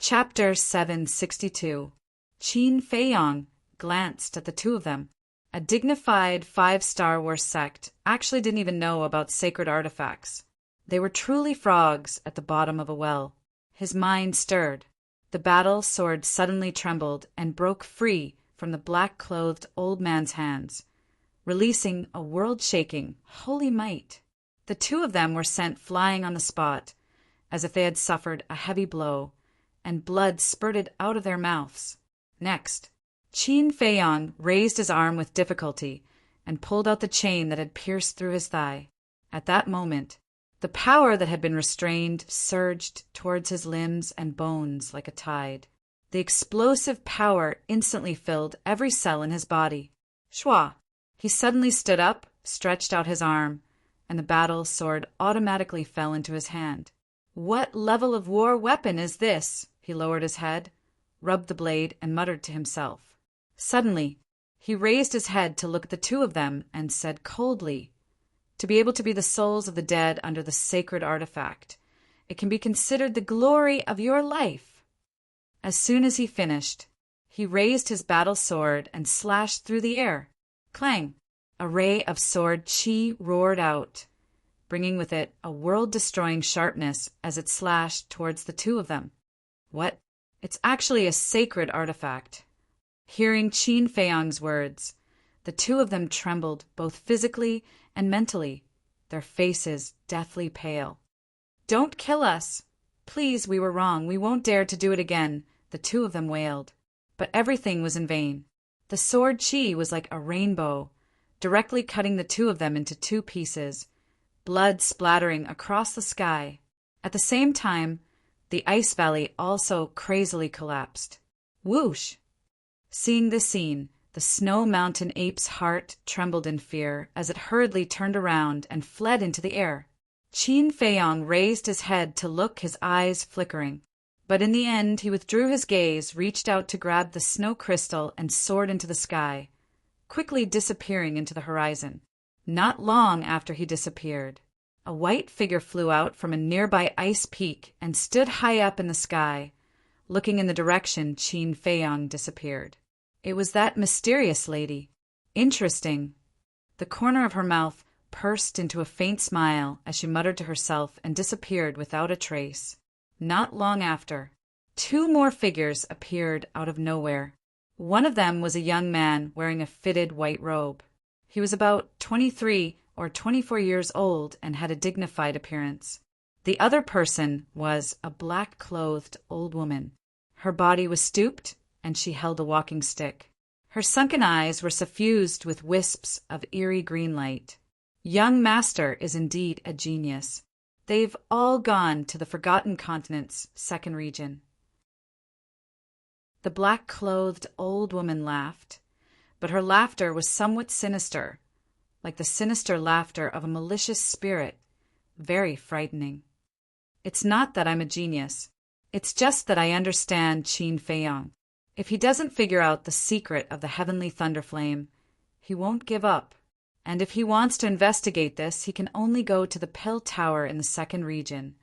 Chapter 762. Qin Feiyang glanced at the two of them. A dignified 5-star Wars sect actually didn't even know about sacred artifacts. They were truly frogs at the bottom of a well. His mind stirred. The battle sword suddenly trembled and broke free from the black-clothed old man's hands, releasing a world-shaking, holy might. The two of them were sent flying on the spot, as if they had suffered a heavy blow, and blood spurted out of their mouths. Next, Qin Feiyang raised his arm with difficulty and pulled out the chain that had pierced through his thigh. At that moment, the power that had been restrained surged towards his limbs and bones like a tide. The explosive power instantly filled every cell in his body. Shua! He suddenly stood up, stretched out his arm, and the battle sword automatically fell into his hand. What level of war weapon is this? He lowered his head, rubbed the blade, and muttered to himself. Suddenly, he raised his head to look at the two of them and said coldly, "To be able to be the souls of the dead under the sacred artifact, it can be considered the glory of your life." As soon as he finished, he raised his battle sword and slashed through the air. Clang! A ray of sword chi roared out, bringing with it a world-destroying sharpness as it slashed towards the two of them. What? It's actually a sacred artifact. Hearing Qin Feiyang's words, the two of them trembled both physically and mentally, their faces deathly pale. "Don't kill us! Please, we were wrong. We won't dare to do it again," the two of them wailed. But everything was in vain. The sword chi was like a rainbow, directly cutting the two of them into two pieces, blood splattering across the sky. At the same time, the ice valley also crazily collapsed. Whoosh! Seeing this scene, the snow mountain ape's heart trembled in fear as it hurriedly turned around and fled into the air. Qin Feiyang raised his head to look, his eyes flickering. But in the end, he withdrew his gaze, reached out to grab the snow crystal, and soared into the sky, quickly disappearing into the horizon. Not long after he disappeared, a white figure flew out from a nearby ice peak and stood high up in the sky, looking in the direction Qin Feiyang disappeared. It was that mysterious lady. Interesting. The corner of her mouth pursed into a faint smile as she muttered to herself and disappeared without a trace. Not long after, two more figures appeared out of nowhere. One of them was a young man wearing a fitted white robe. He was about 23 or 24 years old and had a dignified appearance. The other person was a black-clothed old woman. Her body was stooped, and she held a walking stick. Her sunken eyes were suffused with wisps of eerie green light. Young Master is indeed a genius. They've all gone to the Forgotten Continent's second region. The black-clothed old woman laughed, but her laughter was somewhat sinister, like the sinister laughter of a malicious spirit, very frightening. "It's not that I'm a genius. It's just that I understand Qin Feiyang. If he doesn't figure out the secret of the heavenly thunderflame, he won't give up. And if he wants to investigate this, he can only go to the Pill Tower in the second region.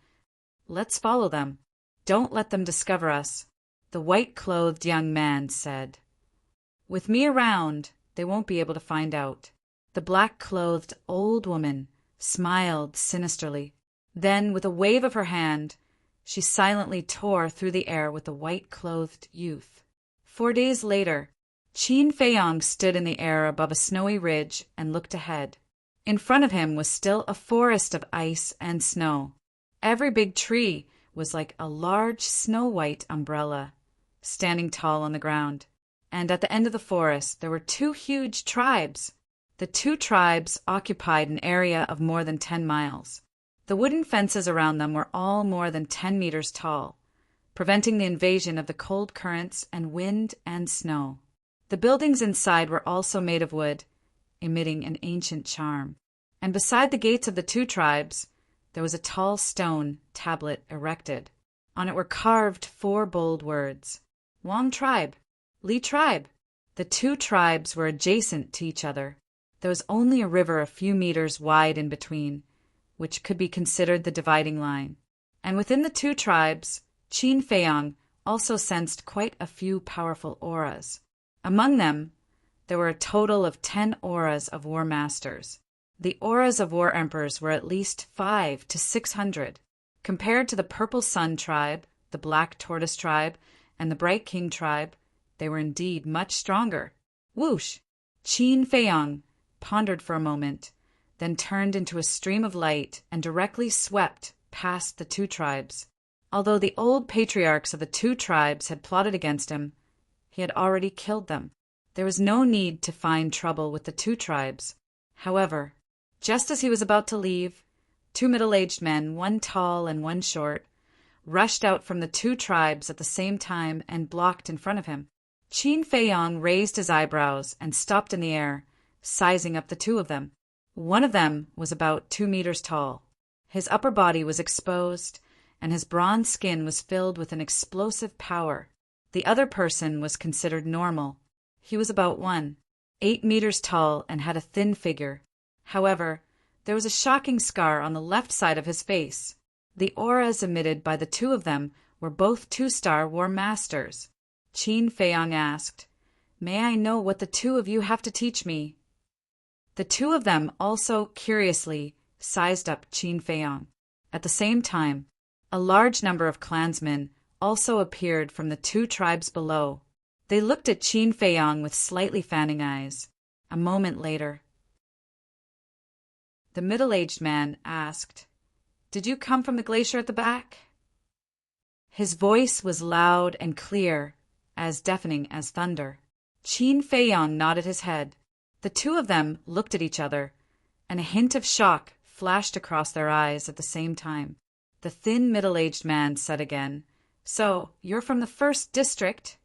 Let's follow them. Don't let them discover us," the white-clothed young man said. "With me around, they won't be able to find out." The black-clothed old woman smiled sinisterly. Then, with a wave of her hand, she silently tore through the air with the white-clothed youth. 4 days later, Qin Feiyang stood in the air above a snowy ridge and looked ahead. In front of him was still a forest of ice and snow. Every big tree was like a large snow-white umbrella, standing tall on the ground. And at the end of the forest there were two huge tribes. The two tribes occupied an area of more than 10 miles. The wooden fences around them were all more than 10 meters tall, preventing the invasion of the cold currents and wind and snow. The buildings inside were also made of wood, emitting an ancient charm. And beside the gates of the two tribes, there was a tall stone tablet erected. On it were carved 4 bold words: Wang tribe, Li tribe. The two tribes were adjacent to each other. There was only a river a few meters wide in between, which could be considered the dividing line. And within the two tribes, Qin Feiyang also sensed quite a few powerful auras. Among them, there were a total of 10 auras of war masters. The auras of war emperors were at least 500 to 600. Compared to the Purple Sun tribe, the Black Tortoise tribe, and the Bright King tribe, they were indeed much stronger. Whoosh! Qin Feiyang pondered for a moment, then turned into a stream of light and directly swept past the two tribes. Although the old patriarchs of the two tribes had plotted against him, he had already killed them. There was no need to find trouble with the two tribes. However, just as he was about to leave, two middle-aged men, one tall and one short, rushed out from the two tribes at the same time and blocked in front of him. Qin Feiyang raised his eyebrows and stopped in the air, sizing up the two of them. One of them was about 2 meters tall. His upper body was exposed, and his bronze skin was filled with an explosive power. The other person was considered normal. He was about 8 meters tall and had a thin figure. However, there was a shocking scar on the left side of his face. The auras emitted by the two of them were both 2-star war masters. Qin Feiyang asked, "May I know what the two of you have to teach me?" The two of them also curiously sized up Qin Feiyang. At the same time, a large number of clansmen also appeared from the two tribes below. They looked at Qin Feiyang with slightly fanning eyes. A moment later, the middle-aged man asked, "Did you come from the glacier at the back?" His voice was loud and clear, as deafening as thunder. Qin Feiyang nodded his head. The two of them looked at each other, and a hint of shock flashed across their eyes at the same time. The thin middle-aged man said again, "So, you're from the first district?"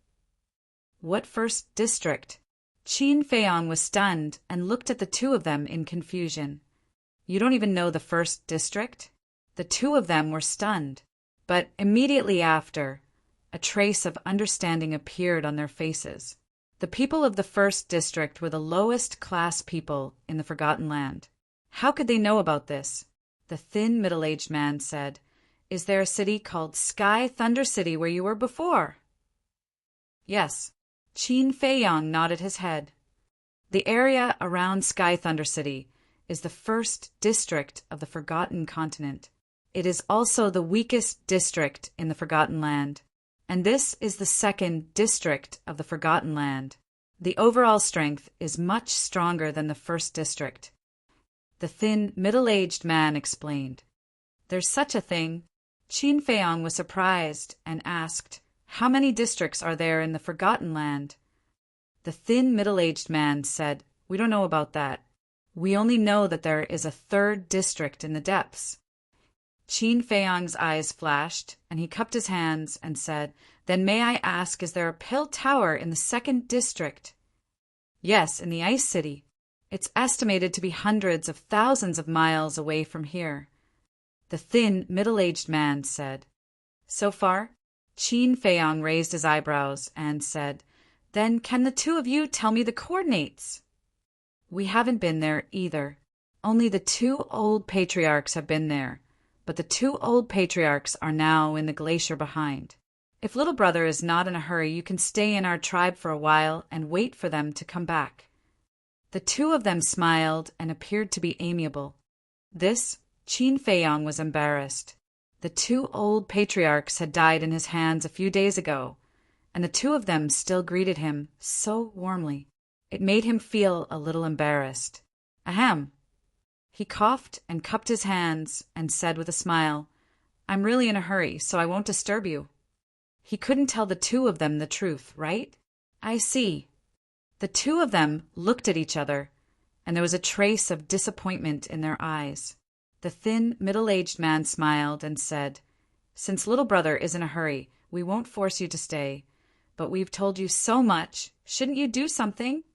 "What first district?" Qin Feiyang was stunned and looked at the two of them in confusion. "You don't even know the first district?" The two of them were stunned, but immediately after, a trace of understanding appeared on their faces. The people of the first district were the lowest class people in the Forgotten Land. How could they know about this? The thin middle-aged man said, "Is there a city called Sky Thunder City where you were before?" "Yes." Qin Feiyang nodded his head. "The area around Sky Thunder City is the first district of the Forgotten Continent. It is also the weakest district in the Forgotten Land. And this is the second district of the Forgotten Land. The overall strength is much stronger than the first district." The thin, middle-aged man explained. "There's such a thing?" Qin Feiyang was surprised and asked, "How many districts are there in the Forgotten Land?" The thin, middle-aged man said, "We don't know about that. We only know that there is a third district in the depths." Qin Feiyang's eyes flashed, and he cupped his hands and said, "Then may I ask, is there a pill tower in the second district?" "Yes, in the Ice City. It's estimated to be hundreds of thousands of miles away from here." The thin, middle-aged man said. "So far?" Qin Feiyang raised his eyebrows and said, "Then can the two of you tell me the coordinates?" "We haven't been there either. Only the two old patriarchs have been there. But the two old patriarchs are now in the glacier behind. If little brother is not in a hurry, you can stay in our tribe for a while and wait for them to come back." The two of them smiled and appeared to be amiable. This, Qin Feiyang was embarrassed. The two old patriarchs had died in his hands a few days ago, and the two of them still greeted him so warmly. It made him feel a little embarrassed. "Ahem." He coughed and cupped his hands and said with a smile, "I'm really in a hurry, so I won't disturb you." He couldn't tell the two of them the truth, right? "I see." The two of them looked at each other, and there was a trace of disappointment in their eyes. The thin, middle-aged man smiled and said, "Since little brother is in a hurry, we won't force you to stay. But we've told you so much. Shouldn't you do something?"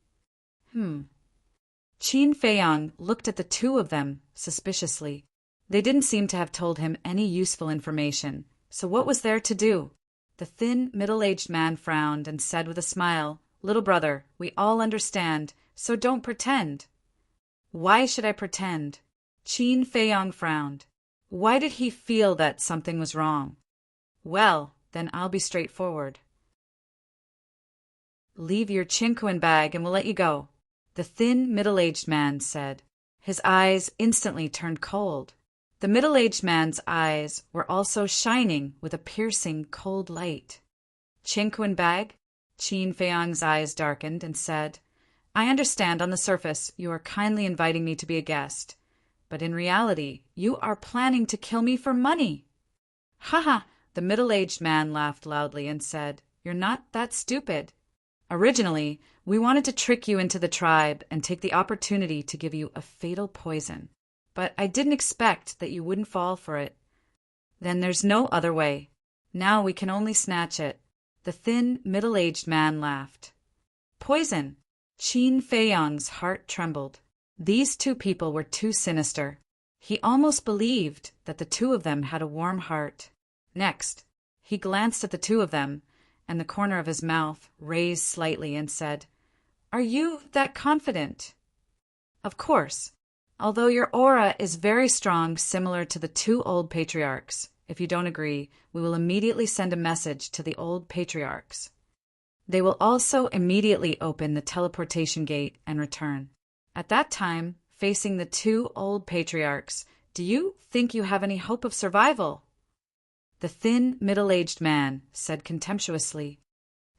Qin Feiyang looked at the two of them suspiciously. They didn't seem to have told him any useful information, so what was there to do? The thin, middle-aged man frowned and said with a smile, "Little brother, we all understand, so don't pretend." "Why should I pretend?" Qin Feiyang frowned. Why did he feel that something was wrong? "Well," then I'll be straightforward. Leave your chinquin bag and we'll let you go, the thin, middle-aged man said. His eyes instantly turned cold. The middle-aged man's eyes were also shining with a piercing, cold light. Chinquin bag? Qin Feiyang's eyes darkened and said, I understand on the surface you are kindly inviting me to be a guest, but in reality you are planning to kill me for money. Ha ha! The middle-aged man laughed loudly and said, You're not that stupid. Originally, we wanted to trick you into the tribe and take the opportunity to give you a fatal poison, but I didn't expect that you wouldn't fall for it. Then there's no other way. Now we can only snatch it. The thin, middle-aged man laughed. Poison! Qin Feiyang's heart trembled. These two people were too sinister. He almost believed that the two of them had a warm heart. Next, he glanced at the two of them, and the corner of his mouth raised slightly and said, Are you that confident? Of course, although your aura is very strong, similar to the two old patriarchs. If you don't agree, we will immediately send a message to the old patriarchs. They will also immediately open the teleportation gate and return. At that time, facing the two old patriarchs, do you think you have any hope of survival? The thin, middle-aged man said contemptuously.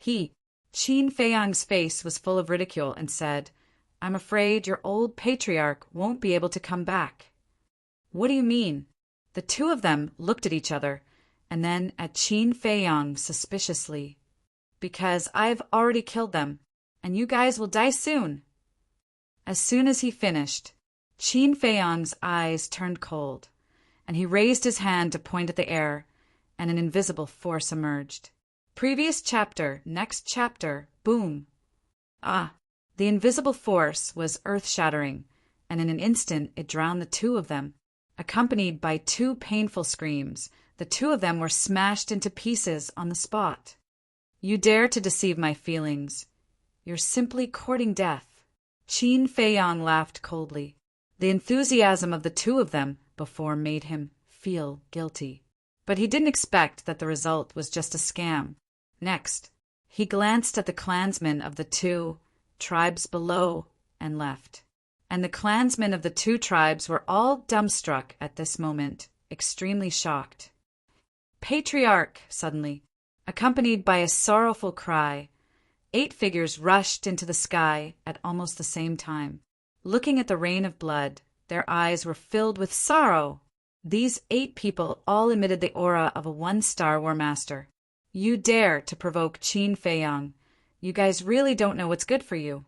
Qin Feiyang's face was full of ridicule and said, I'm afraid your old patriarch won't be able to come back. What do you mean? The two of them looked at each other, and then at Qin Feiyang suspiciously. Because I've already killed them, and you guys will die soon. As soon as he finished, Qin Feiyang's eyes turned cold, and he raised his hand to point at the air, and an invisible force emerged. Previous chapter, next chapter, boom. Ah, the invisible force was earth-shattering, and in an instant it drowned the two of them. Accompanied by two painful screams, the two of them were smashed into pieces on the spot. You dare to deceive my feelings. You're simply courting death. Qin Feiyang laughed coldly. The enthusiasm of the two of them before made him feel guilty. But he didn't expect that the result was just a scam. Next, he glanced at the clansmen of the two tribes below and left. And the clansmen of the two tribes were all dumbstruck at this moment, extremely shocked. Patriarch! Suddenly, accompanied by a sorrowful cry, 8 figures rushed into the sky at almost the same time. Looking at the rain of blood, their eyes were filled with sorrow. These 8 people all emitted the aura of a 1-star War Master. You dare to provoke Qin Feiyang. You guys really don't know what's good for you.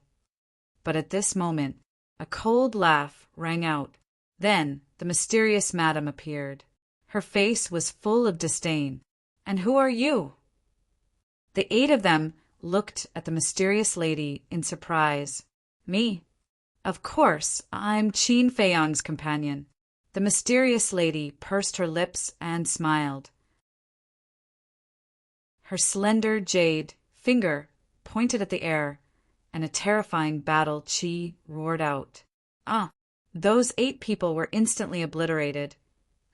But at this moment, a cold laugh rang out. Then the mysterious madam appeared. Her face was full of disdain. And who are you? The 8 of them looked at the mysterious lady in surprise. Me? Of course, I'm Qin Feiyang's companion. The mysterious lady pursed her lips and smiled. Her slender jade finger pointed at the air, and a terrifying battle chi roared out. Ah! Those 8 people were instantly obliterated,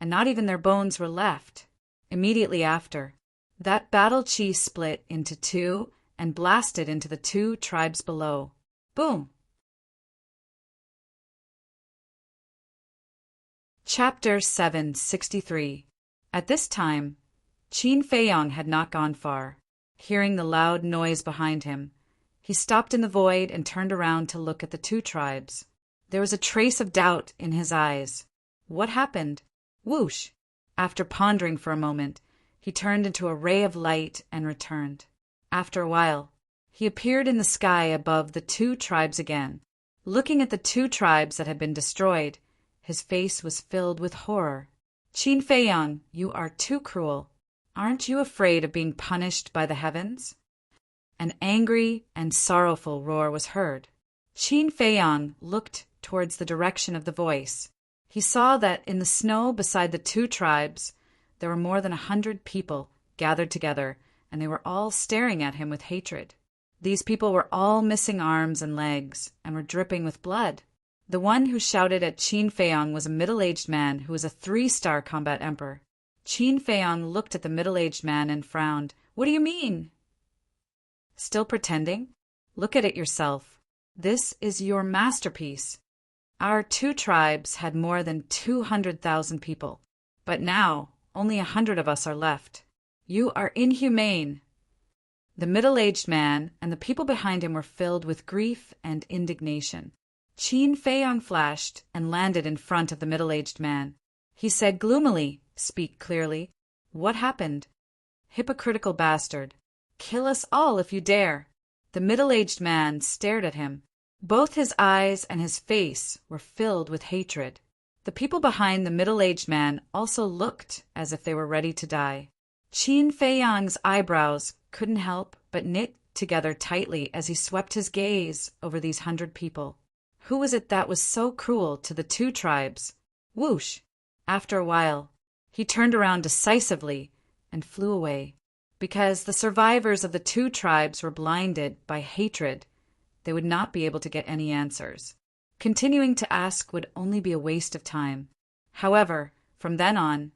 and not even their bones were left. Immediately after, that battle chi split into 2 and blasted into the 2 tribes below. Boom! Chapter 763. At this time, Qin Feiyang had not gone far. Hearing the loud noise behind him, he stopped in the void and turned around to look at the 2 tribes. There was a trace of doubt in his eyes. What happened? Whoosh! After pondering for a moment, he turned into a ray of light and returned. After a while, he appeared in the sky above the 2 tribes again. Looking at the 2 tribes that had been destroyed, his face was filled with horror. Qin Feiyang, you are too cruel. Aren't you afraid of being punished by the heavens? An angry and sorrowful roar was heard. Qin Feiyang looked towards the direction of the voice. He saw that in the snow beside the 2 tribes, there were more than 100 people gathered together, and they were all staring at him with hatred. These people were all missing arms and legs, and were dripping with blood. The one who shouted at Qin Feiyang was a middle-aged man who was a 3-star combat emperor. Qin Feiyang looked at the middle-aged man and frowned. What do you mean? Still pretending? Look at it yourself. This is your masterpiece. Our two tribes had more than 200,000 people, but now only 100 of us are left. You are inhumane. The middle-aged man and the people behind him were filled with grief and indignation. Qin Feiyang flashed and landed in front of the middle-aged man. He said gloomily, "Speak clearly. What happened?" "Hypocritical bastard. Kill us all if you dare." The middle-aged man stared at him. Both his eyes and his face were filled with hatred. The people behind the middle-aged man also looked as if they were ready to die. Qin Feiyang's eyebrows couldn't help but knit together tightly as he swept his gaze over these 100 people. Who was it that was so cruel to the two tribes? Whoosh! After a while, he turned around decisively and flew away. Because the survivors of the two tribes were blinded by hatred, they would not be able to get any answers. Continuing to ask would only be a waste of time. However, from then on,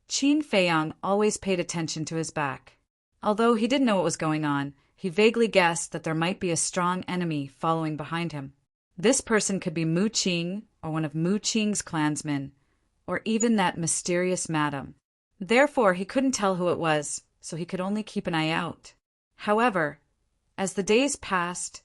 Qin Feiyang always paid attention to his back. Although he didn't know what was going on, he vaguely guessed that there might be a strong enemy following behind him. This person could be Mu Qing or one of Mu Qing's clansmen, or even that mysterious madam. Therefore, he couldn't tell who it was, so he could only keep an eye out. However, as the days passed,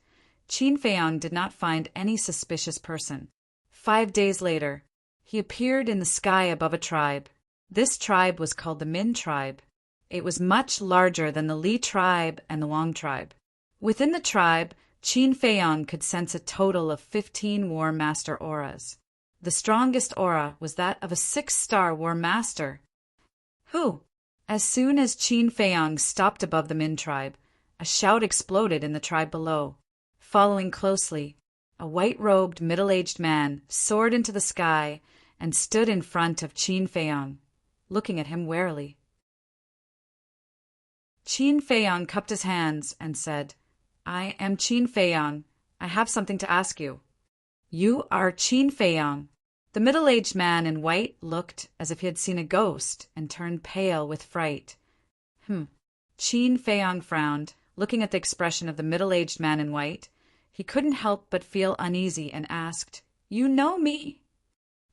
Qin Feiyang did not find any suspicious person. 5 days later, he appeared in the sky above a tribe. This tribe was called the Min tribe. It was much larger than the Li tribe and the Wang tribe. Within the tribe, Qin Feiyang could sense a total of 15 War Master auras. The strongest aura was that of a 6-star War Master. Who? As soon as Qin Feiyang stopped above the Min tribe, a shout exploded in the tribe below. Following closely, a white-robed middle-aged man soared into the sky and stood in front of Qin Feiyang, looking at him warily. Qin Feiyang cupped his hands and said, "I am Qin Feiyang. I have something to ask you." "You are Qin Feiyang." The middle-aged man in white looked as if he had seen a ghost and turned pale with fright. Qin Feiyang frowned, looking at the expression of the middle-aged man in white. He couldn't help but feel uneasy and asked, "You know me?"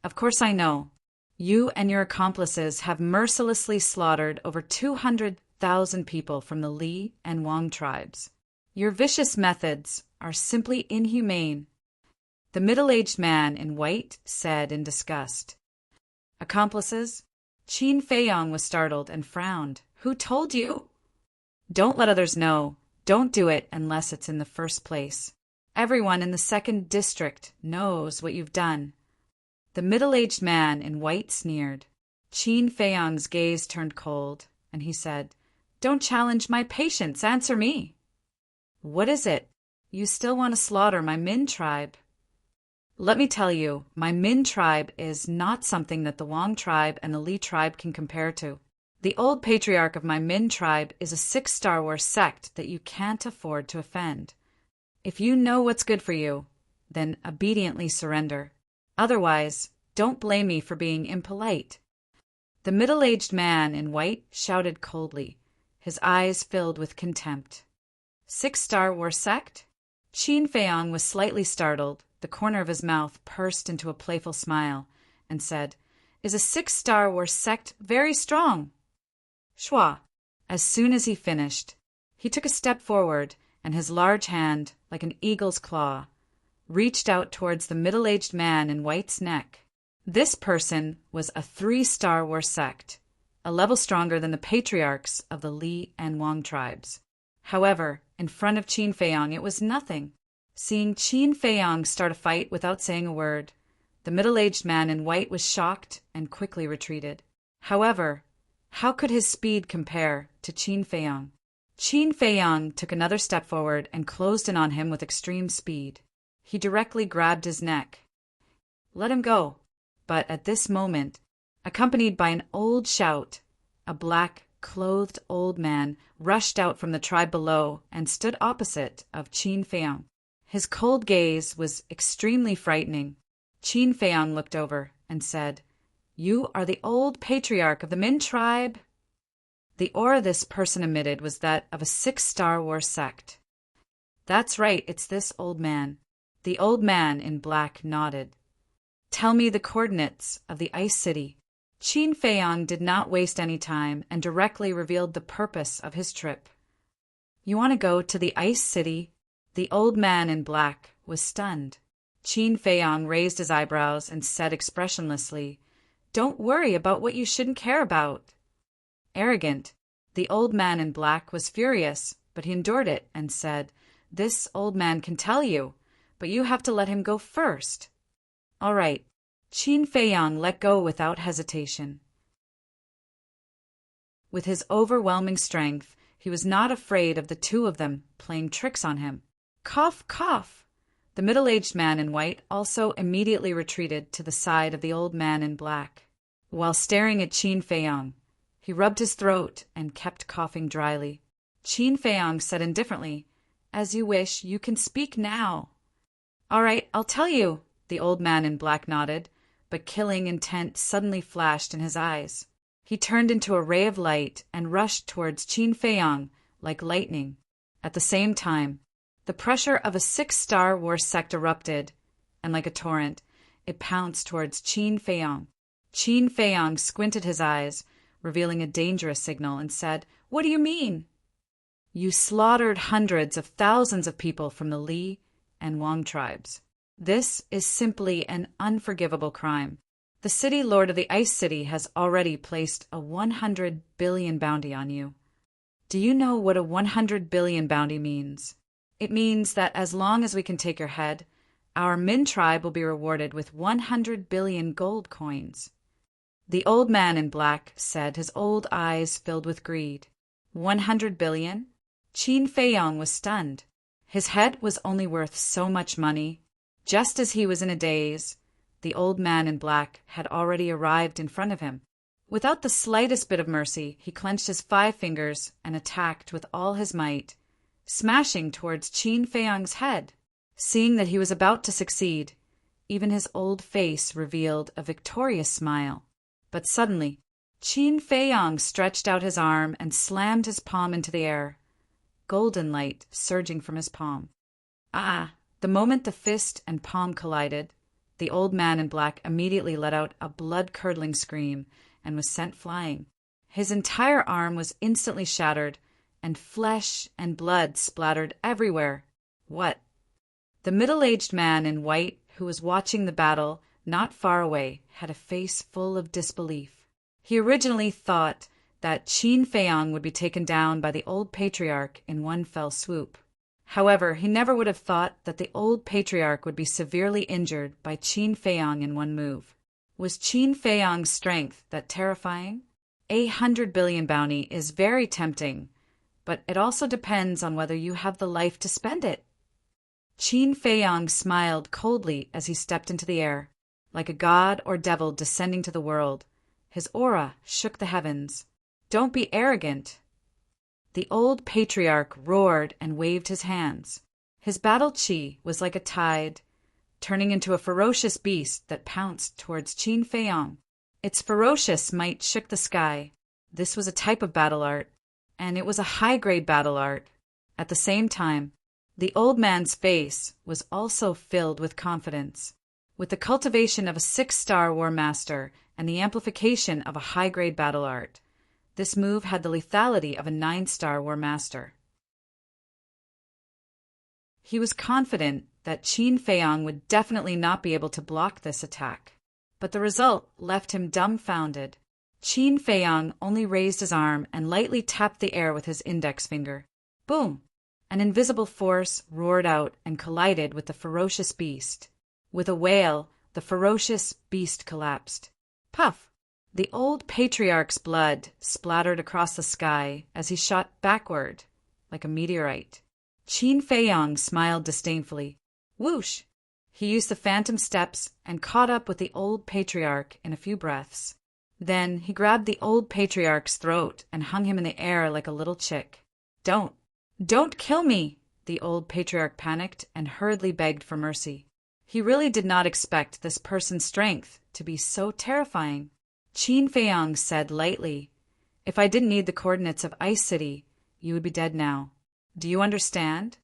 "Of course I know. You and your accomplices have mercilessly slaughtered over 200,000 people from the Li and Wang tribes. Your vicious methods are simply inhumane," the middle-aged man in white said in disgust. "Accomplices?" Qin Feiyang was startled and frowned. "Who told you?" "Don't let others know. Don't do it unless it's in the first place. Everyone in the 2nd district knows what you've done." The middle-aged man in white sneered. Qin Feiyang's gaze turned cold, and he said, "Don't challenge my patience. Answer me." "What is it? You still want to slaughter my Min tribe?" "Let me tell you, my Min tribe is not something that the Wang tribe and the Li tribe can compare to. The old patriarch of my Min tribe is a 6-star War sect that you can't afford to offend. If you know what's good for you, then obediently surrender. Otherwise, don't blame me for being impolite." The middle-aged man in white shouted coldly, his eyes filled with contempt. 6-star War sect? Qin Feiyang was slightly startled. The corner of his mouth pursed into a playful smile, and said, "Is a 6-star War sect very strong?" Shua. As soon as he finished, he took a step forward, and his large hand, like an eagle's claw, reached out towards the middle-aged man in white's neck. This person was a 3-star War sect, a level stronger than the patriarchs of the Li and Wang tribes. However, in front of Qin Feiyang it was nothing. Seeing Qin Feiyang start a fight without saying a word, the middle-aged man in white was shocked and quickly retreated. However, how could his speed compare to Qin Feiyang? Qin Feiyang took another step forward and closed in on him with extreme speed. He directly grabbed his neck. "Let him go." But at this moment, accompanied by an old shout, a black, clothed old man rushed out from the tribe below and stood opposite of Qin Feiyang. His cold gaze was extremely frightening. Qin Feiyang looked over and said, You are the old patriarch of the Min tribe. The aura this person emitted was that of a 6-Star Wars sect. That's right, it's this old man. The old man in black nodded. Tell me the coordinates of the Ice City. Qin Feiyang did not waste any time and directly revealed the purpose of his trip. You want to go to the Ice City? The old man in black was stunned. Qin Feiyang raised his eyebrows and said expressionlessly, "Don't worry about what you shouldn't care about." Arrogant, the old man in black was furious, but he endured it and said, "This old man can tell you, but you have to let him go first." All right. Qin Feiyang let go without hesitation. With his overwhelming strength, he was not afraid of the two of them playing tricks on him. Cough, cough! The middle-aged man in white also immediately retreated to the side of the old man in black. While staring at Qin Feiyang, he rubbed his throat and kept coughing dryly. Qin Feiyang said indifferently, "As you wish, you can speak now." "All right, I'll tell you," the old man in black nodded, but killing intent suddenly flashed in his eyes. He turned into a ray of light and rushed towards Qin Feiyang like lightning. At the same time, the pressure of a 6-Star Wars sect erupted, and like a torrent, it pounced towards Qin Feiyang. Qin Feiyang squinted his eyes, revealing a dangerous signal, and said, "What do you mean?" "You slaughtered hundreds of thousands of people from the Li and Wang tribes. This is simply an unforgivable crime. The city lord of the Ice City has already placed a 100 billion bounty on you." Do you know what a 100 billion bounty means? It means that as long as we can take your head, our Min tribe will be rewarded with 100 billion gold coins. The old man in black said, his old eyes filled with greed. 100 billion? Qin Feiyang was stunned. His head was only worth so much money. Just as he was in a daze, the old man in black had already arrived in front of him. Without the slightest bit of mercy, he clenched his 5 fingers and attacked with all his might, smashing towards Qin Feiyang's head. Seeing that he was about to succeed, even his old face revealed a victorious smile. But suddenly, Qin Feiyang stretched out his arm and slammed his palm into the air, golden light surging from his palm. Ah! The moment the fist and palm collided, the old man in black immediately let out a blood-curdling scream and was sent flying. His entire arm was instantly shattered, and flesh and blood splattered everywhere. What? The middle-aged man in white who was watching the battle not far away had a face full of disbelief. He originally thought that Qin Feiyang would be taken down by the old patriarch in one fell swoop. However, he never would have thought that the old patriarch would be severely injured by Qin Feiyang in one move. Was Qin Feiyang's strength that terrifying? 100 billion bounty is very tempting, but it also depends on whether you have the life to spend it. Qin Feiyang smiled coldly as he stepped into the air, like a god or devil descending to the world. His aura shook the heavens. Don't be arrogant. The old patriarch roared and waved his hands. His battle chi was like a tide, turning into a ferocious beast that pounced towards Qin Feiyang. Its ferocious might shook the sky. This was a type of battle art, and it was a high-grade battle art. At the same time, the old man's face was also filled with confidence. With the cultivation of a 6-star war master and the amplification of a high-grade battle art, this move had the lethality of a 9-star war master. He was confident that Qin Feiyang would definitely not be able to block this attack, but the result left him dumbfounded. Qin Feiyang only raised his arm and lightly tapped the air with his index finger. Boom! An invisible force roared out and collided with the ferocious beast. With a wail, the ferocious beast collapsed. Puff! The old patriarch's blood splattered across the sky as he shot backward like a meteorite. Qin Feiyang smiled disdainfully. Whoosh! He used the phantom steps and caught up with the old patriarch in a few breaths. Then he grabbed the old patriarch's throat and hung him in the air like a little chick. Don't kill me! The old patriarch panicked and hurriedly begged for mercy. He really did not expect this person's strength to be so terrifying. Qin Feiyang said lightly, "If I didn't need the coordinates of Ice City, you would be dead now. Do you understand?"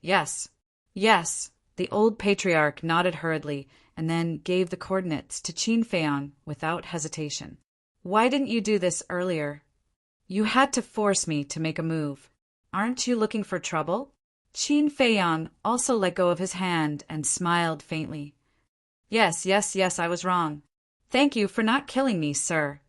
"Yes. Yes." The old patriarch nodded hurriedly and then gave the coordinates to Qin Feiyang without hesitation. "Why didn't you do this earlier?" "You had to force me to make a move. Aren't you looking for trouble?" Qin Feiyang also let go of his hand and smiled faintly. Yes, I was wrong. Thank you for not killing me, sir."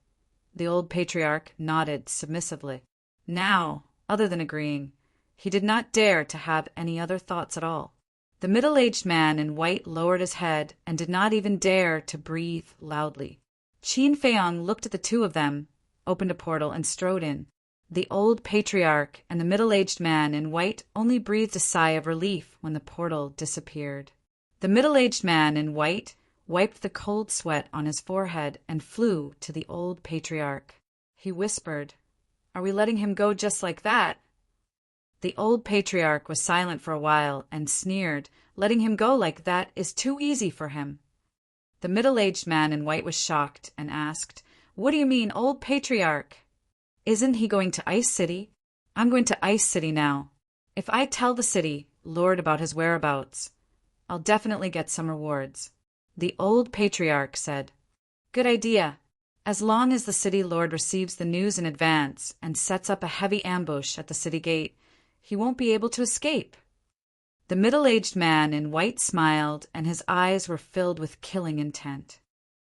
The old patriarch nodded submissively. Now, other than agreeing, he did not dare to have any other thoughts at all. The middle-aged man in white lowered his head and did not even dare to breathe loudly. Qin Feiyang looked at the two of them, opened a portal, and strode in. The old patriarch and the middle-aged man in white only breathed a sigh of relief when the portal disappeared. The middle-aged man in white wiped the cold sweat on his forehead and flew to the old patriarch. He whispered, "Are we letting him go just like that?" The old patriarch was silent for a while and sneered, "Letting him go like that is too easy for him." The middle-aged man in white was shocked and asked, "What do you mean, old patriarch? Isn't he going to Ice City? I'm going to Ice City now. If I tell the city lord about his whereabouts, I'll definitely get some rewards." The old patriarch said, "Good idea. As long as the city lord receives the news in advance and sets up a heavy ambush at the city gate, he won't be able to escape." The middle-aged man in white smiled, and his eyes were filled with killing intent.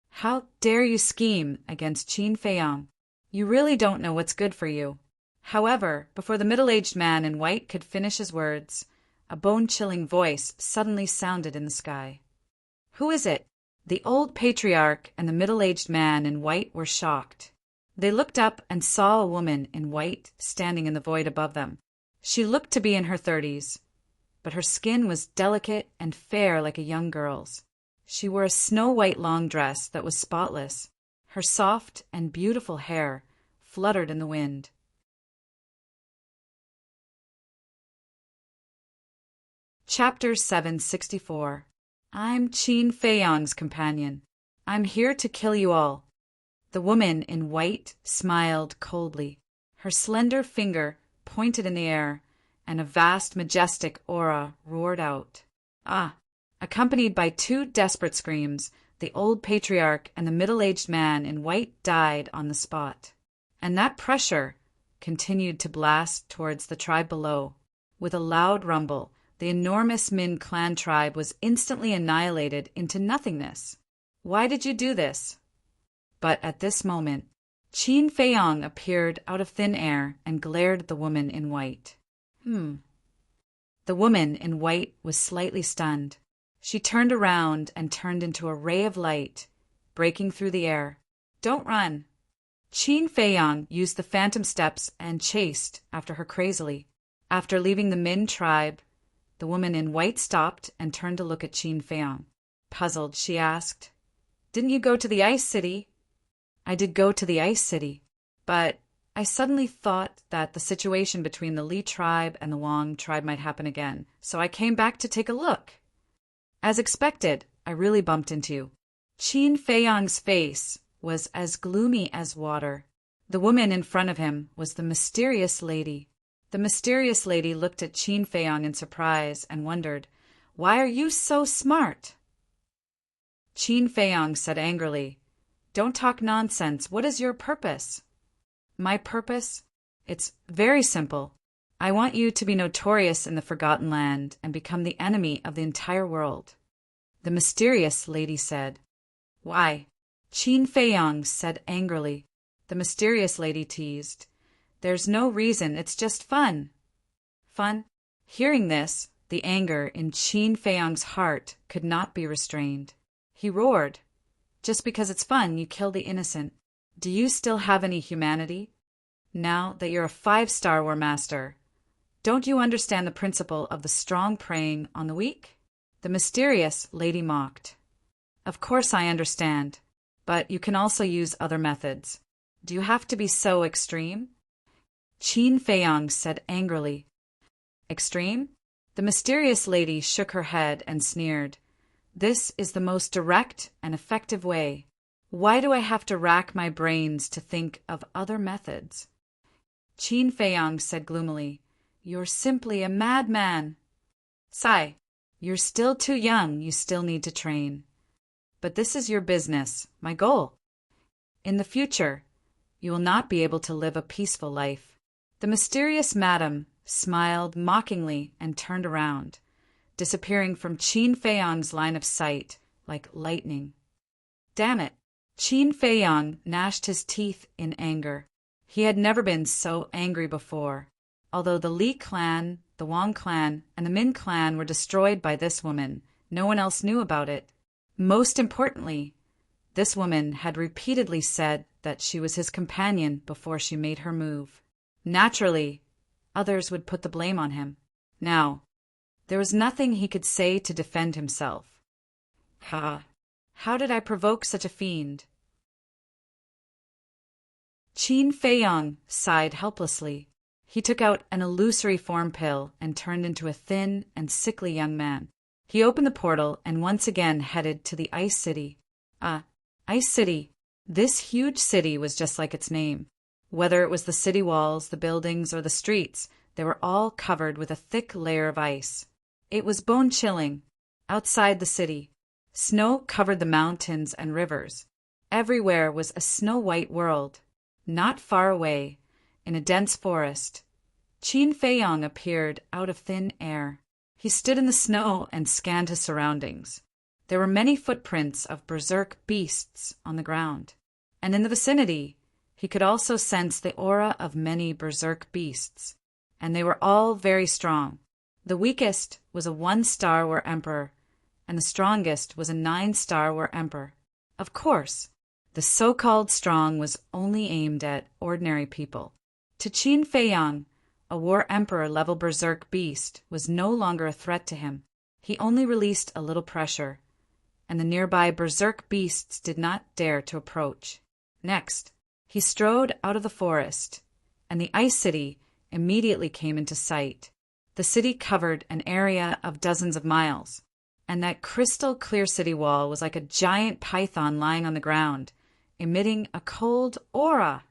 "How dare you scheme against Qin Feiyang? You really don't know what's good for you." However, before the middle-aged man in white could finish his words, a bone-chilling voice suddenly sounded in the sky. "Who is it?" The old patriarch and the middle-aged man in white were shocked. They looked up and saw a woman in white standing in the void above them. She looked to be in her 30s, but her skin was delicate and fair like a young girl's. She wore a snow-white long dress that was spotless. Her soft and beautiful hair fluttered in the wind. Chapter 764. I'm Qin Feiyang's companion. I'm here to kill you all. The woman in white smiled coldly. Her slender finger pointed in the air, and a vast, majestic aura roared out. Ah! Accompanied by two desperate screams, the old patriarch and the middle-aged man in white died on the spot. And that pressure continued to blast towards the tribe below. With a loud rumble, the enormous Min clan tribe was instantly annihilated into nothingness. Why did you do this? But at this moment, Qin Feiyang appeared out of thin air and glared at the woman in white. The woman in white was slightly stunned. She turned around and turned into a ray of light, breaking through the air. "Don't run." Qin Feiyang used the phantom steps and chased after her crazily. After leaving the Min tribe, the woman in white stopped and turned to look at Qin Feiyang. Puzzled, she asked, "Didn't you go to the Ice City?" "I did go to the Ice City, but I suddenly thought that the situation between the Li tribe and the Wang tribe might happen again, so I came back to take a look. As expected, I really bumped into you." Qin Feiyang's face was as gloomy as water. The woman in front of him was the mysterious lady. The mysterious lady looked at Qin Feiyang in surprise and wondered, "Why are you so smart?" Qin Feiyang said angrily, "Don't talk nonsense. What is your purpose?" "My purpose? It's very simple. I want you to be notorious in the Forgotten Land and become the enemy of the entire world." The mysterious lady said. "Why?" Qin Feiyang said angrily. The mysterious lady teased, "There's no reason, it's just fun." "Fun?" Hearing this, the anger in Qin Feiyang's heart could not be restrained. He roared, "Just because it's fun, you kill the innocent. Do you still have any humanity? Now that you're a 5-star war master, don't you understand the principle of the strong preying on the weak?" The mysterious lady mocked. "Of course I understand, but you can also use other methods. Do you have to be so extreme?" Qin Feiyang said angrily. "Extreme?" The mysterious lady shook her head and sneered. "This is the most direct and effective way. Why do I have to rack my brains to think of other methods? Qin Feiyang said gloomily, "You're simply a madman." "Sai, you're still too young, you still need to train. But this is your business, my goal. In the future, you will not be able to live a peaceful life." The mysterious madam smiled mockingly and turned around, disappearing from Qin Feiyang's line of sight like lightning. Damn it! Qin Feiyang gnashed his teeth in anger. He had never been so angry before. Although the Li clan, the Wang clan, and the Min clan were destroyed by this woman, no one else knew about it. Most importantly, this woman had repeatedly said that she was his companion before she made her move. Naturally, others would put the blame on him. Now, there was nothing he could say to defend himself. How did I provoke such a fiend? Qin Feiyang sighed helplessly. He took out an illusory form pill and turned into a thin and sickly young man. He opened the portal and once again headed to the Ice City. Ice City. This huge city was just like its name. Whether it was the city walls, the buildings, or the streets, they were all covered with a thick layer of ice. It was bone-chilling. Outside the city, snow covered the mountains and rivers. Everywhere was a snow-white world. Not far away, in a dense forest, Qin Feiyang appeared out of thin air. He stood in the snow and scanned his surroundings. There were many footprints of berserk beasts on the ground, and in the vicinity, he could also sense the aura of many berserk beasts, and they were all very strong. The weakest was a 1-star war emperor, and the strongest was a 9-star war emperor. Of course, the so-called strong was only aimed at ordinary people. To Qin Feiyang, a war emperor-level berserk beast was no longer a threat to him. He only released a little pressure, and the nearby berserk beasts did not dare to approach. Next, he strode out of the forest, and the Ice City immediately came into sight. The city covered an area of dozens of miles, and that crystal-clear city wall was like a giant python lying on the ground, emitting a cold aura.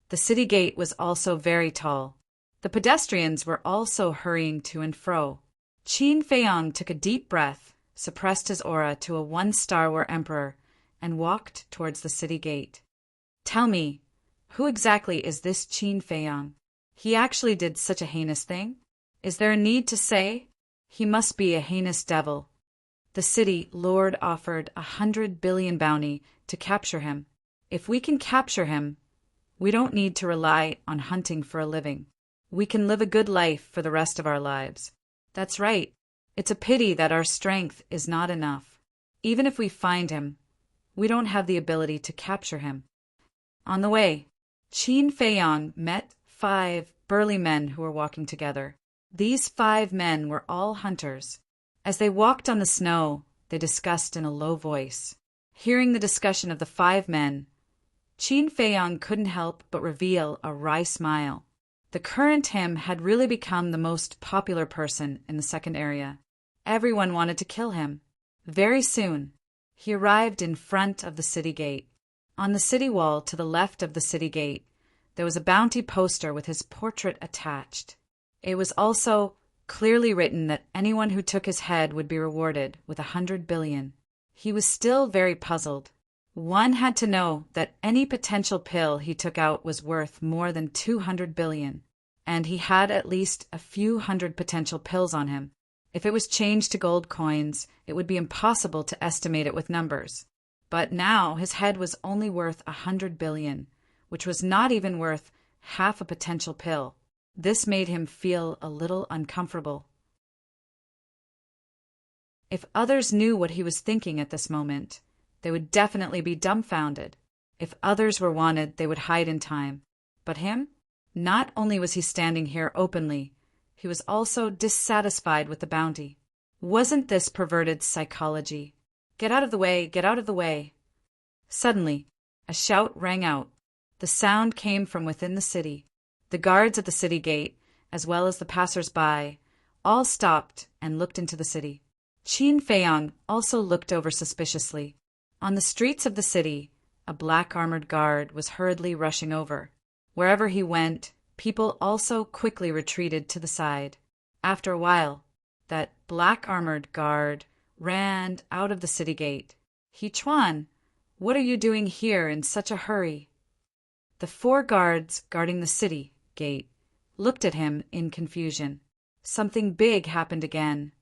The city gate was also very tall. The pedestrians were also hurrying to and fro. Qin Feiyang took a deep breath, suppressed his aura to a 1-star war emperor, and walked towards the city gate. Tell me, who exactly is this Qin Feiyang? He actually did such a heinous thing? Is there a need to say? He must be a heinous devil. The city lord offered 100 billion bounty to capture him. If we can capture him, we don't need to rely on hunting for a living. We can live a good life for the rest of our lives. That's right. It's a pity that our strength is not enough. Even if we find him, we don't have the ability to capture him. On the way, Qin Feiyang met 5 burly men who were walking together. These 5 men were all hunters. As they walked on the snow, they discussed in a low voice. Hearing the discussion of the 5 men, Qin Feiyang couldn't help but reveal a wry smile. The current him had really become the most popular person in the second area. Everyone wanted to kill him. Very soon, he arrived in front of the city gate. On the city wall to the left of the city gate, there was a bounty poster with his portrait attached. It was also clearly written that anyone who took his head would be rewarded with 100 billion. He was still very puzzled. One had to know that any potential pill he took out was worth more than 200 billion, and he had at least a few hundred potential pills on him. If it was changed to gold coins, it would be impossible to estimate it with numbers. But now his head was only worth 100 billion, which was not even worth half a potential pill. This made him feel a little uncomfortable. If others knew what he was thinking at this moment, they would definitely be dumbfounded. If others were wanted, they would hide in time. But him? Not only was he standing here openly, he was also dissatisfied with the bounty. Wasn't this perverted psychology? Get out of the way, get out of the way. Suddenly, a shout rang out. The sound came from within the city. The guards at the city gate, as well as the passers-by, all stopped and looked into the city. Qin Feiyang also looked over suspiciously. On the streets of the city, a black armored guard was hurriedly rushing over. Wherever he went, people also quickly retreated to the side. After a while, that black armored guard ran out of the city gate. "Chuan, what are you doing here in such a hurry?" The 4 guards guarding the city gate looked at him in confusion. Something big happened again.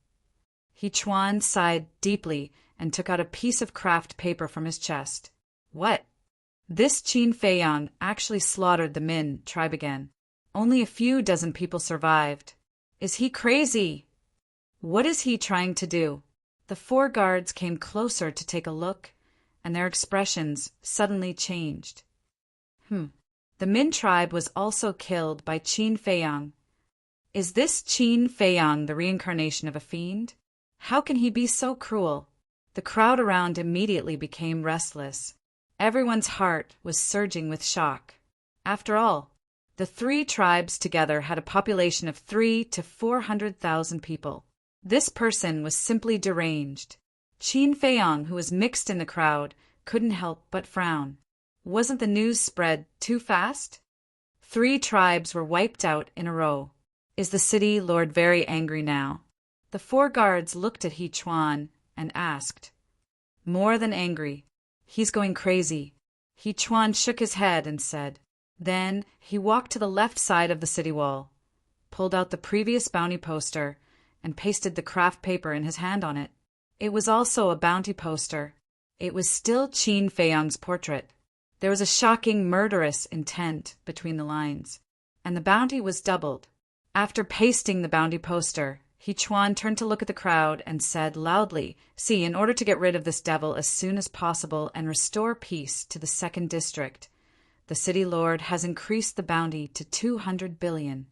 Chuan sighed deeply and took out a piece of craft paper from his chest. "What?" "This Qin Feiyang actually slaughtered the Min tribe again. Only a few dozen people survived. Is he crazy? What is he trying to do?" The 4 guards came closer to take a look, and their expressions suddenly changed. The Min tribe was also killed by Qin Feiyang. Is this Qin Feiyang the reincarnation of a fiend? How can he be so cruel? The crowd around immediately became restless. Everyone's heart was surging with shock. After all, the 3 tribes together had a population of 300,000 to 400,000 people. This person was simply deranged. Qin Feiyang, who was mixed in the crowd, couldn't help but frown. Wasn't the news spread too fast? 3 tribes were wiped out in a row. Is the city lord very angry now? The 4 guards looked at Chuan and asked. More than angry. He's going crazy. Chuan shook his head and said. Then he walked to the left side of the city wall, pulled out the previous bounty poster, and pasted the craft paper in his hand on it. It was also a bounty poster. It was still Qin Feiyang's portrait. There was a shocking murderous intent between the lines, and the bounty was doubled. After pasting the bounty poster, Chuan turned to look at the crowd and said loudly, "See, in order to get rid of this devil as soon as possible and restore peace to the 2nd district, the city lord has increased the bounty to 200 billion.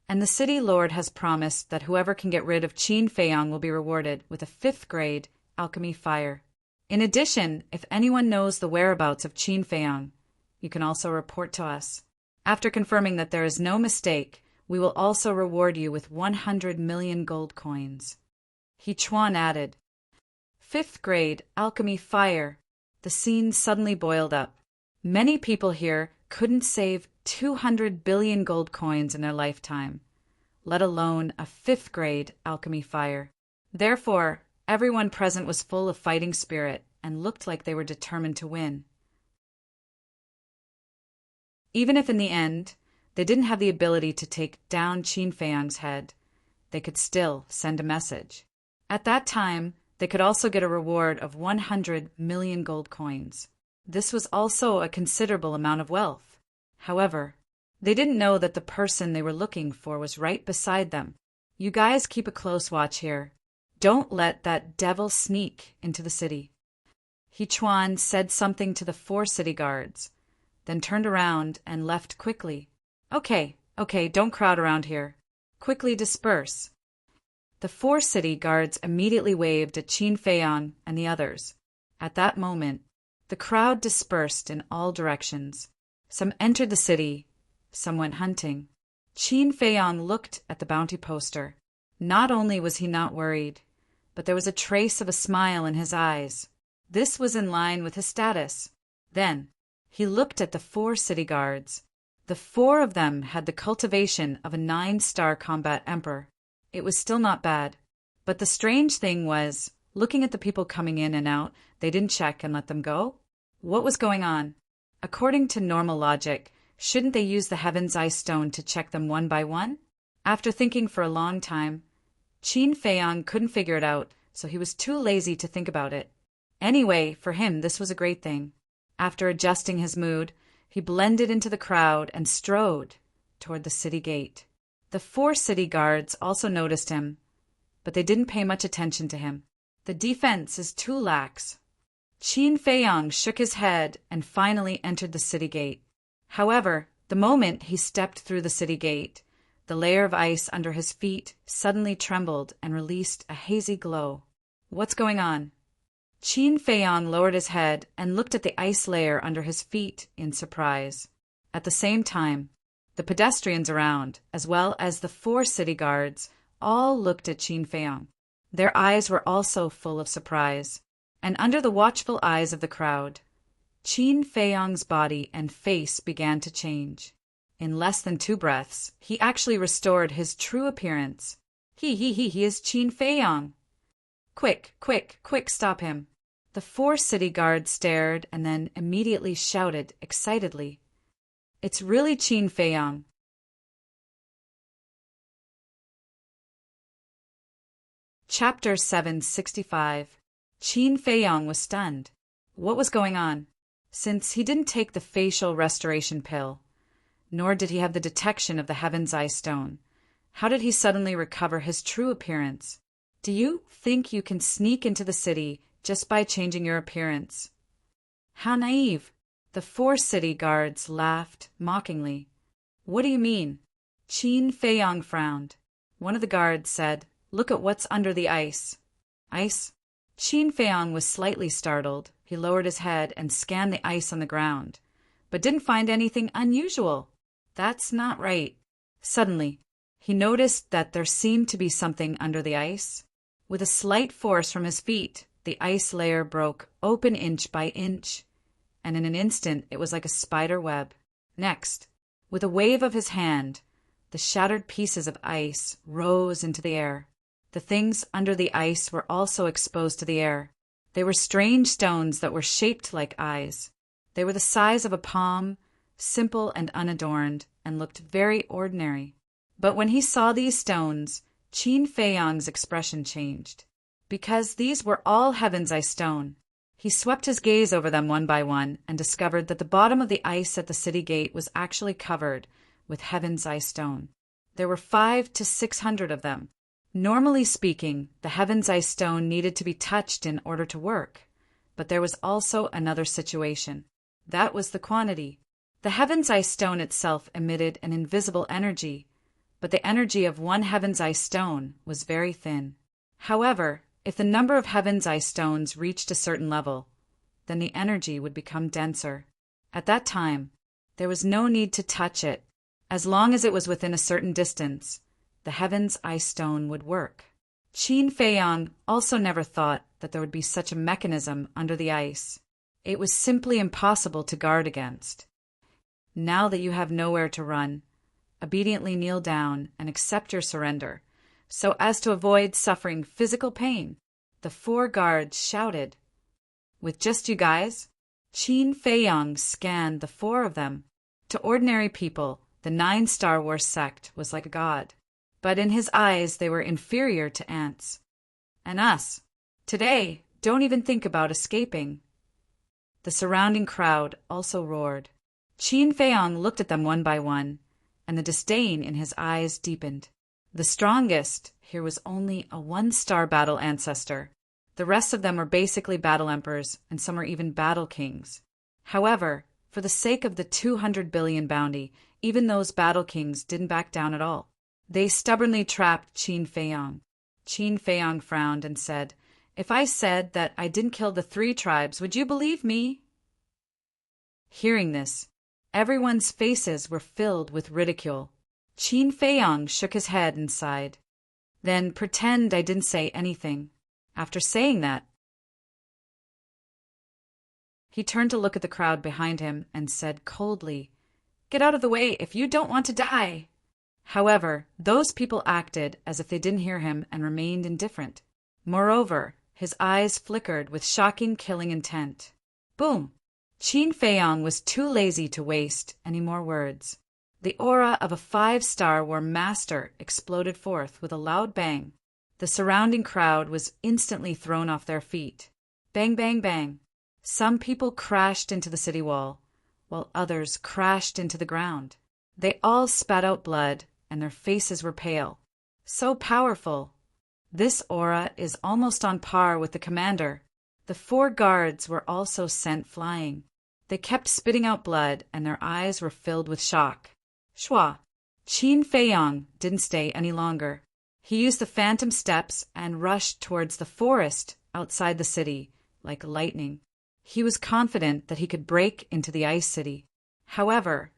And the city lord has promised that whoever can get rid of Qin Feiyang will be rewarded with a 5th grade alchemy fire. In addition, if anyone knows the whereabouts of Qin Feiyang, you can also report to us. After confirming that there is no mistake, we will also reward you with 100 million gold coins." Chuan added, "5th grade alchemy fire." The scene suddenly boiled up. Many people here couldn't save 200 billion gold coins in their lifetime, let alone a 5th grade alchemy fire. Therefore, everyone present was full of fighting spirit and looked like they were determined to win. Even if in the end, they didn't have the ability to take down Qin Feiyang's head, they could still send a message. At that time, they could also get a reward of 100 million gold coins. This was also a considerable amount of wealth. However, they didn't know that the person they were looking for was right beside them. "You guys keep a close watch here. Don't let that devil sneak into the city." Chuan said something to the 4 city guards, then turned around and left quickly. Okay, don't crowd around here. Quickly disperse." The 4 city guards immediately waved at Qin Feiyang and the others. At that moment, the crowd dispersed in all directions. Some entered the city, some went hunting. Qin Feiyang looked at the bounty poster. Not only was he not worried, but there was a trace of a smile in his eyes. This was in line with his status. Then, he looked at the 4 city guards. The 4 of them had the cultivation of a 9-star combat emperor. It was still not bad. But the strange thing was, looking at the people coming in and out, they didn't check and let them go. What was going on? According to normal logic, shouldn't they use the Heaven's Eye Stone to check them one by one? After thinking for a long time, Qin Feiyang couldn't figure it out, so he was too lazy to think about it. Anyway, for him this was a great thing. After adjusting his mood, he blended into the crowd and strode toward the city gate. The 4 city guards also noticed him, but they didn't pay much attention to him. The defense is too lax. Qin Feiyang shook his head and finally entered the city gate. However, the moment he stepped through the city gate, the layer of ice under his feet suddenly trembled and released a hazy glow. What's going on? Qin Feiyang lowered his head and looked at the ice layer under his feet in surprise. At the same time, the pedestrians around, as well as the 4 city guards, all looked at Qin Feiyang. Their eyes were also full of surprise, and under the watchful eyes of the crowd, Qin Feiyang's body and face began to change. In less than 2 breaths, he actually restored his true appearance. He is Qin Feiyang. Quick, quick, quick, stop him. The 4 city guards stared and then immediately shouted excitedly, "It's really Qin Feiyang." Chapter 765. Qin Feiyang was stunned. What was going on? Since he didn't take the facial restoration pill, nor did he have the detection of the Heaven's Eye Stone, how did he suddenly recover his true appearance? Do you think you can sneak into the city just by changing your appearance? How naive! The 4 city guards laughed mockingly. What do you mean? Qin Feiyang frowned. One of the guards said, "Look at what's under the ice." Ice? Qin Feiyang was slightly startled. He lowered his head and scanned the ice on the ground, but didn't find anything unusual. That's not right. Suddenly, he noticed that there seemed to be something under the ice. With a slight force from his feet, the ice layer broke open inch by inch, and in an instant it was like a spider web. Next, with a wave of his hand, the shattered pieces of ice rose into the air. The things under the ice were also exposed to the air. They were strange stones that were shaped like eyes. They were the size of a palm, simple and unadorned, and looked very ordinary. But when he saw these stones, Qin Feiyang's expression changed. Because these were all Heaven's Eye Stone. He swept his gaze over them one by one and discovered that the bottom of the ice at the city gate was actually covered with Heaven's Eye Stone. There were 500 to 600 of them. Normally speaking, the Heaven's Eye Stone needed to be touched in order to work. But there was also another situation. That was the quantity. The Heaven's Eye Stone itself emitted an invisible energy, but the energy of one Heaven's Eye Stone was very thin. However, if the number of Heaven's Eye Stones reached a certain level, then the energy would become denser. At that time, there was no need to touch it. As long as it was within a certain distance, the Heaven's Eye Stone would work. Qin Feiyang also never thought that there would be such a mechanism under the ice. It was simply impossible to guard against. Now that you have nowhere to run, obediently kneel down and accept your surrender, so as to avoid suffering physical pain, the 4 guards shouted. With just you guys? Qin Feiyang scanned the 4 of them. To ordinary people, the 9 Star Wars sect was like a god. But in his eyes they were inferior to ants. And us. Today, don't even think about escaping. The surrounding crowd also roared. Qin Feiyang looked at them one by one, and the disdain in his eyes deepened. The strongest here was only a 1-star battle ancestor. The rest of them were basically battle emperors, and some were even battle kings. However, for the sake of the 200 billion bounty, even those battle kings didn't back down at all. They stubbornly trapped Qin Feiyang. Qin Feiyang frowned and said, "If I said that I didn't kill the 3 tribes, would you believe me?" Hearing this, everyone's faces were filled with ridicule. Qin Feiyang shook his head and sighed. "Then pretend I didn't say anything." After saying that, he turned to look at the crowd behind him and said coldly, "Get out of the way if you don't want to die." However, those people acted as if they didn't hear him and remained indifferent. Moreover, his eyes flickered with shocking killing intent. Boom! Qin Feiyang was too lazy to waste any more words. The aura of a 5-star war master exploded forth with a loud bang. The surrounding crowd was instantly thrown off their feet. Bang, bang, bang. Some people crashed into the city wall, while others crashed into the ground. They all spat out blood, and their faces were pale. So powerful. This aura is almost on par with the commander. The 4 guards were also sent flying. They kept spitting out blood, and their eyes were filled with shock. Shua! Qin Feiyang didn't stay any longer. He used the phantom steps and rushed towards the forest outside the city like lightning. He was confident that he could break into the Ice City. However,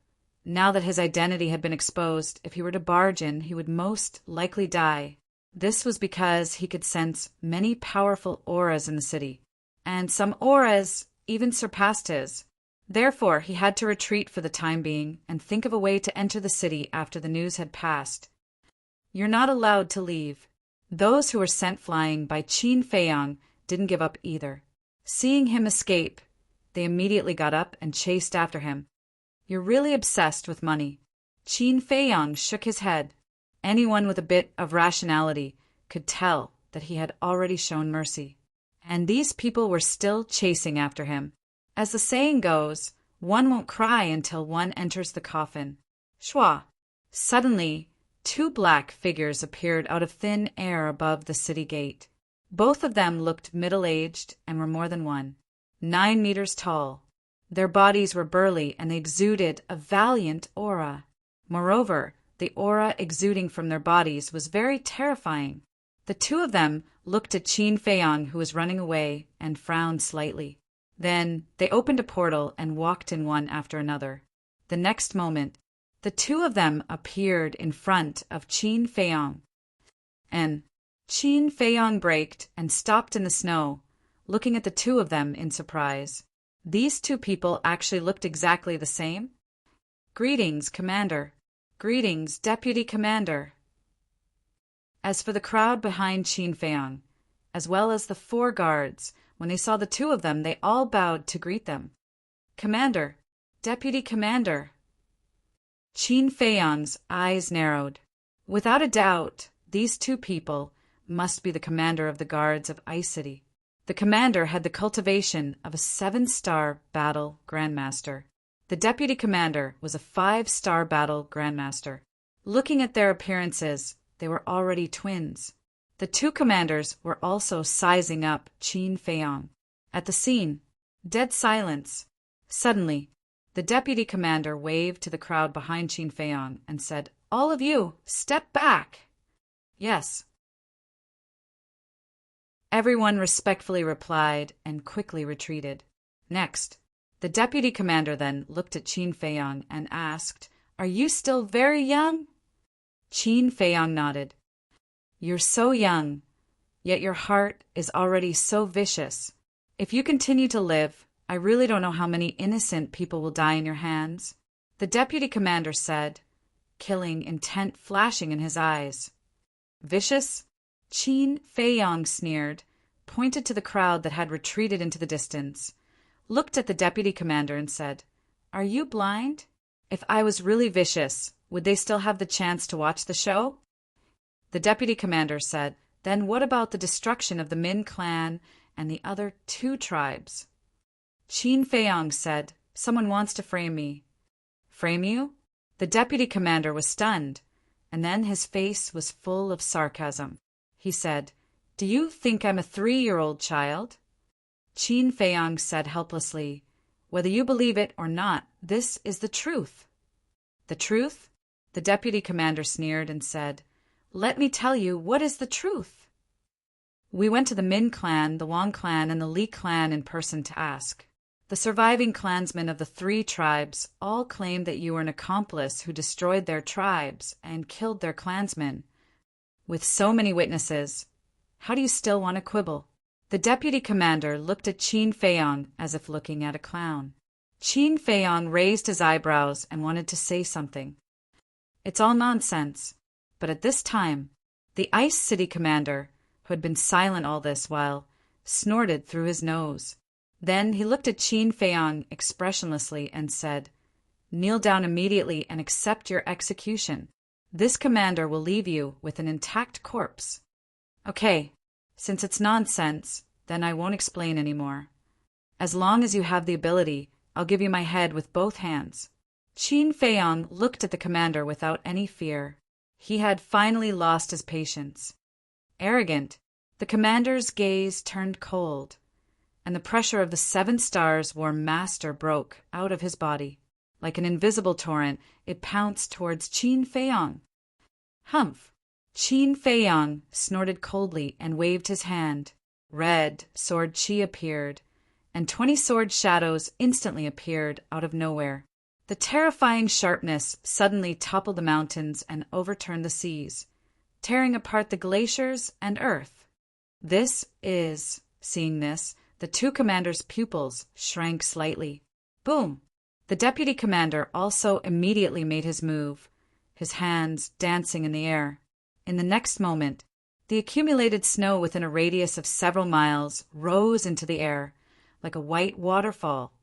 now that his identity had been exposed, if he were to barge in, he would most likely die. This was because he could sense many powerful auras in the city, and some auras even surpassed his. Therefore, he had to retreat for the time being and think of a way to enter the city after the news had passed. You're not allowed to leave. Those who were sent flying by Qin Feiyang didn't give up either. Seeing him escape, they immediately got up and chased after him. You're really obsessed with money. Qin Feiyang shook his head. Anyone with a bit of rationality could tell that he had already shown mercy. And these people were still chasing after him. As the saying goes, one won't cry until one enters the coffin. Shua. Suddenly, two black figures appeared out of thin air above the city gate. Both of them looked middle-aged and were more than 9 meters tall. Their bodies were burly and they exuded a valiant aura. Moreover, the aura exuding from their bodies was very terrifying. The two of them looked at Qin Feiyang, who was running away, and frowned slightly. Then they opened a portal and walked in one after another. The next moment, the two of them appeared in front of Qin Feiyang. And Qin Feiyang braked and stopped in the snow, looking at the two of them in surprise. These two people actually looked exactly the same. Greetings, Commander. Greetings, Deputy Commander. As for the crowd behind Qin Feiyang, as well as the 4 guards, when they saw the two of them, they all bowed to greet them. Commander, Deputy Commander. Qin Feiyang's eyes narrowed. Without a doubt, these two people must be the commander of the guards of Ice City. The commander had the cultivation of a 7-star battle grandmaster. The deputy commander was a 5-star battle grandmaster. Looking at their appearances, they were already twins. The two commanders were also sizing up Qin Feiyang. At the scene, dead silence. Suddenly, the deputy commander waved to the crowd behind Qin Feiyang and said, "All of you, step back." Yes. Everyone respectfully replied and quickly retreated. Next, the deputy commander then looked at Qin Feiyang and asked, "Are you still very young?" Qin Feiyang nodded. "You're so young, yet your heart is already so vicious. If you continue to live, I really don't know how many innocent people will die in your hands," the deputy commander said, killing intent flashing in his eyes. "Vicious?" Qin Feiyang sneered, pointed to the crowd that had retreated into the distance, looked at the deputy commander and said, "Are you blind? If I was really vicious, would they still have the chance to watch the show?" The deputy commander said, "Then what about the destruction of the Min clan and the other 2 tribes?" Qin Feiyang said, "Someone wants to frame me." "Frame you?" The deputy commander was stunned, and then his face was full of sarcasm. He said, "Do you think I'm a 3-year-old child?" Qin Feiyang said helplessly, "Whether you believe it or not, this is the truth." "The truth?" The deputy commander sneered and said, "Let me tell you what is the truth. We went to the Min clan, the Wang clan, and the Li clan in person to ask. The surviving clansmen of the 3 tribes all claimed that you were an accomplice who destroyed their tribes and killed their clansmen. With so many witnesses, how do you still want to quibble?" The deputy commander looked at Qin Feiyang as if looking at a clown. Qin Feiyang raised his eyebrows and wanted to say something. It's all nonsense. But at this time, the Ice City commander, who had been silent all this while, snorted through his nose. Then he looked at Qin Feiyang expressionlessly and said, "Kneel down immediately and accept your execution. This commander will leave you with an intact corpse." "Okay, since it's nonsense, then I won't explain anymore. As long as you have the ability, I'll give you my head with both hands." Qin Feiyang looked at the commander without any fear. He had finally lost his patience. Arrogant, the commander's gaze turned cold, and the pressure of the 7 stars war master broke out of his body. Like an invisible torrent, it pounced towards Qin Feiyang. "Humph!" Qin Feiyang snorted coldly and waved his hand. Red sword chi appeared, and 20 sword shadows instantly appeared out of nowhere. The terrifying sharpness suddenly toppled the mountains and overturned the seas, tearing apart the glaciers and earth. Seeing this, the 2 commanders' pupils shrank slightly. Boom! The deputy commander also immediately made his move, his hands dancing in the air. In the next moment, the accumulated snow within a radius of several miles rose into the air like a white waterfall,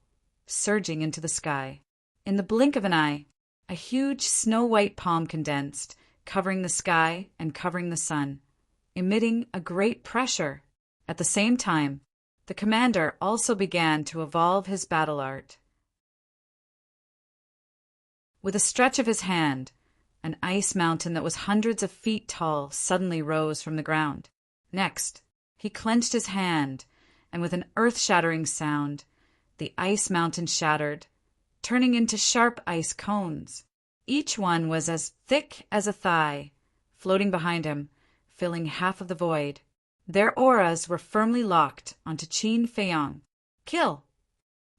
surging into the sky. In the blink of an eye, a huge snow-white palm condensed, covering the sky and covering the sun, emitting a great pressure. At the same time, the commander also began to evolve his battle art. With a stretch of his hand, an ice mountain that was hundreds of feet tall suddenly rose from the ground. Next, he clenched his hand, and with an earth-shattering sound, the ice mountain shattered, turning into sharp ice cones. Each one was as thick as a thigh, floating behind him, filling half of the void. Their auras were firmly locked onto Qin Feiyong. Kill!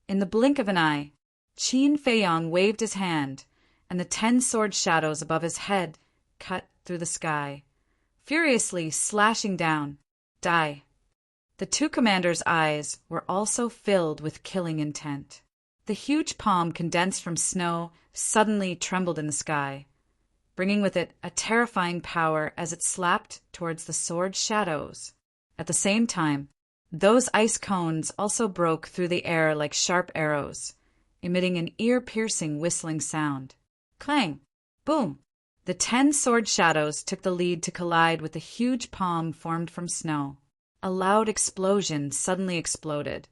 In the blink of an eye, Qin Feiyong waved his hand, and the 10 sword shadows above his head cut through the sky, furiously slashing down. Die! The two commanders' eyes were also filled with killing intent. The huge palm condensed from snow suddenly trembled in the sky, bringing with it a terrifying power as it slapped towards the sword shadows. At the same time, those ice cones also broke through the air like sharp arrows, emitting an ear-piercing whistling sound. Clang! Boom! The 10 sword shadows took the lead to collide with the huge palm formed from snow. A loud explosion suddenly exploded,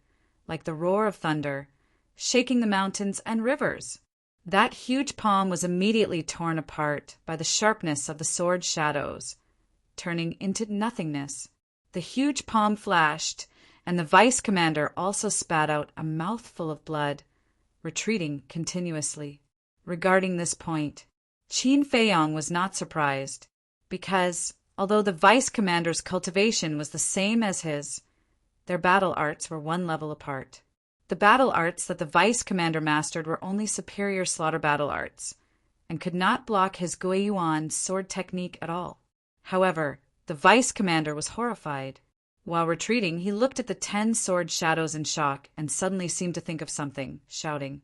like the roar of thunder, shaking the mountains and rivers. That huge palm was immediately torn apart by the sharpness of the sword shadows, turning into nothingness. The huge palm flashed, and the vice commander also spat out a mouthful of blood, retreating continuously. Regarding this point, Qin Feiyong was not surprised, because, although the vice commander's cultivation was the same as his, their battle arts were one level apart. The battle arts that the vice commander mastered were only superior slaughter battle arts, and could not block his Guiyuan sword technique at all. However, the vice commander was horrified. While retreating, he looked at the 10 sword shadows in shock and suddenly seemed to think of something, shouting,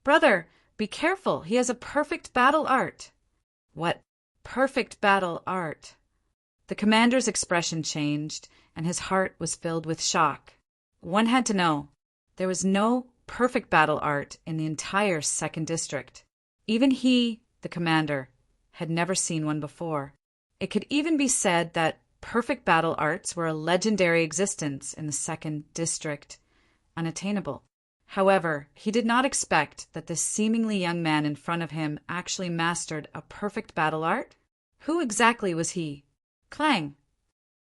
"Brother, be careful, he has a perfect battle art." What perfect battle art? The commander's expression changed, and his heart was filled with shock. One had to know, there was no perfect battle art in the entire 2nd District. Even he, the commander, had never seen one before. It could even be said that perfect battle arts were a legendary existence in the 2nd District, unattainable. However, he did not expect that this seemingly young man in front of him actually mastered a perfect battle art. Who exactly was he? Clang!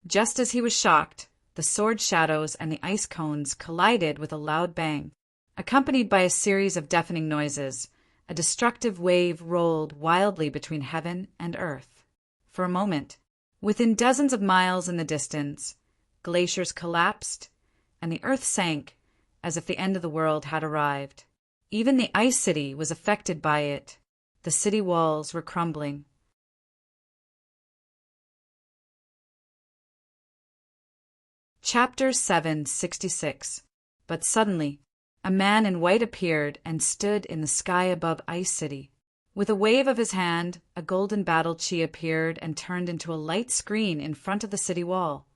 Just as he was shocked, the sword shadows and the ice cones collided with a loud bang. Accompanied by a series of deafening noises, a destructive wave rolled wildly between heaven and earth. For a moment, within dozens of miles in the distance, glaciers collapsed, and the earth sank as if the end of the world had arrived. Even the ice city was affected by it. The city walls were crumbling. Chapter 766. But suddenly, a man in white appeared and stood in the sky above Ice City. With a wave of his hand, a golden battle chi appeared and turned into a light screen in front of the city wall,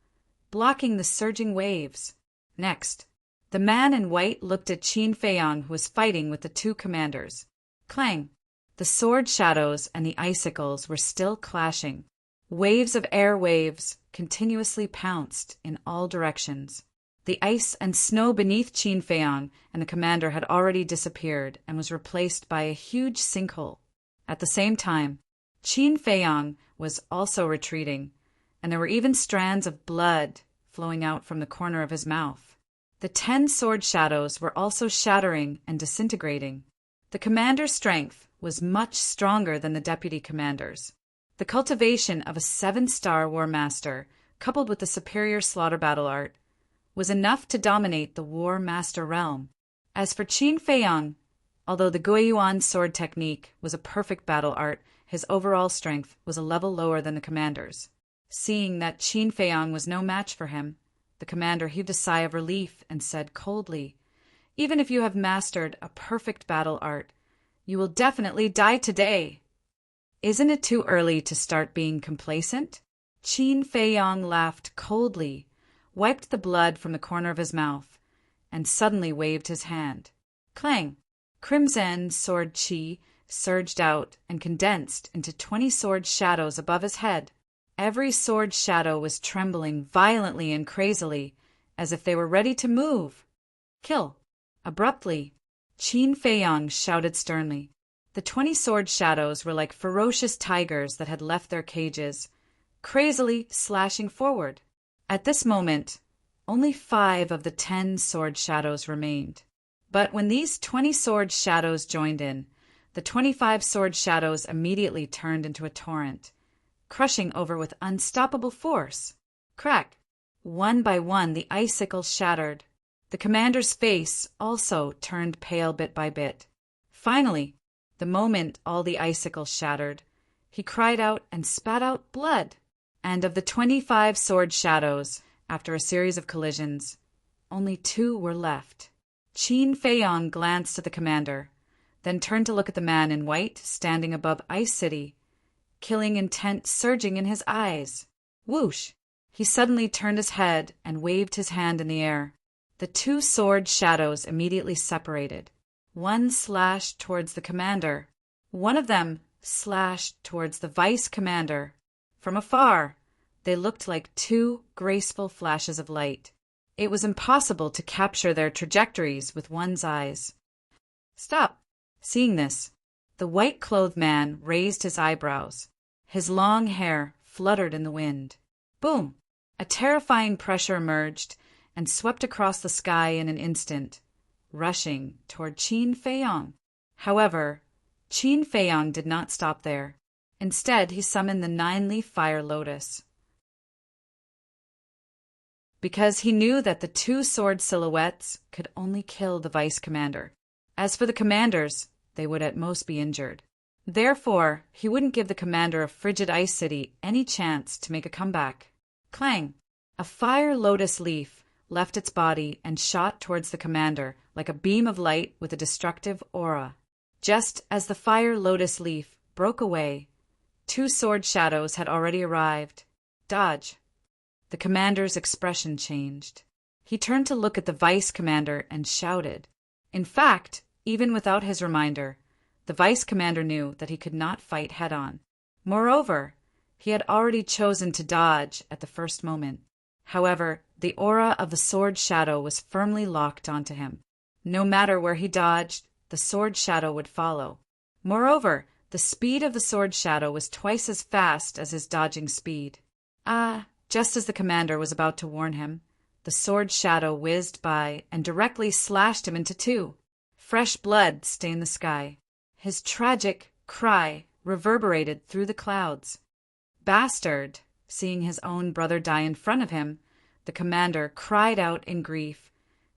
blocking the surging waves. Next, the man in white looked at Qin Feiyong, who was fighting with the two commanders. Clang! The sword shadows and the icicles were still clashing. Waves of air waves continuously pounced in all directions. The ice and snow beneath Qin Feiyong and the commander had already disappeared and was replaced by a huge sinkhole. At the same time, Qin Feiyong was also retreating, and there were even strands of blood flowing out from the corner of his mouth. The 10 sword shadows were also shattering and disintegrating. The commander's strength was much stronger than the deputy commander's. The cultivation of a 7-star war master, coupled with the superior slaughter battle art, was enough to dominate the war master realm. As for Qin Feiyong, although the Guiyuan sword technique was a perfect battle art, his overall strength was a level lower than the commander's. Seeing that Qin Feiyong was no match for him, the commander heaved a sigh of relief and said coldly, Even if you have mastered a perfect battle art, you will definitely die today. Isn't it too early to start being complacent? Qin Feiyang laughed coldly, wiped the blood from the corner of his mouth, and suddenly waved his hand. Clang! Crimson sword qi surged out and condensed into 20 sword shadows above his head. Every sword shadow was trembling violently and crazily, as if they were ready to move. Kill! Abruptly, Qin Feiyang shouted sternly. The 20 sword shadows were like ferocious tigers that had left their cages, crazily slashing forward. At this moment, only 5 of the 10 sword shadows remained. But when these 20 sword shadows joined in, the 25 sword shadows immediately turned into a torrent, crushing over with unstoppable force. Crack! One by one, the icicles shattered. The commander's face also turned pale bit by bit. Finally, the moment all the icicles shattered, he cried out and spat out blood. And of the 25 sword shadows, after a series of collisions, only 2 were left. Qin Feiyang glanced at the commander, then turned to look at the man in white standing above Ice City, killing intent surging in his eyes. Whoosh! He suddenly turned his head and waved his hand in the air. The 2 sword shadows immediately separated. One slashed towards the commander. One of them slashed towards the vice commander. From afar, they looked like 2 graceful flashes of light. It was impossible to capture their trajectories with one's eyes. Stop! Seeing this, the white-clothed man raised his eyebrows. His long hair fluttered in the wind. Boom! A terrifying pressure emerged and swept across the sky in an instant, rushing toward Qin Feiyang. However, Qin Feiyang did not stop there. Instead, he summoned the 9-leaf fire lotus, because he knew that the 2 sword silhouettes could only kill the vice commander. As for the commanders, they would at most be injured. Therefore, he wouldn't give the commander of Frigid Ice City any chance to make a comeback. Clang! A fire lotus leaf left its body and shot towards the commander like a beam of light with a destructive aura. Just as the fire lotus leaf broke away, 2 sword shadows had already arrived. Dodge! The commander's expression changed. He turned to look at the vice commander and shouted. In fact, even without his reminder, the vice commander knew that he could not fight head-on. Moreover, he had already chosen to dodge at the first moment. However, the aura of the sword shadow was firmly locked onto him. No matter where he dodged, the sword shadow would follow. Moreover, the speed of the sword shadow was twice as fast as his dodging speed. Just as the commander was about to warn him, the sword shadow whizzed by and directly slashed him into 2. Fresh blood stained the sky. His tragic cry reverberated through the clouds. Bastard! Seeing his own brother die in front of him, the commander cried out in grief,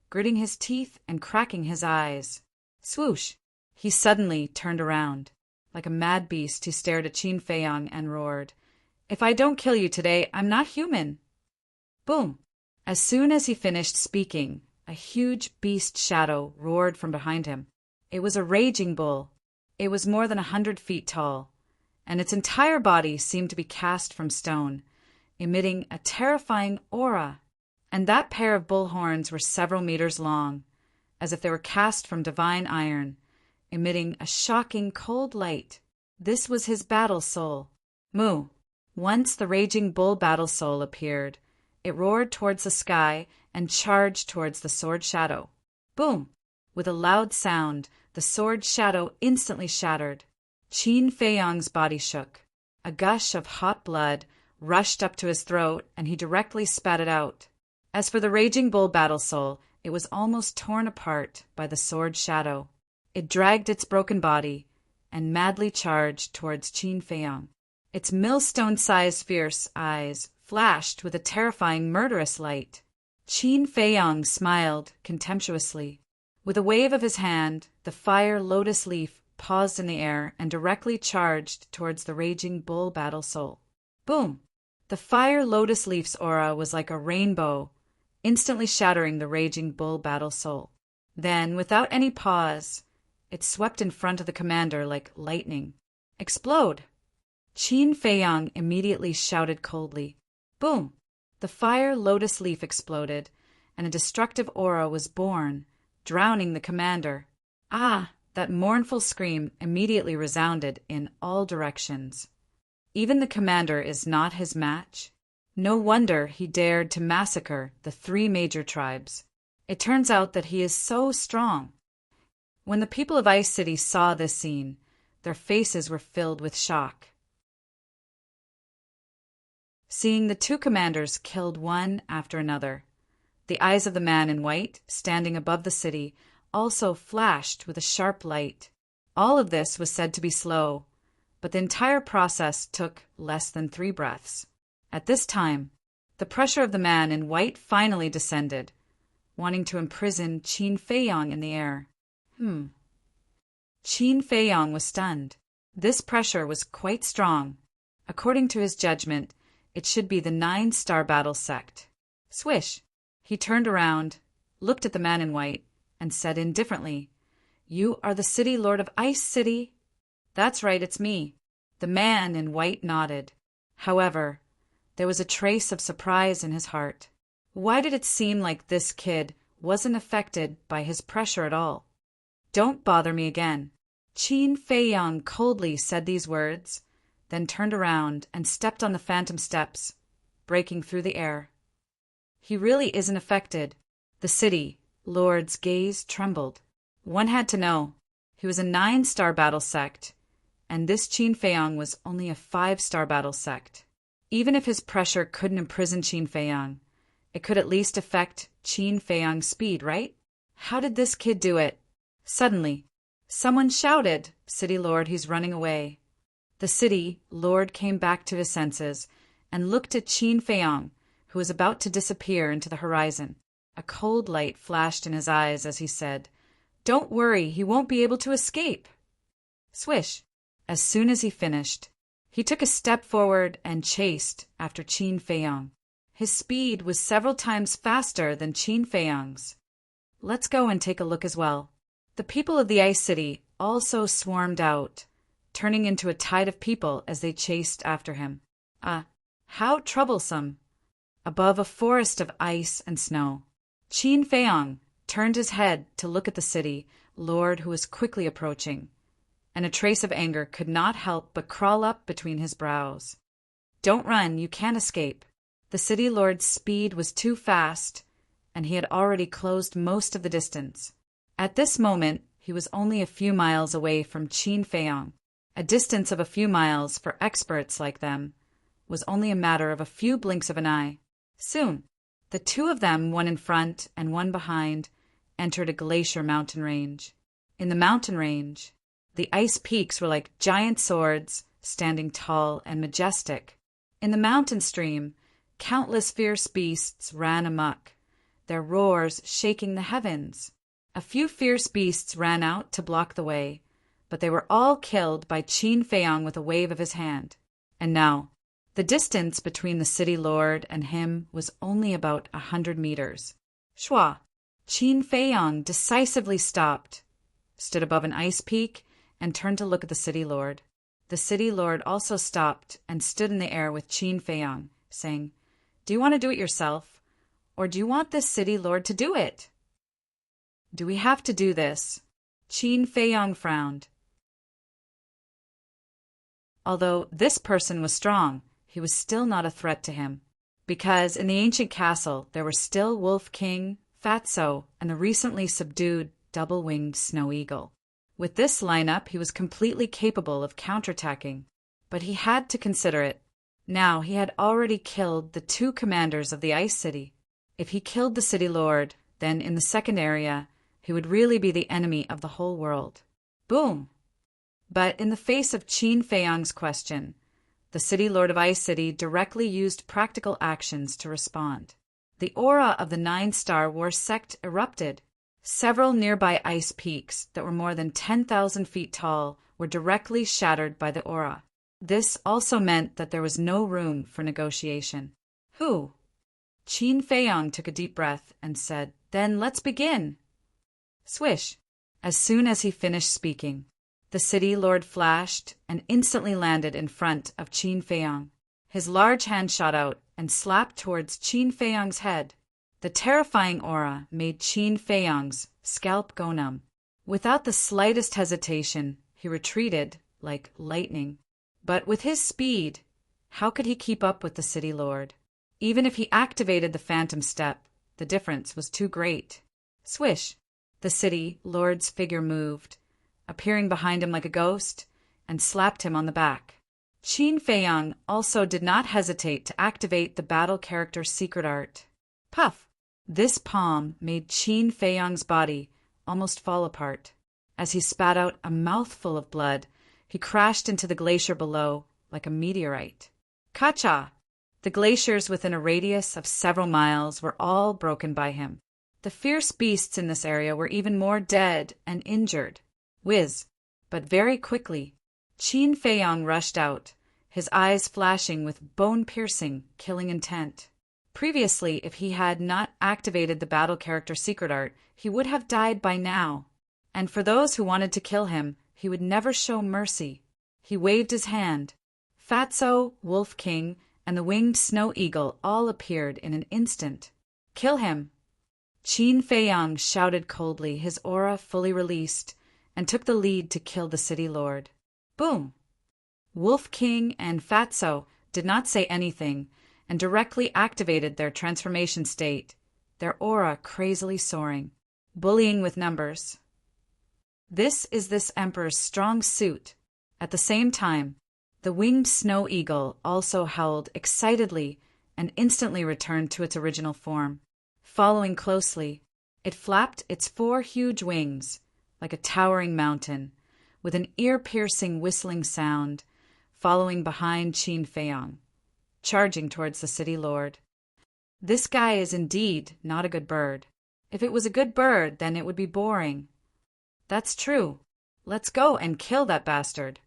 gritting his teeth and cracking his eyes. Swoosh! He suddenly turned around. Like a mad beast, he stared at Qin Feiyang and roared, "If I don't kill you today, I'm not human!" Boom! As soon as he finished speaking, a huge beast shadow roared from behind him. It was a raging bull. It was more than 100 feet tall, and its entire body seemed to be cast from stone, emitting a terrifying aura. And that pair of bull horns were several meters long, as if they were cast from divine iron, emitting a shocking cold light. This was his battle soul. Moo! Once the raging bull battle soul appeared, it roared towards the sky and charged towards the sword shadow. Boom! With a loud sound, the sword shadow instantly shattered. Qin Feiyang's body shook. A gush of hot blood rushed up to his throat, and he directly spat it out. As for the raging bull battle soul, it was almost torn apart by the sword shadow. It dragged its broken body and madly charged towards Qin Feiyang. Its millstone-sized fierce eyes flashed with a terrifying murderous light. Qin Feiyang smiled contemptuously. With a wave of his hand, the fire lotus leaf paused in the air and directly charged towards the raging bull battle soul. Boom! The fire lotus leaf's aura was like a rainbow, instantly shattering the raging bull battle soul. Then, without any pause, it swept in front of the commander like lightning. Explode! Qin Feiyang immediately shouted coldly. Boom! The fire lotus leaf exploded, and a destructive aura was born, drowning the commander. Ah! That mournful scream immediately resounded in all directions. Even the commander is not his match. No wonder he dared to massacre the 3 major tribes. It turns out that he is so strong. When the people of Ice City saw this scene, their faces were filled with shock. Seeing the 2 commanders killed one after another, the eyes of the man in white, standing above the city, also flashed with a sharp light. All of this was said to be slow, but the entire process took less than 3 breaths. At this time, the pressure of the man in white finally descended, wanting to imprison Qin Feiyang in the air. Qin Feiyang was stunned. This pressure was quite strong. According to his judgment, it should be the 9-star battle sect. Swish! He turned around, looked at the man in white, and said indifferently, You are the city lord of Ice City? That's right, it's me. The man in white nodded. However, there was a trace of surprise in his heart. Why did it seem like this kid wasn't affected by his pressure at all? Don't bother me again. Qin Feiyang coldly said these words, then turned around and stepped on the phantom steps, breaking through the air. He really isn't affected. The city lord's gaze trembled. One had to know. He was a 9-star battle sect, and this Qin Feiyang was only a 5-star battle sect. Even if his pressure couldn't imprison Qin Feiyang, it could at least affect Qin Feiyang's speed, right? How did this kid do it? Suddenly, someone shouted, City Lord, he's running away. The city lord came back to his senses and looked at Qin Feiyang, who was about to disappear into the horizon. A cold light flashed in his eyes as he said, Don't worry, he won't be able to escape. Swish! As soon as he finished, he took a step forward and chased after Qin Feiyang. His speed was several times faster than Qin Feiyang's. Let's go and take a look as well. The people of the Ice City also swarmed out, turning into a tide of people as they chased after him. How troublesome! Above a forest of ice and snow, Qin Feiyang turned his head to look at the city lord who was quickly approaching, and a trace of anger could not help but crawl up between his brows. Don't run, you can't escape. The city lord's speed was too fast, and he had already closed most of the distance. At this moment, he was only a few miles away from Qin Feiyang. A distance of a few miles for experts like them was only a matter of a few blinks of an eye. Soon, the 2 of them, one in front and one behind, entered a glacier mountain range. In the mountain range, the ice peaks were like giant swords, standing tall and majestic. In the mountain stream, countless fierce beasts ran amok, their roars shaking the heavens. A few fierce beasts ran out to block the way, but they were all killed by Qin Feiyang with a wave of his hand. And now, the distance between the city lord and him was only about 100 meters. Shua! Qin Feiyang decisively stopped, stood above an ice peak, and turned to look at the city lord. The city lord also stopped and stood in the air with Qin Feiyang, saying, Do you want to do it yourself, or do you want this city lord to do it? Do we have to do this? Qin Feiyang frowned. Although this person was strong, he was still not a threat to him, because in the ancient castle there were still Wolf King, Fatso, and the recently subdued double-winged snow eagle. With this lineup, he was completely capable of counterattacking, but he had to consider it. Now he had already killed the 2 commanders of the Ice City. If he killed the city lord, then in the second area, he would really be the enemy of the whole world. Boom! But in the face of Qin Feiyang's question, the city lord of Ice City directly used practical actions to respond. The aura of the 9-star war sect erupted. Several nearby ice peaks that were more than 10,000 feet tall were directly shattered by the aura. This also meant that there was no room for negotiation. Who? Qin Feiyang took a deep breath and said, Then let's begin. Swish! As soon as he finished speaking, the city lord flashed and instantly landed in front of Qin Feiyang. His large hand shot out and slapped towards Qin Feiyang's head. The terrifying aura made Qin Feiyang's scalp go numb. Without the slightest hesitation, he retreated like lightning. But with his speed, how could he keep up with the city lord? Even if he activated the phantom step, the difference was too great. Swish! The city lord's figure moved, appearing behind him like a ghost, and slapped him on the back. Qin Feiyang also did not hesitate to activate the battle character's secret art. Puff! This palm made Qin Feiyang's body almost fall apart. As he spat out a mouthful of blood, he crashed into the glacier below like a meteorite. Kacha! The glaciers within a radius of several miles were all broken by him. The fierce beasts in this area were even more dead and injured. Whiz! But very quickly, Qin Feiyang rushed out, his eyes flashing with bone-piercing, killing intent. Previously, if he had not activated the battle character secret art, he would have died by now. And for those who wanted to kill him, he would never show mercy. He waved his hand. Fatso, Wolf King, and the winged snow eagle all appeared in an instant. Kill him! Qin Feiyang shouted coldly, his aura fully released, and took the lead to kill the city lord. Boom! Wolf King and Fatso did not say anything and directly activated their transformation state, their aura crazily soaring, bullying with numbers. This is this emperor's strong suit. At the same time, the winged snow eagle also howled excitedly and instantly returned to its original form. Following closely, it flapped its 4 huge wings like a towering mountain, with an ear-piercing whistling sound, following behind Qin Feiyang, charging towards the city lord. This guy is indeed not a good bird. If it was a good bird, then it would be boring. That's true. Let's go and kill that bastard.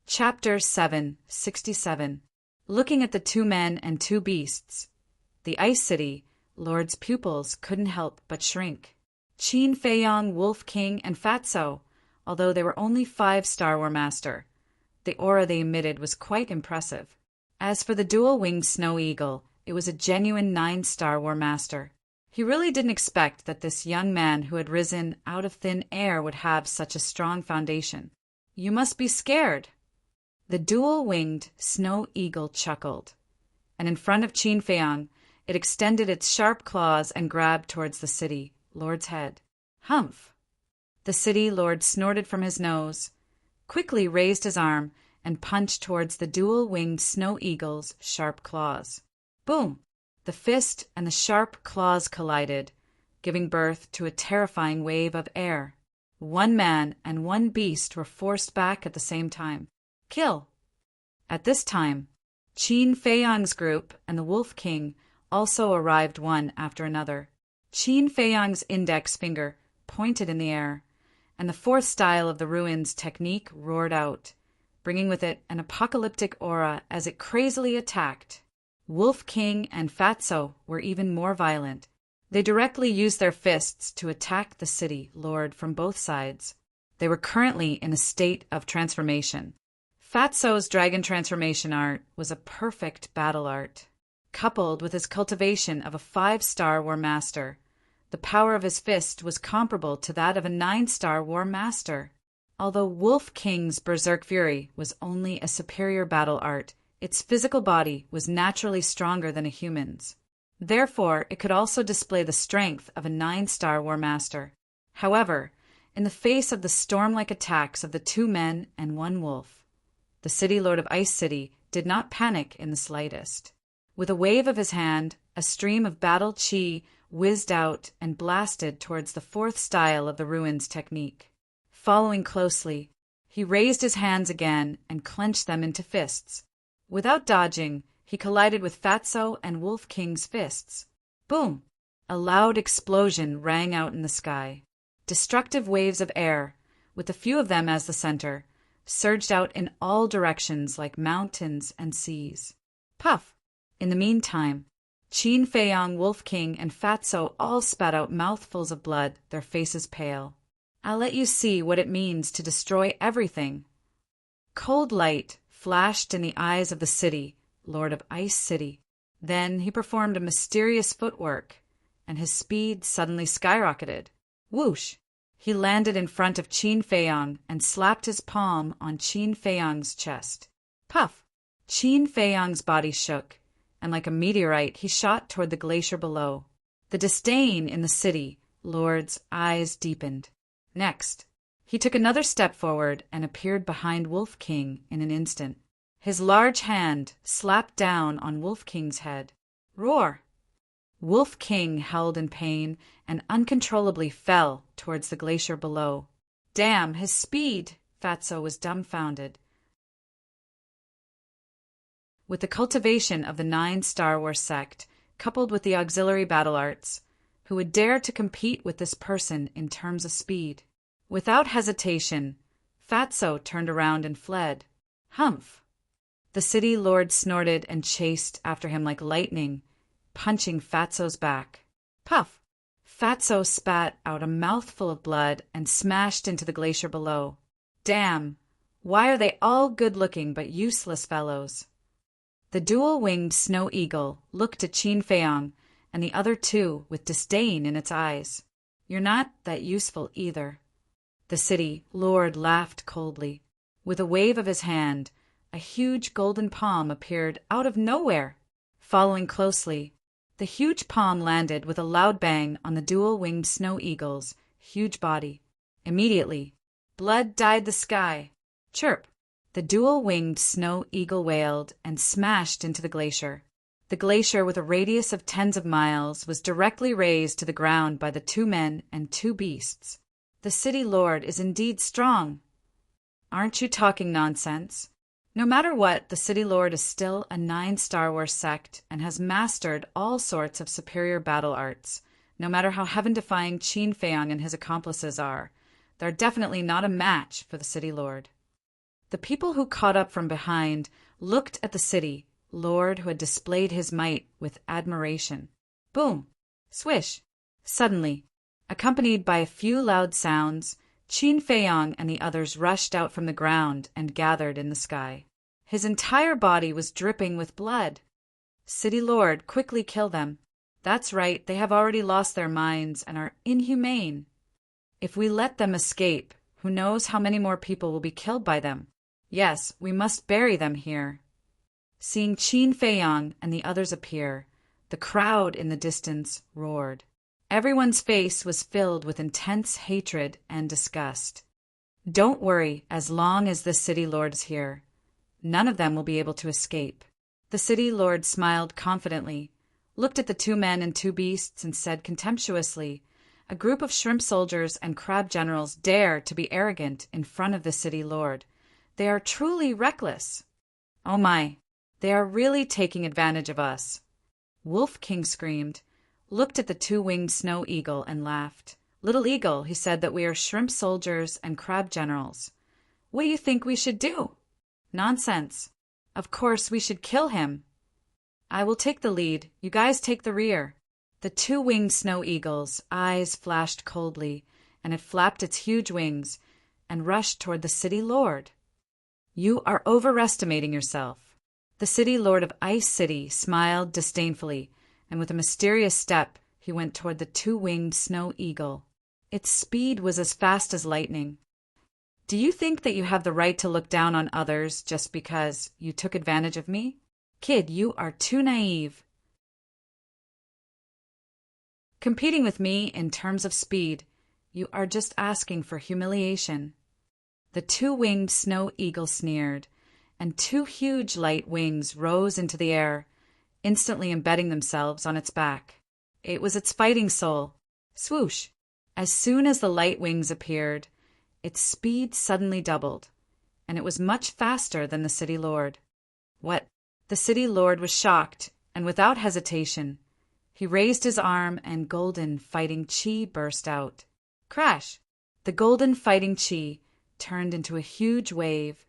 Chapter 767. Looking at the 2 men and 2 beasts, the Ice City Lord's pupils couldn't help but shrink. Qin Feiyang, Wolf King, and Fatso, although they were only 5-star War Master, the aura they emitted was quite impressive. As for the dual-winged snow eagle, it was a genuine 9-star War Master. He really didn't expect that this young man who had risen out of thin air would have such a strong foundation. You must be scared. The dual-winged snow eagle chuckled, and in front of Qin Feiyang, it extended its sharp claws and grabbed towards the city lord's head. Humph! The city lord snorted from his nose, quickly raised his arm, and punched towards the dual-winged snow eagle's sharp claws. Boom! The fist and the sharp claws collided, giving birth to a terrifying wave of air. 1 man and 1 beast were forced back at the same time. Kill! At this time, Qin Feiyang's group and the Wolf King also arrived one after another. Qin Feiyang's index finger pointed in the air, and the 4th style of the ruins technique roared out, bringing with it an apocalyptic aura as it crazily attacked. Wolf King and Fatso were even more violent. They directly used their fists to attack the city lord from both sides. They were currently in a state of transformation. Fatso's dragon transformation art was a perfect battle art. Coupled with his cultivation of a 5-star War Master, the power of his fist was comparable to that of a 9-star War Master. Although Wolf King's Berserk Fury was only a superior battle art, its physical body was naturally stronger than a human's. Therefore, it could also display the strength of a 9-star War Master. However, in the face of the storm-like attacks of the 2 men and 1 wolf, the City Lord of Ice City did not panic in the slightest. With a wave of his hand, a stream of battle chi whizzed out and blasted towards the 4th style of the ruins technique. Following closely, he raised his hands again and clenched them into fists. Without dodging, he collided with Fatso and Wolf King's fists. Boom! A loud explosion rang out in the sky. Destructive waves of air, with a few of them as the center, surged out in all directions like mountains and seas. Puff! In the meantime, Qin Feiyong, Wolf King, and Fatso all spat out mouthfuls of blood, their faces pale. I'll let you see what it means to destroy everything. Cold light flashed in the eyes of the city, Lord of Ice City. Then he performed a mysterious footwork, and his speed suddenly skyrocketed. Whoosh! He landed in front of Qin Feiyong and slapped his palm on Qin Feiyong's chest. Puff! Qin Feiyong's body shook, and like a meteorite he shot toward the glacier below. The disdain in the city lord's eyes deepened. Next, he took another step forward and appeared behind Wolf King in an instant. His large hand slapped down on Wolf King's head. Roar! Wolf King howled in pain and uncontrollably fell towards the glacier below. Damn, his speed! Fatso was dumbfounded. With the cultivation of the 9 Star Wars sect, coupled with the auxiliary battle arts, who would dare to compete with this person in terms of speed? Without hesitation, Fatso turned around and fled. Humph! The city lord snorted and chased after him like lightning, punching Fatso's back. Puff! Fatso spat out a mouthful of blood and smashed into the glacier below. Damn! Why are they all good-looking but useless fellows? The dual-winged snow eagle looked at Qin Feiyong and the other two with disdain in its eyes. You're not that useful either. The city lord laughed coldly. With a wave of his hand, a huge golden palm appeared out of nowhere. Following closely, the huge palm landed with a loud bang on the dual-winged snow eagle's huge body. Immediately, blood dyed the sky. Chirp! The dual-winged snow eagle wailed and smashed into the glacier. The glacier, with a radius of tens of miles, was directly razed to the ground by the 2 men and 2 beasts. The city lord is indeed strong. Aren't you talking nonsense? No matter what, the city lord is still a 9 Star Wars sect and has mastered all sorts of superior battle arts. No matter how heaven-defying Qin Feiyong and his accomplices are, they're definitely not a match for the city lord. The people who caught up from behind looked at the city lord who had displayed his might with admiration. Boom! Swish! Suddenly, accompanied by a few loud sounds, Qin Feiyong and the others rushed out from the ground and gathered in the sky. His entire body was dripping with blood. City Lord, quickly kill them. That's right, they have already lost their minds and are inhumane. If we let them escape, who knows how many more people will be killed by them? Yes, we must bury them here. Seeing Qin Feiyong and the others appear, the crowd in the distance roared. Everyone's face was filled with intense hatred and disgust. Don't worry, as long as the city lord is here, none of them will be able to escape. The city lord smiled confidently, looked at the 2 men and 2 beasts, and said contemptuously, "A group of shrimp soldiers and crab generals dare to be arrogant in front of the city lord. They are truly reckless. Oh my, they are really taking advantage of us." Wolf King screamed, looked at the 2-winged snow eagle, and laughed. "Little eagle, he said that we are shrimp soldiers and crab generals. What do you think we should do?" "Nonsense. Of course we should kill him." "I will take the lead. You guys take the rear." The 2-winged snow eagle's eyes flashed coldly, and it flapped its huge wings and rushed toward the city lord. "You are overestimating yourself." The city lord of Ice City smiled disdainfully, and with a mysterious step, he went toward the 2-winged snow eagle. Its speed was as fast as lightning. "Do you think that you have the right to look down on others just because you took advantage of me? Kid, you are too naive. Competing with me in terms of speed, you are just asking for humiliation." The 2-winged snow eagle sneered, and 2 huge light wings rose into the air, instantly embedding themselves on its back. It was its fighting soul. Swoosh! As soon as the light wings appeared, its speed suddenly doubled, and it was much faster than the city lord. What? The city lord was shocked, and without hesitation, he raised his arm and golden fighting chi burst out. Crash! The golden fighting chi turned into a huge wave,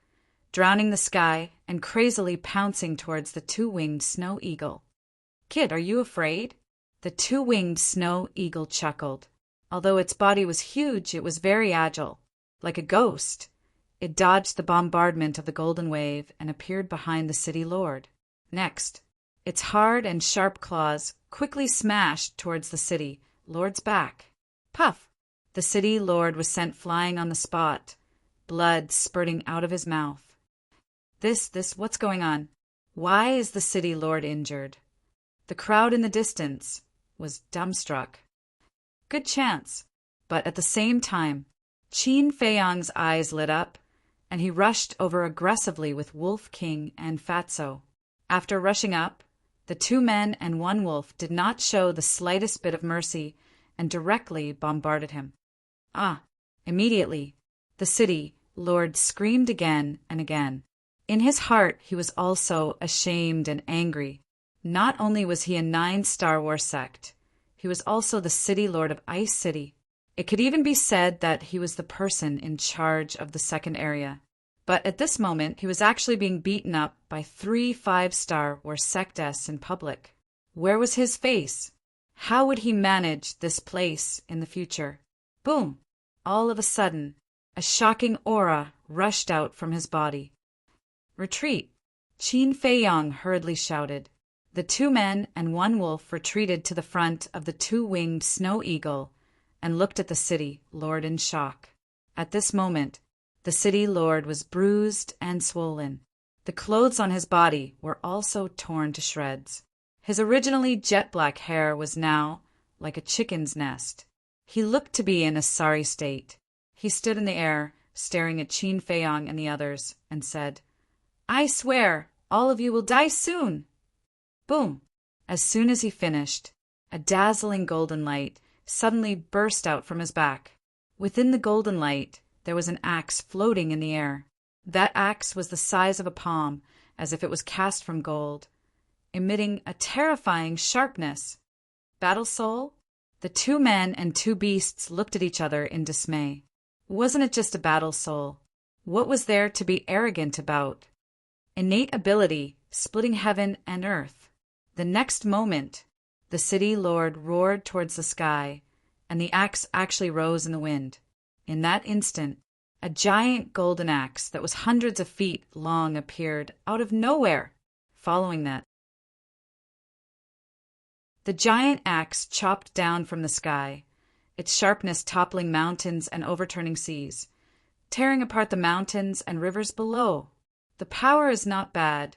drowning the sky and crazily pouncing towards the 2-winged snow eagle. Kid, are you afraid? The two-winged snow eagle chuckled. Although its body was huge, it was very agile. Like a ghost, it dodged the bombardment of the golden wave and appeared behind the city lord. Next, its hard and sharp claws quickly smashed towards the city lord's back. Puff! The city lord was sent flying on the spot, blood spurting out of his mouth. What's going on? Why is the city lord injured? The crowd in the distance was dumbstruck. Good chance. But at the same time, Qin Feiyang's eyes lit up, and he rushed over aggressively with Wolf King and Fatso. After rushing up, the two men and one wolf did not show the slightest bit of mercy and directly bombarded him. Immediately, the city lord screamed again and again. In his heart, he was also ashamed and angry. Not only was he a 9-Star Wars sect, he was also the city lord of Ice City. It could even be said that he was the person in charge of the second area. But at this moment, he was actually being beaten up by 3 5-star Wars sectes in public. Where was his face? How would he manage this place in the future? Boom! All of a sudden, a shocking aura rushed out from his body. Retreat! Qin Feiyang hurriedly shouted. The 2 men and 1 wolf retreated to the front of the 2-winged snow eagle and looked at the city lord in shock. At this moment, the city lord was bruised and swollen. The clothes on his body were also torn to shreds. His originally jet-black hair was now like a chicken's nest. He looked to be in a sorry state. He stood in the air, staring at Qin Feiyang and the others, and said, "I swear, all of you will die soon!" Boom! As soon as he finished, a dazzling golden light suddenly burst out from his back. Within the golden light, there was an axe floating in the air. That axe was the size of a palm, as if it was cast from gold, emitting a terrifying sharpness. Battle soul? The 2 men and 2 beasts looked at each other in dismay. Wasn't it just a battle soul? What was there to be arrogant about? Innate ability, splitting heaven and earth. The next moment, the city lord roared towards the sky, and the axe actually rose in the wind. In that instant, a giant golden axe that was hundreds of feet long appeared out of nowhere. Following that, the giant axe chopped down from the sky, its sharpness toppling mountains and overturning seas, tearing apart the mountains and rivers below. The power is not bad,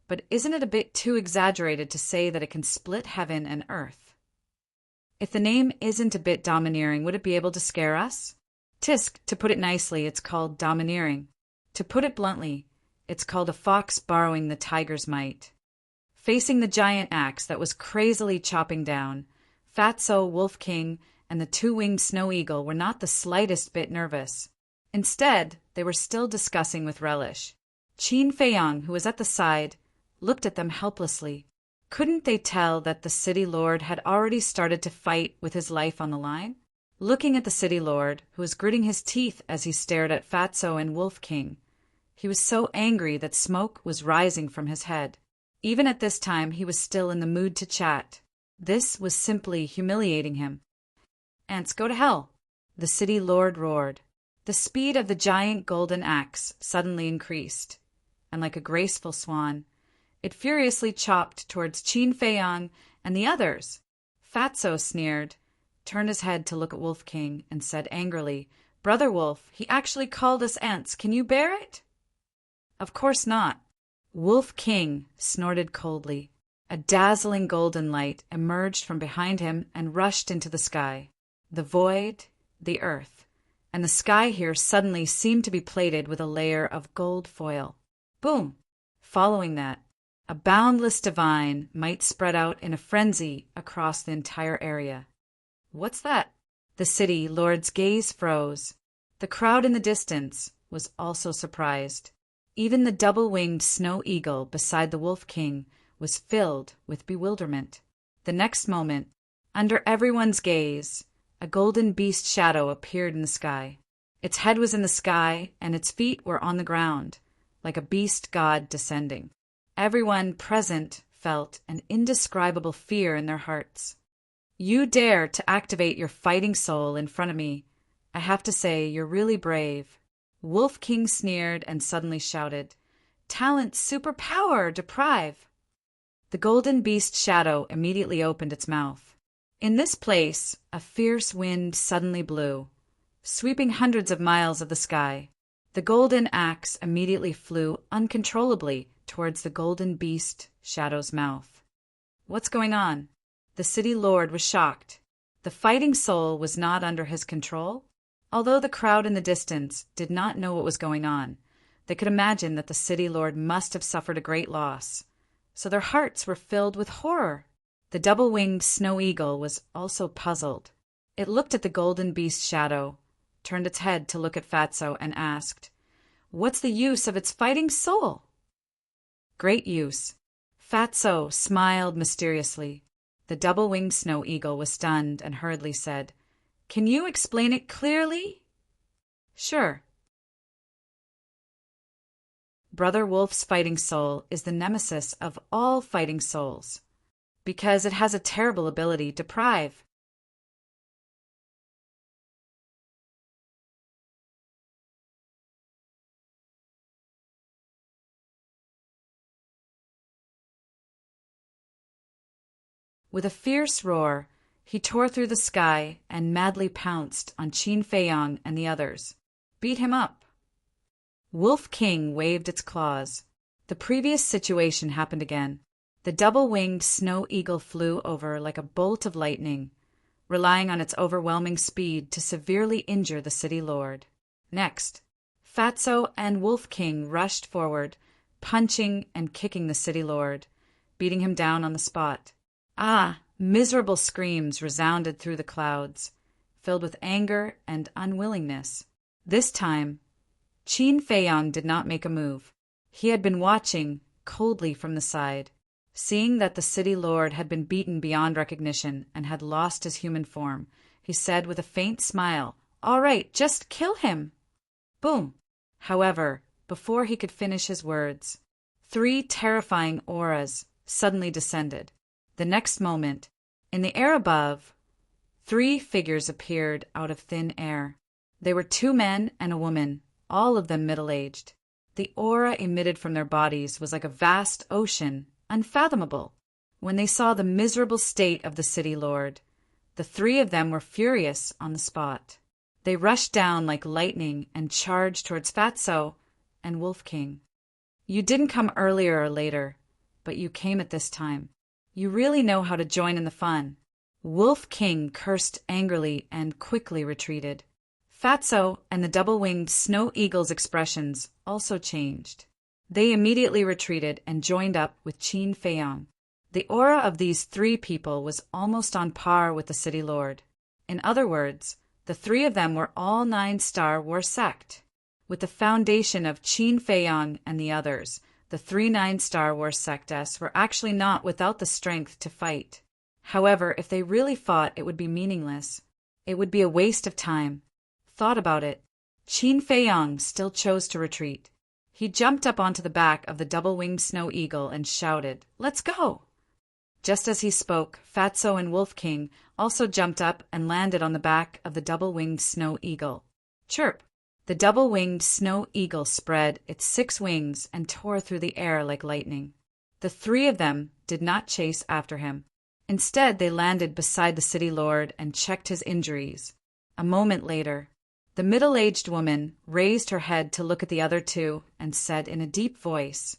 but isn't it a bit too exaggerated to say that it can split heaven and earth? If the name isn't a bit domineering, would it be able to scare us? Tisk, to put it nicely, it's called domineering. To put it bluntly, it's called a fox borrowing the tiger's might. Facing the giant axe that was crazily chopping down, Fatso, Wolf King, and the 2-winged snow eagle were not the slightest bit nervous. Instead, they were still discussing with relish. Qin Feiyang, who was at the side, looked at them helplessly. Couldn't they tell that the city lord had already started to fight with his life on the line? Looking at the city lord, who was gritting his teeth as he stared at Fatso and Wolf King, he was so angry that smoke was rising from his head. Even at this time, he was still in the mood to chat. This was simply humiliating him. "Ants, go to hell!" the city lord roared. The speed of the giant golden axe suddenly increased, and like a graceful swan, it furiously chopped towards Qin Feiyang and the others. Fatso sneered, turned his head to look at Wolf King, and said angrily, "Brother Wolf, he actually called us ants. Can you bear it?" "Of course not." Wolf King snorted coldly. A dazzling golden light emerged from behind him and rushed into the sky. The void, the earth, and the sky here suddenly seemed to be plated with a layer of gold foil. Boom! Following that, a boundless divine might spread out in a frenzy across the entire area. "What's that?" The city lord's gaze froze. The crowd in the distance was also surprised. Even the double-winged snow eagle beside the Wolf King was filled with bewilderment. The next moment, under everyone's gaze, a golden beast shadow appeared in the sky. Its head was in the sky, and its feet were on the ground, like a beast god descending. Everyone present felt an indescribable fear in their hearts. "You dare to activate your fighting soul in front of me. I have to say, you're really brave." Wolf King sneered and suddenly shouted, "Talent, superpower, deprive!" The golden beast shadow immediately opened its mouth. In this place, a fierce wind suddenly blew, sweeping hundreds of miles of the sky. The golden axe immediately flew uncontrollably towards the golden beast shadow's mouth. What's going on? The city lord was shocked. The fighting soul was not under his control. Although the crowd in the distance did not know what was going on, they could imagine that the city lord must have suffered a great loss. So their hearts were filled with horror. The double-winged snow eagle was also puzzled. It looked at the golden beast shadow, turned its head to look at Fatso, and asked, "What's the use of its fighting soul?" "Great use." Fatso smiled mysteriously. The double-winged snow eagle was stunned and hurriedly said, "Can you explain it clearly?" "Sure." Brother Wolf's fighting soul is the nemesis of all fighting souls, because it has a terrible ability, deprive. With a fierce roar, he tore through the sky and madly pounced on Qin Feiyang and the others. "Beat him up." Wolf King waved its claws. The previous situation happened again. The double-winged snow eagle flew over like a bolt of lightning, relying on its overwhelming speed to severely injure the city lord. Next, Fatso and Wolf King rushed forward, punching and kicking the city lord, beating him down on the spot. Ah! Miserable screams resounded through the clouds, filled with anger and unwillingness. This time, Qin Feiyang did not make a move. He had been watching coldly from the side. Seeing that the city lord had been beaten beyond recognition and had lost his human form, he said with a faint smile, "All right, just kill him." Boom! However, before he could finish his words, 3 terrifying auras suddenly descended. The next moment, in the air above, 3 figures appeared out of thin air. They were 2 men and a woman, all of them middle-aged. The aura emitted from their bodies was like a vast ocean, unfathomable. When they saw the miserable state of the city lord, the 3 of them were furious on the spot. They rushed down like lightning and charged towards Fatso and Wolf King. "You didn't come earlier or later, but you came at this time. You really know how to join in the fun." Wolf King cursed angrily and quickly retreated. Fatso and the double-winged snow eagle's expressions also changed. They immediately retreated and joined up with Qin Feiyang. The aura of these 3 people was almost on par with the city lord. In other words, the 3 of them were all 9-star war sect. With the foundation of Qin Feiyang and the others, the 3 9-star war sects were actually not without the strength to fight. However, if they really fought, it would be meaningless. It would be a waste of time. Thought about it. Qin Feiyang still chose to retreat. He jumped up onto the back of the double-winged snow eagle and shouted, "Let's go!" Just as he spoke, Fatso and Wolf King also jumped up and landed on the back of the double-winged snow eagle. Chirp! The double-winged snow eagle spread its 6 wings and tore through the air like lightning. The 3 of them did not chase after him. Instead, they landed beside the city lord and checked his injuries. A moment later, the middle-aged woman raised her head to look at the other 2 and said in a deep voice,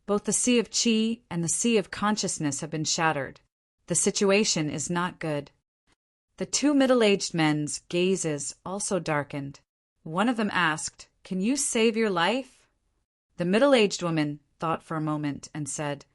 "Both the Sea of Qi and the Sea of Consciousness have been shattered. The situation is not good." The 2 middle-aged men's gazes also darkened. One of them asked, "Can you save your life?" The middle-aged woman thought for a moment and said,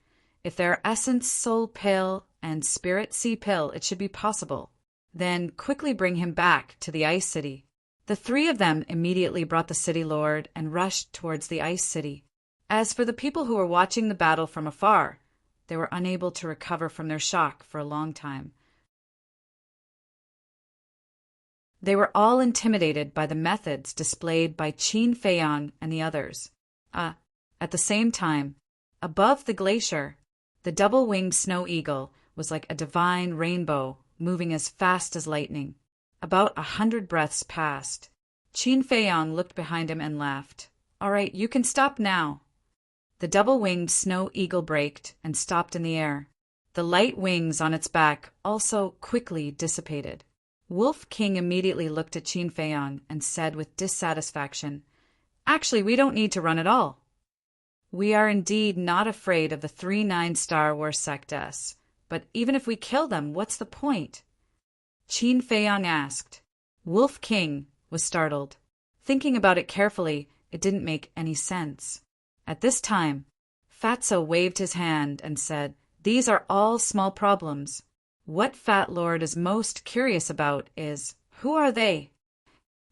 "If there are essence soul pill and spirit sea pill, it should be possible. Then quickly bring him back to the Ice City." The 3 of them immediately brought the city lord and rushed towards the Ice City. As for the people who were watching the battle from afar, they were unable to recover from their shock for a long time. They were all intimidated by the methods displayed by Qin Feiyang and the others. At the same time, above the glacier, The double-winged snow eagle was like a divine rainbow, moving as fast as lightning. About 100 breaths passed. Qin Feiyang looked behind him and laughed. "All right, you can stop now." The double-winged snow eagle braked and stopped in the air. The light wings on its back also quickly dissipated. Wolf King immediately looked at Qin Feiyang and said with dissatisfaction, "Actually, we don't need to run at all. We are indeed not afraid of the 3 Star Wars sects, but even if we kill them, what's the point?" Qin Feiyang asked. Wolf King was startled. Thinking about it carefully, it didn't make any sense. At this time, Fatso waved his hand and said, "These are all small problems. What Fat Lord is most curious about is, who are they?"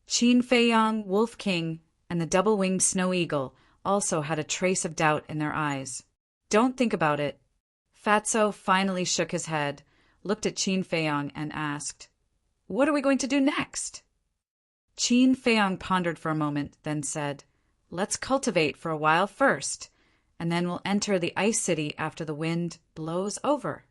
Qin Feiyang, Wolf King, and the double-winged snow eagle also had a trace of doubt in their eyes. "Don't think about it." Fatso finally shook his head, looked at Qin Feiyang, and asked, "What are we going to do next?" Qin Feiyang pondered for a moment, then said, "Let's cultivate for a while first, and then we'll enter the Ice City after the wind blows over."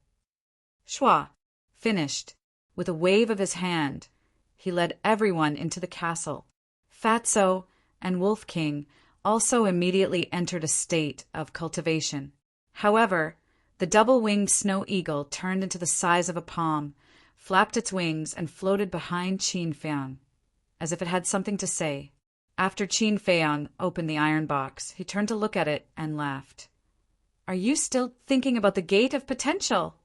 Shua finished. With a wave of his hand, he led everyone into the castle. Fatso and Wolf King also immediately entered a state of cultivation. However, the double-winged snow eagle turned into the size of a palm, flapped its wings, and floated behind Qin Feiyang, as if it had something to say. After Qin Feiyang opened the iron box, he turned to look at it and laughed. "Are you still thinking about the Gate of Potential?"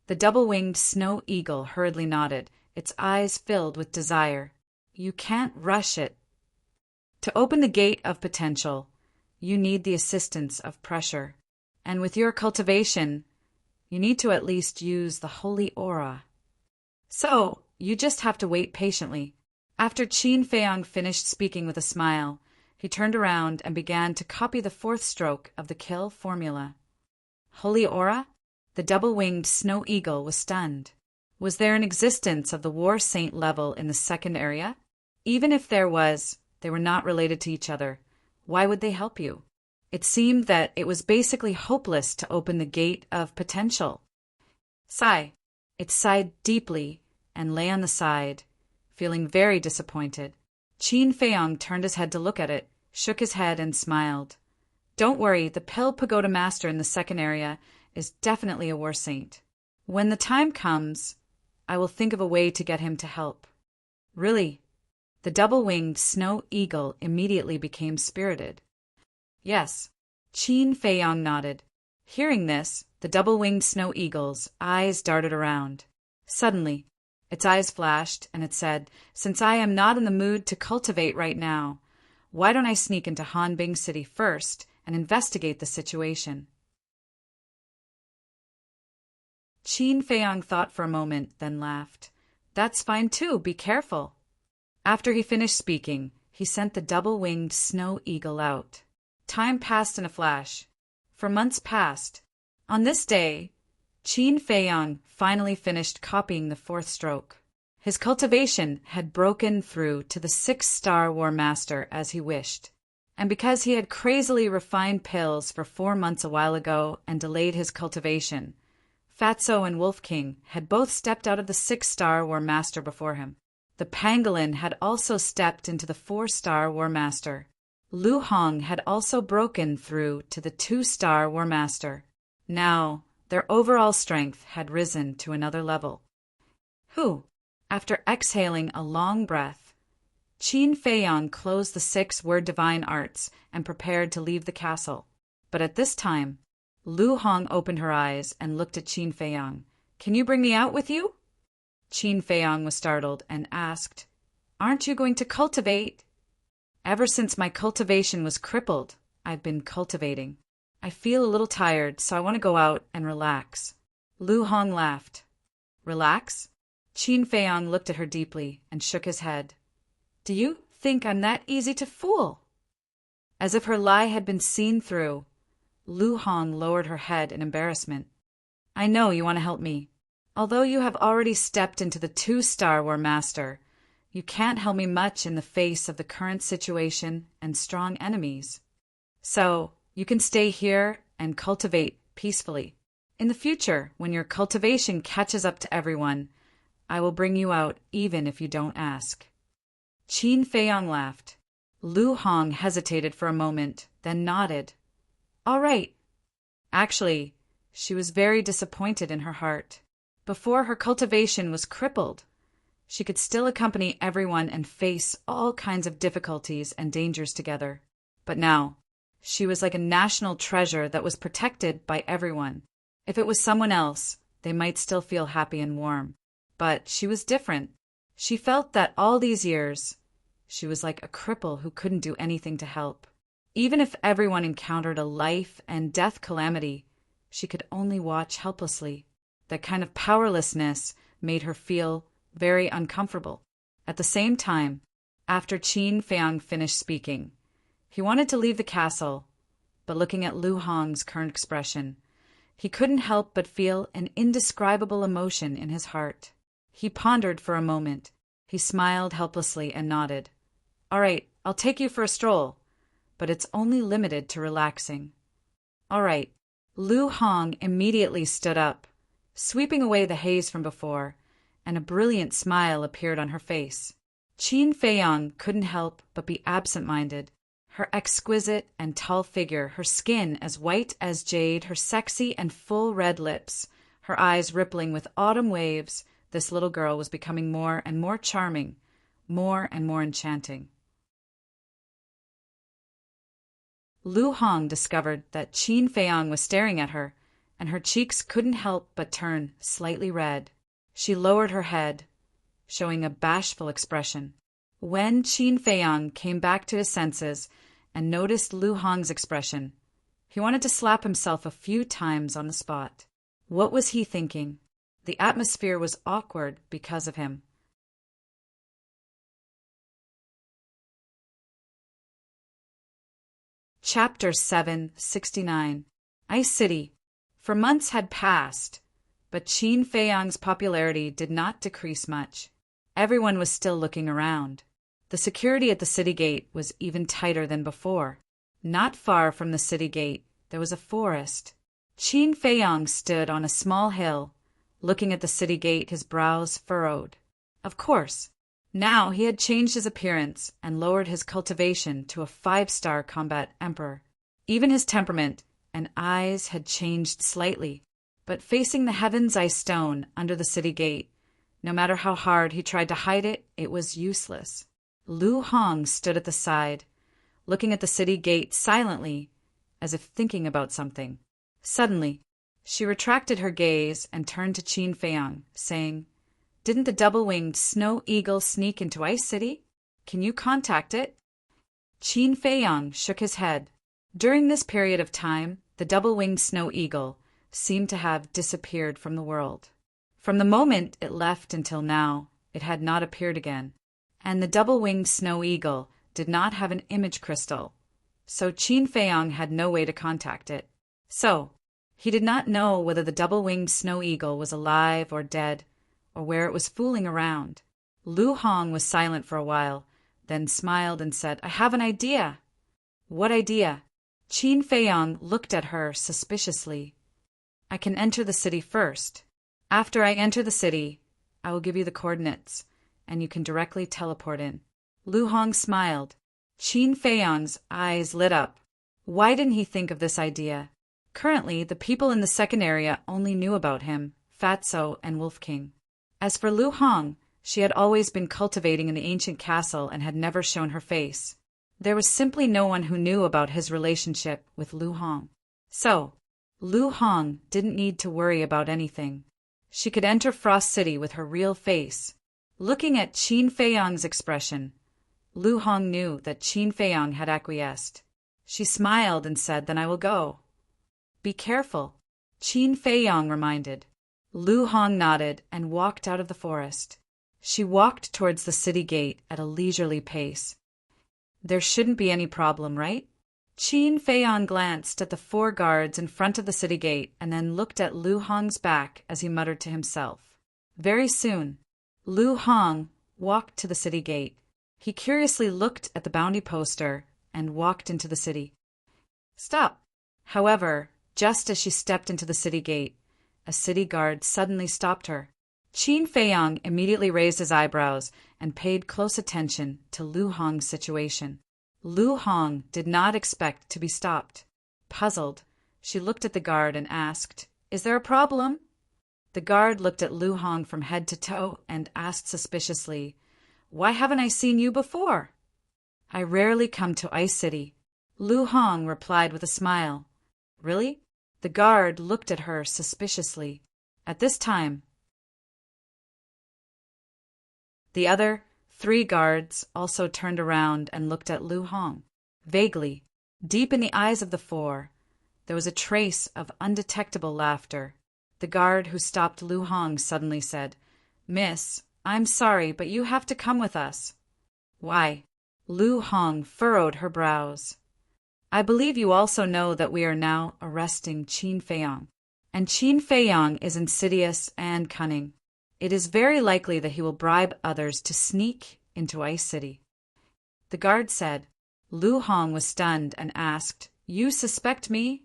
The double-winged snow eagle hurriedly nodded, its eyes filled with desire. "You can't rush it. To open the Gate of Potential, you need the assistance of pressure. And with your cultivation, you need to at least use the holy aura. So, you just have to wait patiently." After Qin Feiyang finished speaking with a smile, he turned around and began to copy the 4th stroke of the kill formula. Holy aura? The double-winged snow eagle was stunned. Was there an existence of the War Saint level in the 2nd area? Even if there was, they were not related to each other. Why would they help you? It seemed that it was basically hopeless to open the Gate of Potential. Sigh. It sighed deeply and lay on the side, feeling very disappointed. Qin Feiyang turned his head to look at it, shook his head, and smiled. "Don't worry, the Pill Pagoda Master in the 2nd area is definitely a War Saint. When the time comes, I will think of a way to get him to help." "Really?" The double-winged snow eagle immediately became spirited. "Yes." Qin Feiyang nodded. Hearing this, the double-winged snow eagle's eyes darted around. Suddenly, its eyes flashed, and it said, "Since I am not in the mood to cultivate right now, why don't I sneak into Hanbing City first and investigate the situation?" Qin Feiyang thought for a moment, then laughed. "That's fine too, be careful." After he finished speaking, he sent the double-winged snow eagle out. Time passed in a flash. For months passed. On this day, Qin Feiyang finally finished copying the 4th stroke. His cultivation had broken through to the 6-star War Master as he wished. And because he had crazily refined pills for 4 months a while ago and delayed his cultivation, Fatso and Wolf King had both stepped out of the 6-star War Master before him. The pangolin had also stepped into the 4-star War Master. Lu Hong had also broken through to the 2-star War Master. Now, their overall strength had risen to another level. After exhaling a long breath, Qin Feiyang closed the 6-word divine arts and prepared to leave the castle. But at this time, Lu Hong opened her eyes and looked at Qin Feiyang. "Can you bring me out with you?" Qin Feiyang was startled and asked, "Aren't you going to cultivate?" "Ever since my cultivation was crippled, I've been cultivating. I feel a little tired, so I want to go out and relax." Lu Hong laughed. "Relax?" Qin Feiyang looked at her deeply and shook his head. "Do you think I'm that easy to fool?" As if her lie had been seen through, Lu Hong lowered her head in embarrassment. "I know you want to help me. Although you have already stepped into the 2-star War Master, you can't help me much in the face of the current situation and strong enemies. So, you can stay here and cultivate peacefully." In the future, when your cultivation catches up to everyone, I will bring you out even if you don't ask. Qin Feiyang laughed. Lu Hong hesitated for a moment, then nodded. All right. Actually, she was very disappointed in her heart. Before, her cultivation was crippled. She could still accompany everyone and face all kinds of difficulties and dangers together. But now, she was like a national treasure that was protected by everyone. If it was someone else, they might still feel happy and warm. But she was different. She felt that all these years, she was like a cripple who couldn't do anything to help. Even if everyone encountered a life and death calamity, she could only watch helplessly. That kind of powerlessness made her feel very uncomfortable. At the same time, after Qin Feiyang finished speaking, he wanted to leave the castle, but looking at Lu Hong's current expression, he couldn't help but feel an indescribable emotion in his heart. He pondered for a moment. He smiled helplessly and nodded. All right, I'll take you for a stroll, but it's only limited to relaxing. All right. Lu Hong immediately stood up, sweeping away the haze from before, and a brilliant smile appeared on her face. Qin Feiyang couldn't help but be absent-minded. Her exquisite and tall figure, her skin as white as jade, her sexy and full red lips, her eyes rippling with autumn waves, this little girl was becoming more and more charming, more and more enchanting. Lu Hong discovered that Qin Feiyang was staring at her, and her cheeks couldn't help but turn slightly red. She lowered her head, showing a bashful expression. When Qin Feiyang came back to his senses and noticed Lu Hong's expression, he wanted to slap himself a few times on the spot. What was he thinking? The atmosphere was awkward because of him. Chapter 769. Ice City. For months had passed, but Qin Feiyang's popularity did not decrease much. Everyone was still looking around. The security at the city gate was even tighter than before. Not far from the city gate, there was a forest. Qin Feiyang stood on a small hill, looking at the city gate, his brows furrowed. Of course, now he had changed his appearance and lowered his cultivation to a 5-star combat emperor. Even his temperament and eyes had changed slightly. But facing the heaven's ice stone under the city gate, no matter how hard he tried to hide it, it was useless. Lu Hong stood at the side, looking at the city gate silently, as if thinking about something. Suddenly, she retracted her gaze and turned to Qin Feiyang, saying, Didn't the double-winged snow eagle sneak into Ice City? Can you contact it? Qin Feiyang shook his head. During this period of time, the double-winged snow eagle seemed to have disappeared from the world. From the moment it left until now, it had not appeared again, and the double-winged snow eagle did not have an image crystal, so Qin Feiyang had no way to contact it. So, he did not know whether the double-winged snow eagle was alive or dead, or where it was fooling around. Lu Hong was silent for a while, then smiled and said, I have an idea. What idea? Qin Feiyang looked at her suspiciously. I can enter the city first. After I enter the city, I will give you the coordinates, and you can directly teleport in. Lu Hong smiled. Qin Feiyang's eyes lit up. Why didn't he think of this idea? Currently, the people in the second area only knew about him, Fatso and Wolf King. As for Lu Hong, she had always been cultivating in the ancient castle and had never shown her face. There was simply no one who knew about his relationship with Lu Hong. So, Lu Hong didn't need to worry about anything. She could enter Frost City with her real face. Looking at Qin Feiyang's expression, Lu Hong knew that Qin Feiyang had acquiesced. She smiled and said, Then I will go. Be careful, Qin Feiyang reminded. Lu Hong nodded and walked out of the forest. She walked towards the city gate at a leisurely pace. There shouldn't be any problem, right? Qin Feiyang glanced at the 4 guards in front of the city gate and then looked at Lu Hong's back as he muttered to himself. Very soon, Lu Hong walked to the city gate. He curiously looked at the bounty poster and walked into the city. Stop! However, just as she stepped into the city gate, a city guard suddenly stopped her. Qin Feiyang immediately raised his eyebrows and paid close attention to Lu Hong's situation. Lu Hong did not expect to be stopped. Puzzled, she looked at the guard and asked, "Is there a problem?" The guard looked at Lu Hong from head to toe and asked suspiciously, "Why haven't I seen you before?" "I rarely come to Ice City," Lu Hong replied with a smile. "Really?" The guard looked at her suspiciously. At this time, the other 3 guards also turned around and looked at Lu Hong. Vaguely, deep in the eyes of the 4, there was a trace of undetectable laughter. The guard who stopped Lu Hong suddenly said, "Miss, I'm sorry, but you have to come with us." "Why?" Lu Hong furrowed her brows. "I believe you also know that we are now arresting Qin Feiyang. And Qin Feiyang is insidious and cunning. It is very likely that he will bribe others to sneak into Ice City." The guard said. Lu Hong was stunned and asked, "You suspect me?"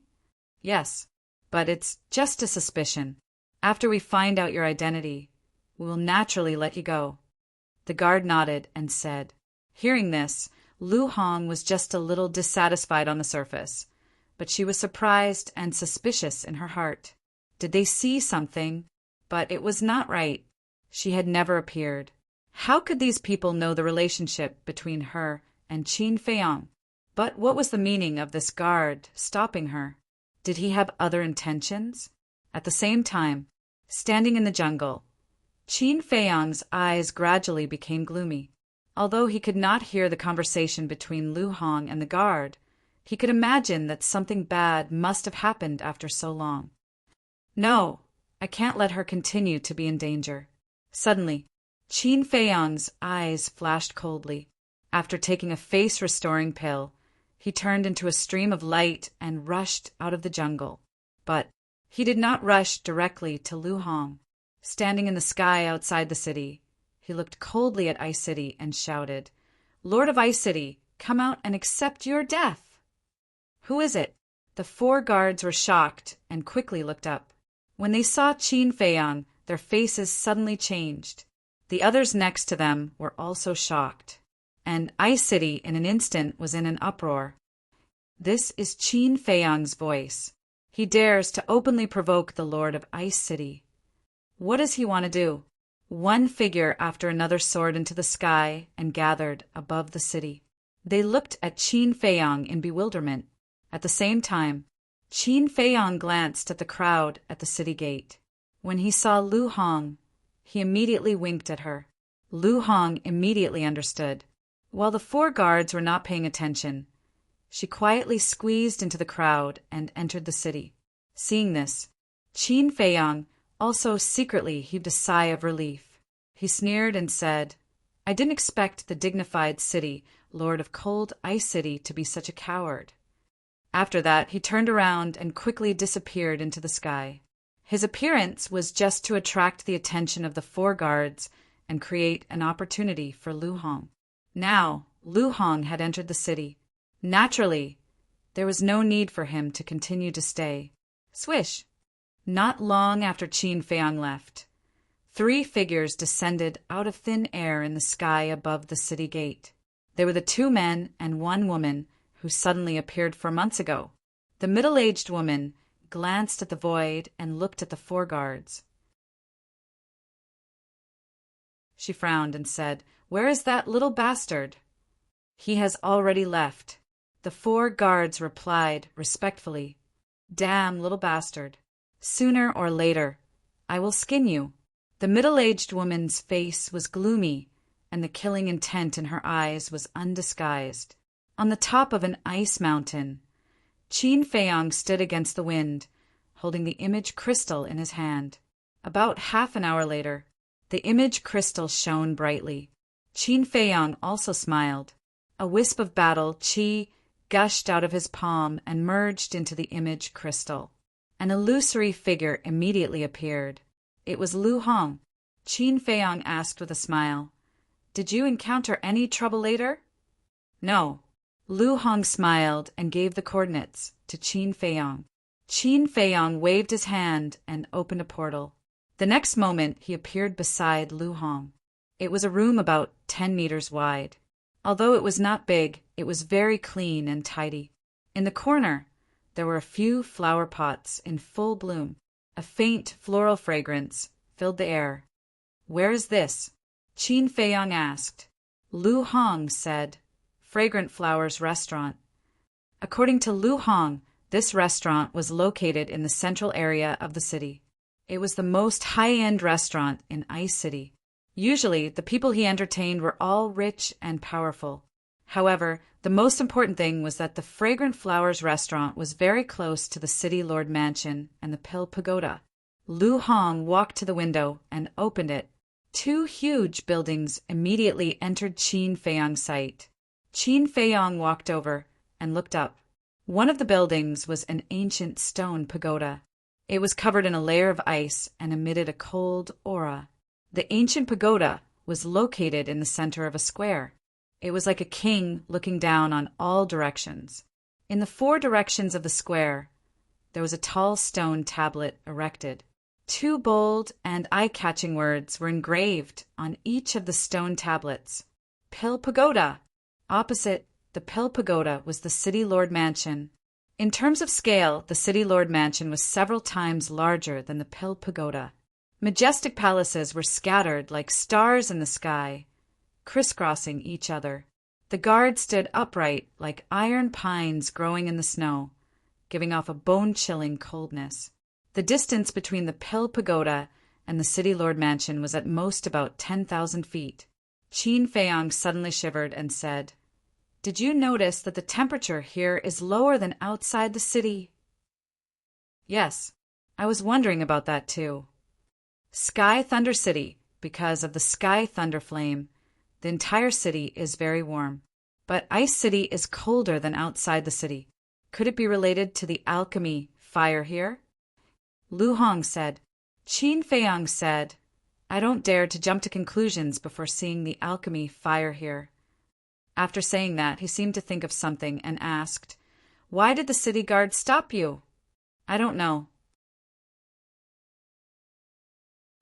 "Yes, but it's just a suspicion. After we find out your identity, we will naturally let you go." The guard nodded and said. Hearing this, Lu Hong was just a little dissatisfied on the surface, but she was surprised and suspicious in her heart. Did they see something? But it was not right. She had never appeared. How could these people know the relationship between her and Qin Feiyang? But what was the meaning of this guard stopping her? Did he have other intentions? At the same time, standing in the jungle, Qin Feiyang's eyes gradually became gloomy. Although he could not hear the conversation between Lu Hong and the guard, he could imagine that something bad must have happened after so long. "No, I can't let her continue to be in danger." Suddenly, Qin Feiyang's eyes flashed coldly. After taking a face-restoring pill, he turned into a stream of light and rushed out of the jungle. But he did not rush directly to Lu Hong. Standing in the sky outside the city, he looked coldly at Ice City and shouted, "Lord of Ice City, come out and accept your death!" "Who is it?" The 4 guards were shocked and quickly looked up. When they saw Qin Feiyang, their faces suddenly changed. The others next to them were also shocked, and Ice City in an instant was in an uproar. This is Qin Feiyang's voice. He dares to openly provoke the Lord of Ice City. What does he want to do? One figure after another soared into the sky and gathered above the city. They looked at Qin Feiyang in bewilderment. At the same time, Qin Feiyang glanced at the crowd at the city gate. When he saw Lu Hong, he immediately winked at her. Lu Hong immediately understood. While the 4 guards were not paying attention, she quietly squeezed into the crowd and entered the city. Seeing this, Qin Feiyang also secretly heaved a sigh of relief. He sneered and said, "I didn't expect the dignified city, Lord of Cold Ice City, to be such a coward." After that, he turned around and quickly disappeared into the sky. His appearance was just to attract the attention of the 4 guards and create an opportunity for Lu Hong. Now, Lu Hong had entered the city. Naturally, there was no need for him to continue to stay. Swish! Not long after Qin Feiyang left, 3 figures descended out of thin air in the sky above the city gate. They were the 2 men and 1 woman who suddenly appeared 4 months ago. The middle-aged woman glanced at the void and looked at the 4 guards. She frowned and said, "Where is that little bastard?" "He has already left." The 4 guards replied respectfully, "Damn little bastard. Sooner or later, I will skin you." The middle-aged woman's face was gloomy, and the killing intent in her eyes was undisguised. On the top of an ice mountain, Qin Feiyang stood against the wind, holding the image crystal in his hand. About half an hour later, the image crystal shone brightly. Qin Feiyang also smiled. A wisp of battle qi gushed out of his palm and merged into the image crystal. An illusory figure immediately appeared. It was Lu Hong. Qin Feiyang asked with a smile, "Did you encounter any trouble later?" "No." Lu Hong smiled and gave the coordinates to Qin Feiyang. Qin Feiyong waved his hand and opened a portal. The next moment, he appeared beside Lu Hong. It was a room about 10 meters wide. Although it was not big, it was very clean and tidy. In the corner, there were a few flower pots in full bloom. A faint floral fragrance filled the air. "Where is this?" Qin Feiyong asked. Lu Hong said, "Fragrant Flowers Restaurant." According to Lu Hong, this restaurant was located in the central area of the city. It was the most high-end restaurant in Ice City. Usually, the people he entertained were all rich and powerful. However, the most important thing was that the Fragrant Flowers restaurant was very close to the City Lord Mansion and the Pill Pagoda. Lu Hong walked to the window and opened it. Two huge buildings immediately entered Qin Feiyong's sight. Qin Feiyong walked over and looked up. One of the buildings was an ancient stone pagoda. It was covered in a layer of ice and emitted a cold aura. The ancient pagoda was located in the center of a square. It was like a king looking down on all directions. In the 4 directions of the square, there was a tall stone tablet erected. 2 bold and eye-catching words were engraved on each of the stone tablets. Pill Pagoda. Opposite the Pill Pagoda was the City Lord Mansion. In terms of scale, the City Lord Mansion was several times larger than the Pill Pagoda. Majestic palaces were scattered like stars in the sky, crisscrossing each other. The guards stood upright like iron pines growing in the snow, giving off a bone-chilling coldness. The distance between the Pill Pagoda and the City Lord Mansion was at most about 10,000 feet. Qin Feiyong suddenly shivered and said, "Did you notice that the temperature here is lower than outside the city?" "Yes, I was wondering about that too." Sky Thunder City, because of the Sky Thunder Flame, the entire city is very warm. But Ice City is colder than outside the city. Could it be related to the alchemy fire here? Lu Hong said. Qin Feiyong said, "I don't dare to jump to conclusions before seeing the alchemy fire here." After saying that, he seemed to think of something and asked, "Why did the city guard stop you?" "I don't know."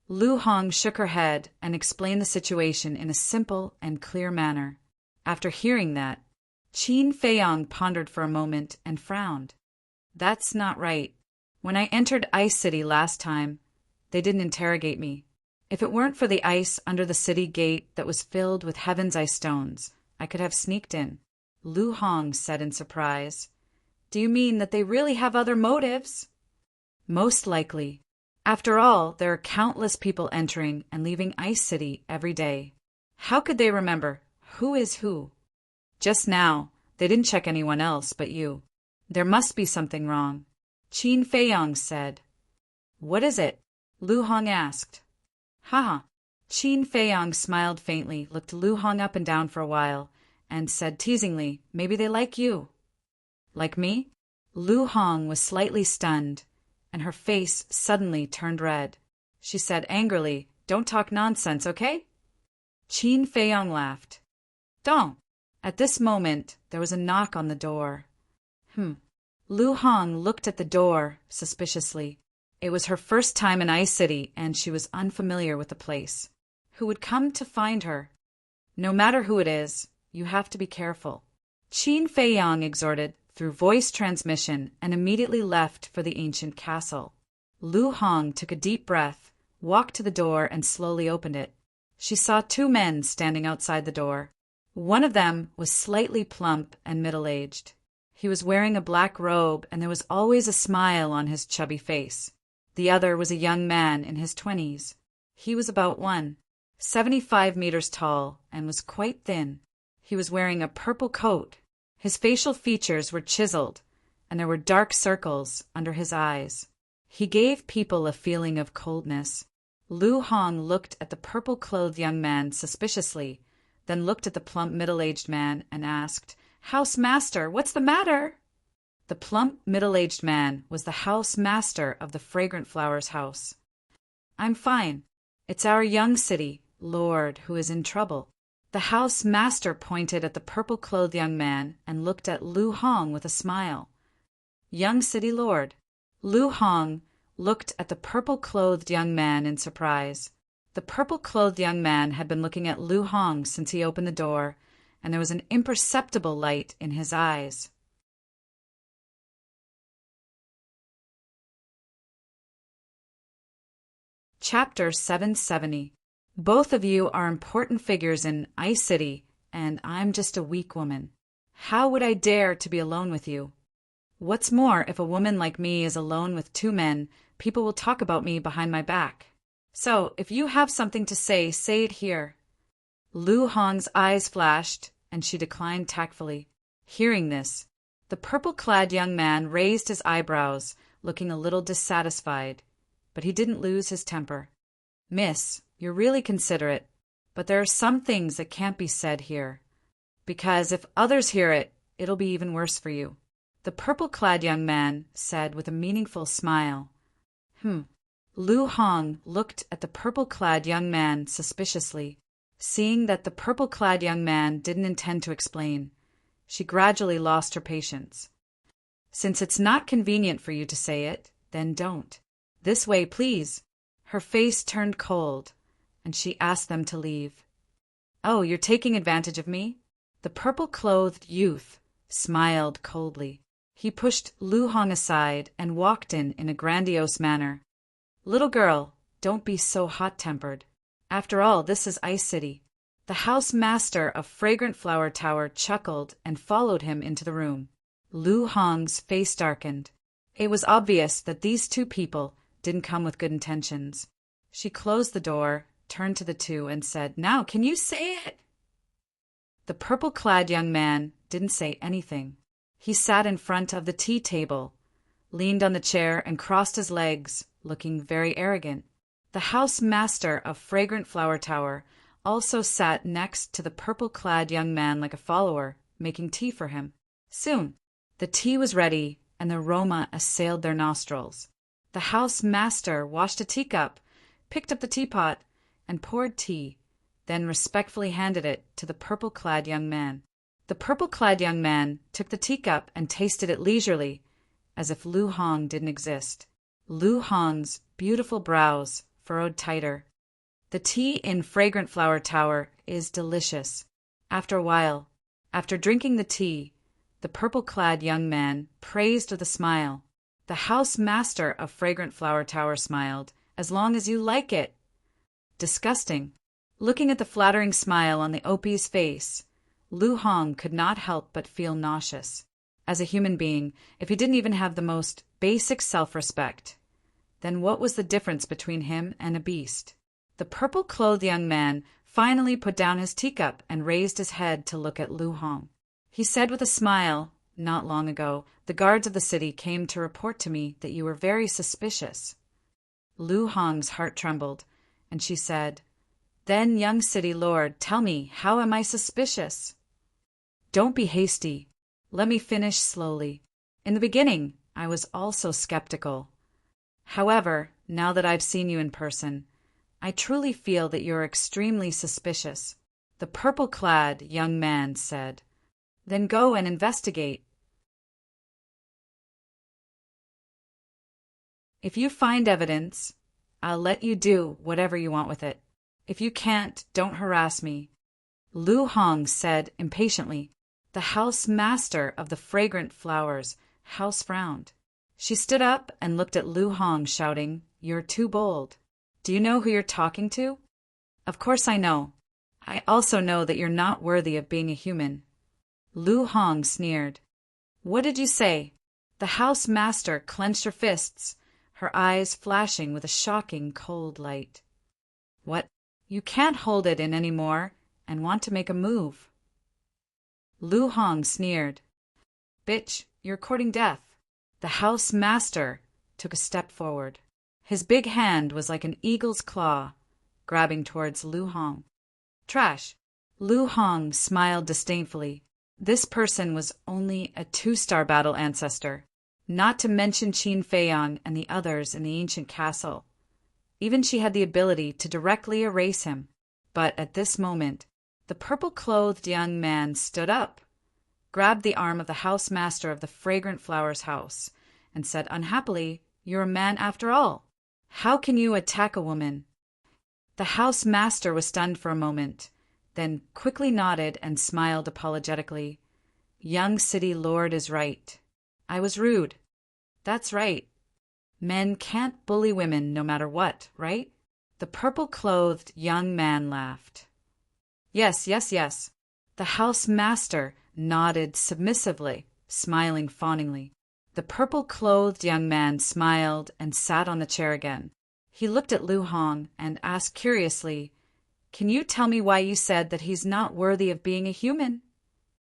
Lu Hong shook her head and explained the situation in a simple and clear manner. After hearing that, Qin Feiyong pondered for a moment and frowned. "That's not right. When I entered Ice City last time, they didn't interrogate me. If it weren't for the ice under the city gate that was filled with heaven's ice stones, I could have sneaked in." Lu Hong said in surprise, "Do you mean that they really have other motives?" "Most likely. After all, there are countless people entering and leaving Ice City every day. How could they remember who is who? Just now, they didn't check anyone else but you. There must be something wrong." Qin Feiyong said. "What is it?" Lu Hong asked. "Haha." Qin Feiyong smiled faintly, looked Lu Hong up and down for a while, and said teasingly, "Maybe they like you." "Like me?" Lu Hong was slightly stunned, and her face suddenly turned red. She said angrily, "Don't talk nonsense, okay?" Qin Feiyong laughed. "Don't." At this moment, there was a knock on the door. Lu Hong looked at the door suspiciously. It was her first time in Ice City, and she was unfamiliar with the place. Who would come to find her? No matter who it is, you have to be careful. Qin Feiyong exhorted through voice transmission and immediately left for the ancient castle. Lu Hong took a deep breath, walked to the door, and slowly opened it. She saw 2 men standing outside the door. One of them was slightly plump and middle-aged. He was wearing a black robe, and there was always a smile on his chubby face. The other was a young man in his 20s. He was about 175 meters tall and was quite thin. He was wearing a purple coat. His facial features were chiseled, and there were dark circles under his eyes. He gave people a feeling of coldness. Lu Hong looked at the purple-clothed young man suspiciously, then looked at the plump middle-aged man and asked, "House master, what's the matter?" The plump middle-aged man was the house master of the Fragrant Flowers house. "I'm fine. It's our young city lord who is in trouble." The house master pointed at the purple-clothed young man and looked at Lu Hong with a smile. "Young city lord, Lu Hong looked at the purple-clothed young man in surprise. The purple-clothed young man had been looking at Lu Hong since he opened the door, and there was an imperceptible light in his eyes. Chapter 770. Both of you are important figures in Ice City, and I'm just a weak woman. How would I dare to be alone with you? What's more, if a woman like me is alone with two men, people will talk about me behind my back. So, if you have something to say it here. Lu Hong's eyes flashed, and she declined tactfully. Hearing this, the purple-clad young man raised his eyebrows, looking a little dissatisfied, but he didn't lose his temper. Miss, you're really considerate, but there are some things that can't be said here, because if others hear it, it'll be even worse for you. The purple-clad young man said with a meaningful smile. Lu Hong looked at the purple-clad young man suspiciously. Seeing that the purple-clad young man didn't intend to explain, she gradually lost her patience. Since it's not convenient for you to say it, then don't. This way, please. Her face turned cold, and she asked them to leave. Oh, you're taking advantage of me? The purple-clothed youth smiled coldly. He pushed Lu Hong aside and walked in a grandiose manner. Little girl, don't be so hot-tempered. After all, this is Ice City. The house master of Fragrant Flower Tower chuckled and followed him into the room. Lu Hong's face darkened. It was obvious that these two people didn't come with good intentions. She closed the door, turned to the two, and said, Now, can you say it? The purple-clad young man didn't say anything. He sat in front of the tea table, leaned on the chair, and crossed his legs, looking very arrogant. The house master of Fragrant Flower Tower also sat next to the purple-clad young man like a follower, making tea for him. Soon, the tea was ready, and the aroma assailed their nostrils. The house master washed a teacup, picked up the teapot, and poured tea, then respectfully handed it to the purple-clad young man. The purple-clad young man took the teacup and tasted it leisurely, as if Lu Hong didn't exist. Lu Hong's beautiful brows furrowed tighter. The tea in Fragrant Flower Tower is delicious. After a while, after drinking the tea, the purple-clad young man praised with a smile. The house master of Fragrant Flower Tower smiled. As long as you like it. Disgusting. Looking at the flattering smile on the Opie's face, Lu Hong could not help but feel nauseous. As a human being, if he didn't even have the most basic self-respect, then what was the difference between him and a beast? The purple-clothed young man finally put down his teacup and raised his head to look at Lu Hong. He said with a smile, Not long ago, the guards of the city came to report to me that you were very suspicious. Lu Hong's heart trembled, and she said, Then, young city lord, tell me, how am I suspicious? Don't be hasty. Let me finish slowly. In the beginning, I was also skeptical. However, now that I've seen you in person, I truly feel that you're extremely suspicious. The purple-clad young man said. Then go and investigate. If you find evidence, I'll let you do whatever you want with it. If you can't, don't harass me. Lu Hong said impatiently. The house master of the Fragrant Flowers house frowned. She stood up and looked at Lu Hong, shouting, You're too bold. Do you know who you're talking to? Of course I know. I also know that you're not worthy of being a human. Lu Hong sneered. What did you say? The house master clenched her fists, her eyes flashing with a shocking cold light. What? You can't hold it in any more and want to make a move. Lu Hong sneered. Bitch, you're courting death. The house master took a step forward. His big hand was like an eagle's claw, grabbing towards Lu Hong. Trash. Lu Hong smiled disdainfully. This person was only a 2-star battle ancestor, not to mention Qin Feiyang and the others in the ancient castle. Even she had the ability to directly erase him. But at this moment, the purple-clothed young man stood up, grabbed the arm of the house master of the Fragrant Flowers house, and said unhappily, You're a man after all. How can you attack a woman? The house master was stunned for a moment, then quickly nodded and smiled apologetically. Young city lord is right. I was rude. That's right. Men can't bully women no matter what, right? The purple-clothed young man laughed. Yes, yes, yes. The house master nodded submissively, smiling fawningly. The purple-clothed young man smiled and sat on the chair again. He looked at Lu Hong and asked curiously, "Can you tell me why you said that he's not worthy of being a human?"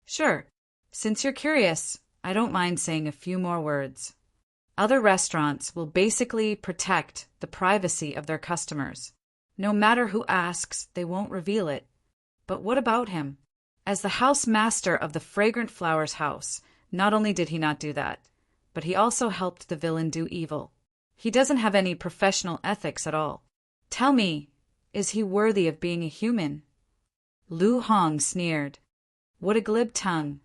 "Sure. Since you're curious, I don't mind saying a few more words. Other restaurants will basically protect the privacy of their customers. No matter who asks, they won't reveal it. But what about him? As the house master of the Fragrant Flowers house, not only did he not do that, but he also helped the villain do evil. He doesn't have any professional ethics at all. Tell me, is he worthy of being a human?" Lu Hong sneered. What a glib tongue.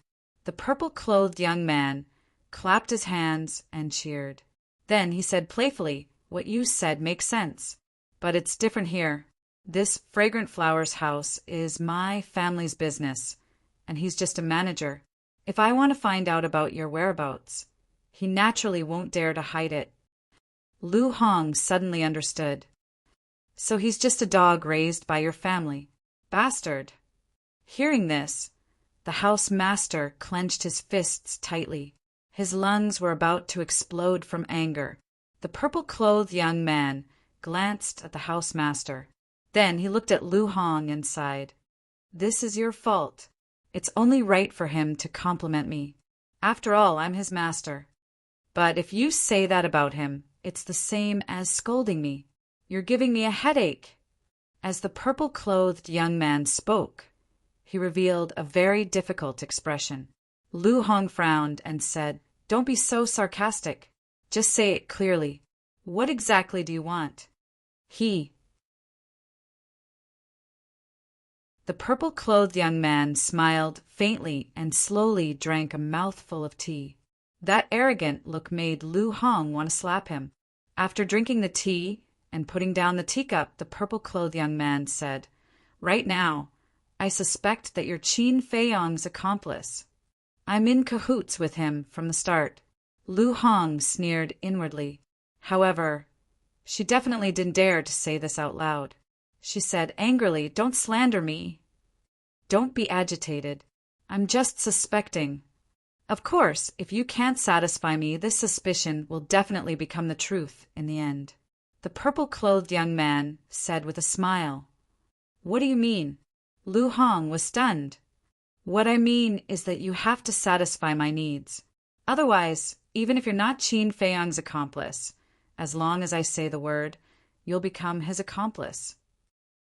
The purple-clothed young man clapped his hands and cheered. Then he said playfully, "What you said makes sense. But it's different here. This Fragrant Flowers house is my family's business, and he's just a manager. If I want to find out about your whereabouts, he naturally won't dare to hide it." Lu Hong suddenly understood. "So he's just a dog raised by your family. Bastard." Hearing this, the house master clenched his fists tightly. His lungs were about to explode from anger. The purple-clothed young man glanced at the house master. Then he looked at Lu Hong and sighed. "This is your fault. It's only right for him to compliment me. After all, I'm his master. But if you say that about him, it's the same as scolding me. You're giving me a headache." As the purple-clothed young man spoke, he revealed a very difficult expression. Lu Hong frowned and said, "Don't be so sarcastic. Just say it clearly. What exactly do you want?" The purple-clothed young man smiled faintly and slowly drank a mouthful of tea. That arrogant look made Lu Hong want to slap him. After drinking the tea and putting down the teacup, the purple-clothed young man said, "Right now, I suspect that you're Qin Feiyong's accomplice. I'm in cahoots with him from the start." Lu Hong sneered inwardly. However, she definitely didn't dare to say this out loud. She said angrily, "Don't slander me." "Don't be agitated. I'm just suspecting. Of course, if you can't satisfy me, this suspicion will definitely become the truth in the end." The purple-clothed young man said with a smile. "What do you mean?" Lu Hong was stunned. "What I mean is that you have to satisfy my needs. Otherwise, even if you're not Qin Feiyong's accomplice, as long as I say the word, you'll become his accomplice."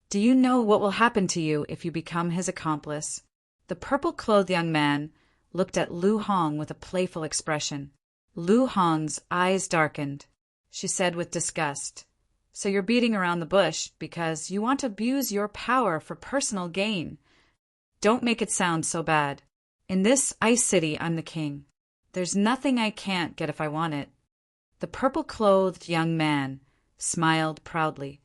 "Do you know what will happen to you if you become his accomplice?" The purple-clothed young man looked at Lu Hong with a playful expression. Lu Hong's eyes darkened. She said with disgust, "So you're beating around the bush because you want to abuse your power for personal gain. Don't make it sound so bad. In this ice city, I'm the king. There's nothing I can't get if I want it." The purple-clothed young man smiled proudly.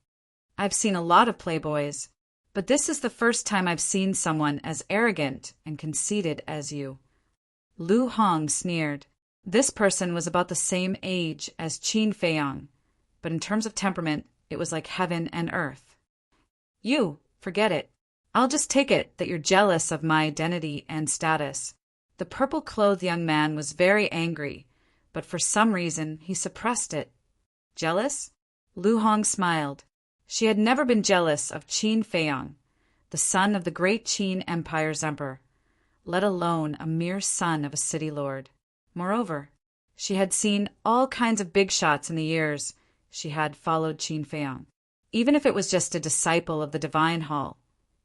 "I've seen a lot of playboys, but this is the first time I've seen someone as arrogant and conceited as you." Lu Hong sneered. This person was about the same age as Qin Feiyong, but in terms of temperament, it was like heaven and earth. "You, forget it. I'll just take it that you're jealous of my identity and status." The purple-clothed young man was very angry, but for some reason he suppressed it. "Jealous?" Lu Hong smiled. She had never been jealous of Qin Feiyong, the son of the great Qin Empire's emperor, let alone a mere son of a city lord. Moreover, she had seen all kinds of big shots in the years she had followed Qin Feiyong. Even if it was just a disciple of the Divine Hall,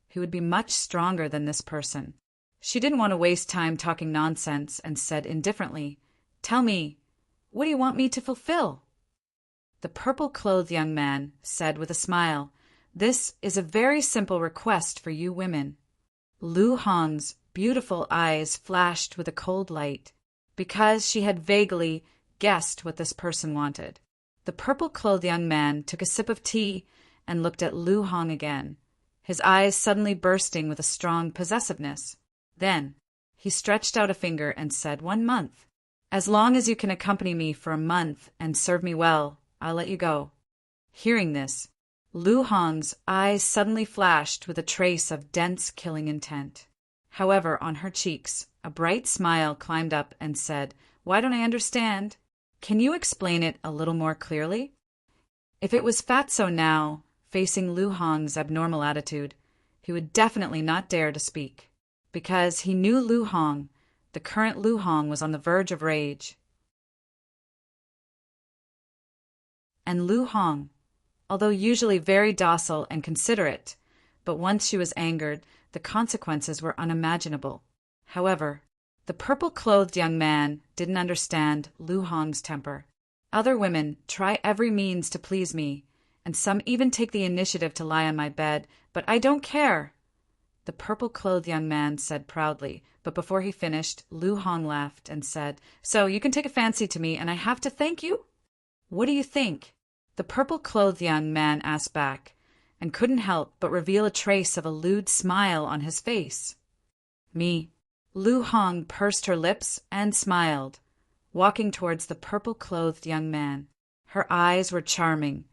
he would be much stronger than this person. She didn't want to waste time talking nonsense and said indifferently, "Tell me, what do you want me to fulfill?" The purple-clothed young man said with a smile, "This is a very simple request for you women." Lu Hong's beautiful eyes flashed with a cold light, because she had vaguely guessed what this person wanted. The purple-clothed young man took a sip of tea and looked at Lu Hong again, his eyes suddenly bursting with a strong possessiveness. Then he stretched out a finger and said, 1 month. As long as you can accompany me for a month and serve me well, I'll let you go. Hearing this, Lu Hong's eyes suddenly flashed with a trace of dense killing intent. However, on her cheeks, a bright smile climbed up and said, Why don't I understand? Can you explain it a little more clearly? If it was Fatso now, facing Lu Hong's abnormal attitude, he would definitely not dare to speak, because he knew Lu Hong, the current Lu Hong, was on the verge of rage. And Lu Hong, although usually very docile and considerate, but once she was angered, the consequences were unimaginable. However, the purple-clothed young man didn't understand Lu Hong's temper. Other women try every means to please me, and some even take the initiative to lie on my bed, but I don't care, the purple-clothed young man said proudly, but before he finished, Lu Hong laughed and said, So you can take a fancy to me, and I have to thank you? What do you think? The purple-clothed young man asked back, and couldn't help but reveal a trace of a lewd smile on his face. Me. Lu Hong pursed her lips and smiled, walking towards the purple-clothed young man. Her eyes were charming,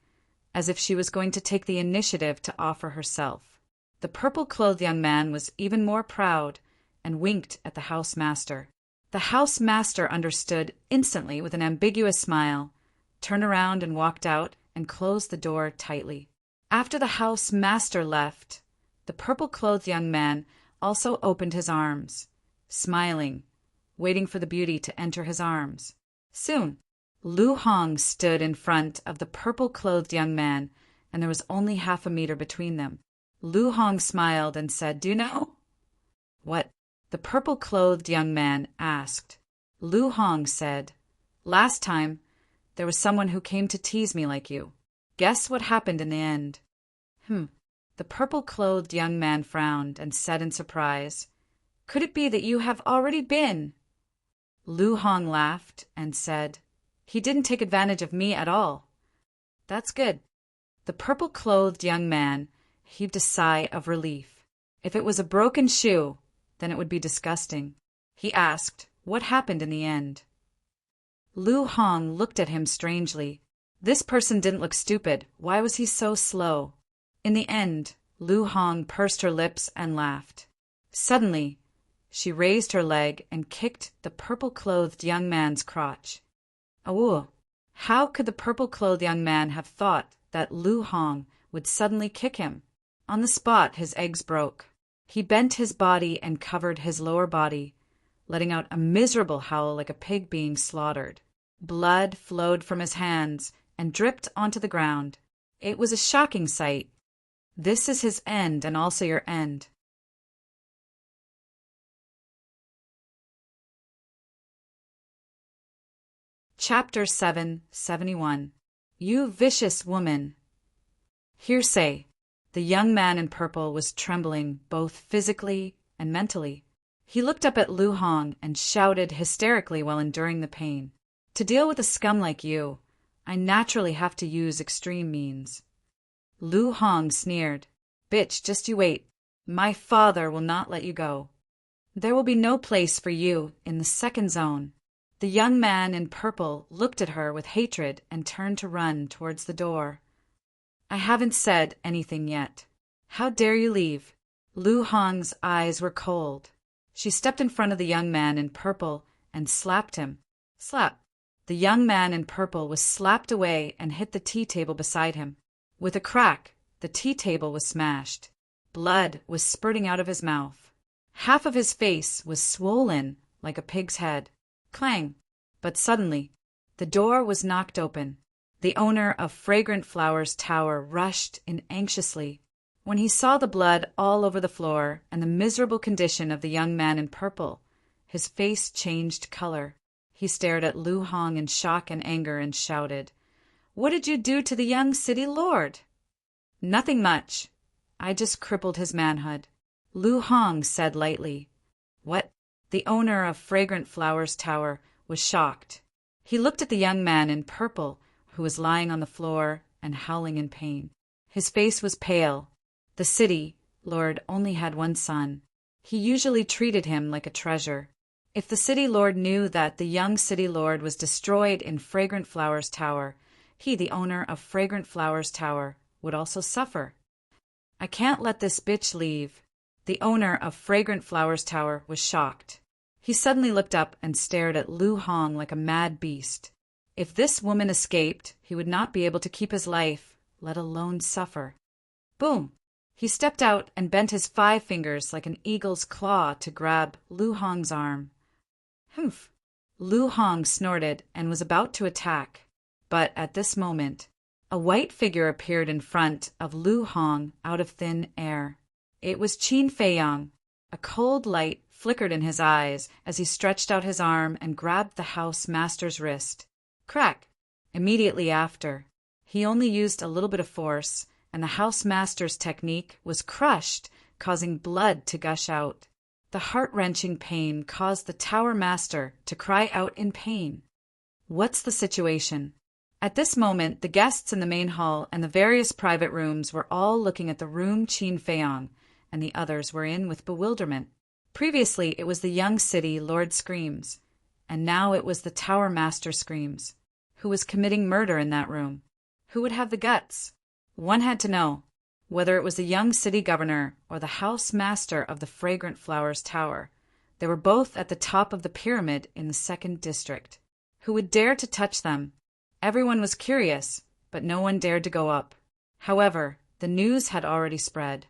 as if she was going to take the initiative to offer herself. The purple-clothed young man was even more proud and winked at the housemaster. The housemaster understood instantly with an ambiguous smile, turned around and walked out and closed the door tightly. After the housemaster left, the purple-clothed young man also opened his arms, smiling, waiting for the beauty to enter his arms. Soon, Lu Hong stood in front of the purple-clothed young man, and there was only half a meter between them. Lu Hong smiled and said, Do you know? What? The purple-clothed young man asked. Lu Hong said, Last time, there was someone who came to tease me like you. Guess what happened in the end? The purple-clothed young man frowned and said in surprise, Could it be that you have already been? Lu Hong laughed and said, He didn't take advantage of me at all. That's good. The purple-clothed young man heaved a sigh of relief. If it was a broken shoe, then it would be disgusting. He asked, What happened in the end? Lu Hong looked at him strangely. This person didn't look stupid. Why was he so slow? In the end, Lu Hong pursed her lips and laughed. Suddenly, she raised her leg and kicked the purple-clothed young man's crotch. Oh, how could the purple-clothed young man have thought that Lu Hong would suddenly kick him? On the spot, his eggs broke. He bent his body and covered his lower body, letting out a miserable howl like a pig being slaughtered. Blood flowed from his hands and dripped onto the ground. It was a shocking sight. This is his end and also your end. Chapter 771. You vicious woman. Hearsay. The young man in purple was trembling both physically and mentally. He looked up at Lu Hong and shouted hysterically while enduring the pain. To deal with a scum like you, I naturally have to use extreme means. Lu Hong sneered. Bitch, just you wait. My father will not let you go. There will be no place for you in the second zone. The young man in purple looked at her with hatred and turned to run towards the door. I haven't said anything yet. How dare you leave? Lu Hong's eyes were cold. She stepped in front of the young man in purple and slapped him. Slap. The young man in purple was slapped away and hit the tea table beside him. With a crack, the tea table was smashed. Blood was spurting out of his mouth. Half of his face was swollen like a pig's head. Clang! But suddenly, the door was knocked open. The owner of Fragrant Flowers Tower rushed in anxiously. When he saw the blood all over the floor and the miserable condition of the young man in purple, his face changed color. He stared at Lu Hong in shock and anger and shouted, What did you do to the young city lord? Nothing much. I just crippled his manhood. Lu Hong said lightly. What? The owner of Fragrant Flowers Tower was shocked. He looked at the young man in purple, who was lying on the floor and howling in pain. His face was pale. The city lord only had one son. He usually treated him like a treasure. If the city lord knew that the young city lord was destroyed in Fragrant Flowers Tower, he, the owner of Fragrant Flowers Tower, would also suffer. I can't let this bitch leave. The owner of Fragrant Flowers Tower was shocked. He suddenly looked up and stared at Lu Hong like a mad beast. If this woman escaped, he would not be able to keep his life, let alone suffer. Boom! He stepped out and bent his 5 fingers like an eagle's claw to grab Lu Hong's arm. Humph! Lu Hong snorted and was about to attack, but at this moment, a white figure appeared in front of Lu Hong out of thin air. It was Qin Feiyang. A cold light flickered in his eyes as he stretched out his arm and grabbed the house master's wrist. Crack! Immediately after, he only used a little bit of force, and the house master's technique was crushed, causing blood to gush out. The heart-wrenching pain caused the tower master to cry out in pain. What's the situation? At this moment, the guests in the main hall and the various private rooms were all looking at the room Qin Feiyang and the others were in with bewilderment. Previously, it was the young city Lord Screams, and now it was the Tower Master Screams. Who was committing murder in that room? Who would have the guts? One had to know, whether it was the young city governor or the house master of the Fragrant Flowers Tower. They were both at the top of the pyramid in the 2nd district. Who would dare to touch them? Everyone was curious, but no one dared to go up. However, the news had already spread.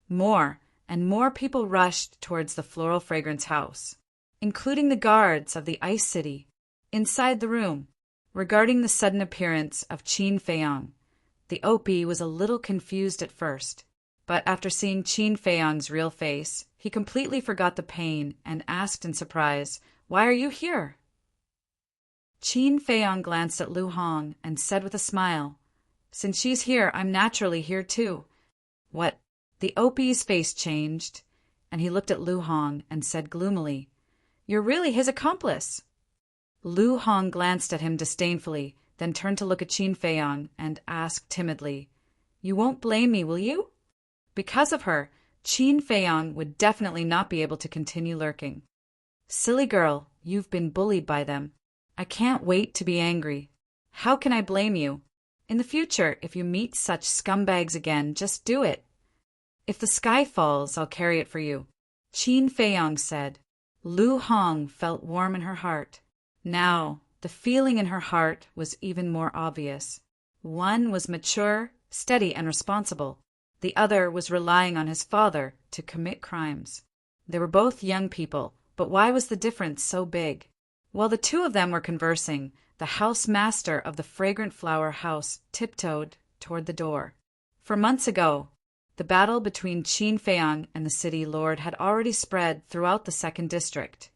More and more people rushed towards the Floral Fragrance house, including the guards of the Ice City. Inside the room, regarding the sudden appearance of Qin Feiyang, the OP was a little confused at first, but after seeing Qin Feiyang's real face, he completely forgot the pain and asked in surprise, "Why are you here?" Qin Feiyang glanced at Lu Hong and said with a smile, "Since she's here, I'm naturally here too." What? The OP's face changed, and he looked at Lu Hong and said gloomily, "You're really his accomplice." Lu Hong glanced at him disdainfully, then turned to look at Qin Feiyang and asked timidly, "You won't blame me, will you?" Because of her, Qin Feiyang would definitely not be able to continue lurking. "Silly girl, you've been bullied by them. I can't wait to be angry. How can I blame you? In the future, if you meet such scumbags again, just do it. If the sky falls, I'll carry it for you," Qin Feiyang said. Lu Hong felt warm in her heart. Now, the feeling in her heart was even more obvious. One was mature, steady, and responsible. The other was relying on his father to commit crimes. They were both young people, but why was the difference so big? While the two of them were conversing, the house master of the Fragrant Flower House tiptoed toward the door. For months ago, the battle between Qin Feiyang and the city lord had already spread throughout the 2nd district,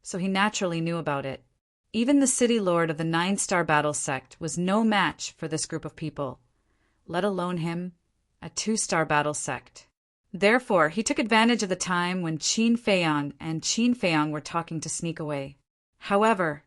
so he naturally knew about it. Even the city lord of the 9-star battle sect was no match for this group of people, let alone him, a 2-star battle sect. Therefore, he took advantage of the time when Qin Feiyang were talking to sneak away. However,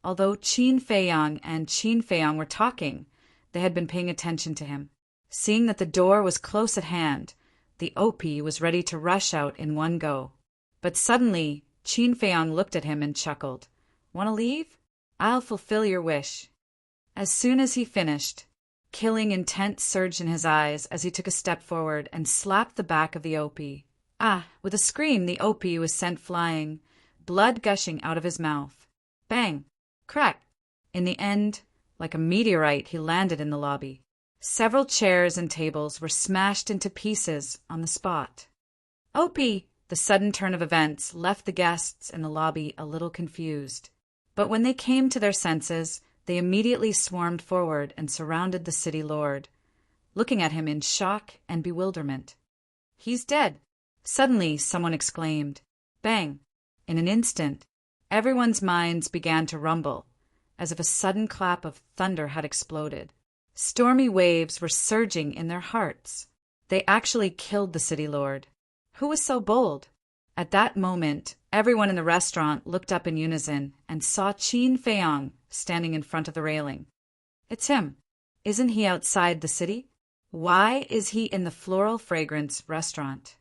although Qin Feiyang were talking, they had been paying attention to him. Seeing that the door was close at hand, the OP was ready to rush out in one go. But suddenly, Qin Feiyang looked at him and chuckled. "Want to leave? I'll fulfill your wish." As soon as he finished, killing intent surged in his eyes as he took a step forward and slapped the back of the OP. Ah! With a scream, the OP was sent flying, blood gushing out of his mouth. Bang! Crack! In the end, like a meteorite, he landed in the lobby. Several chairs and tables were smashed into pieces on the spot. OP! The sudden turn of events left the guests in the lobby a little confused. But when they came to their senses, they immediately swarmed forward and surrounded the city lord, looking at him in shock and bewilderment. "He's dead!" Suddenly, someone exclaimed. Bang! In an instant, everyone's minds began to rumble, as if a sudden clap of thunder had exploded. Stormy waves were surging in their hearts. They actually killed the city lord. Who was so bold? At that moment, everyone in the restaurant looked up in unison and saw Qin Feiyang standing in front of the railing. It's him. Isn't he outside the city? Why is he in the Floral Fragrance restaurant?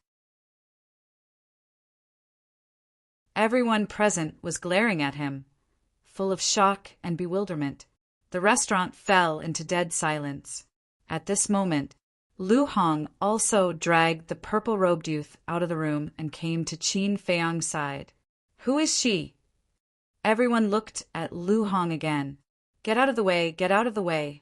Everyone present was glaring at him, full of shock and bewilderment. The restaurant fell into dead silence. At this moment, Lu Hong also dragged the purple-robed youth out of the room and came to Qin Feiyang's side. Who is she? Everyone looked at Lu Hong again. Get out of the way, get out of the way.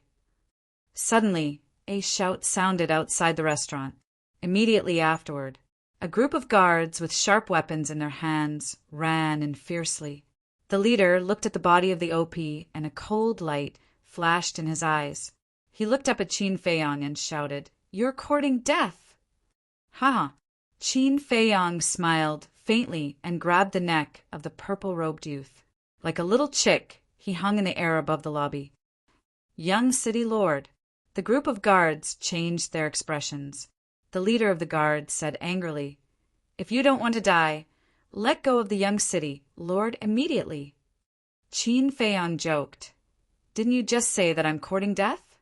Suddenly, a shout sounded outside the restaurant. Immediately afterward, a group of guards with sharp weapons in their hands ran in fiercely. The leader looked at the body of the OP and a cold light flashed in his eyes. He looked up at Qin Feiyang and shouted, "You're courting death!" Ha! Qin Feiyang smiled faintly and grabbed the neck of the purple-robed youth. Like a little chick, he hung in the air above the lobby. Young city lord. The group of guards changed their expressions. The leader of the guard said angrily, "If you don't want to die, let go of the young city lord immediately." Qin Feiyang joked, "Didn't you just say that I'm courting death?"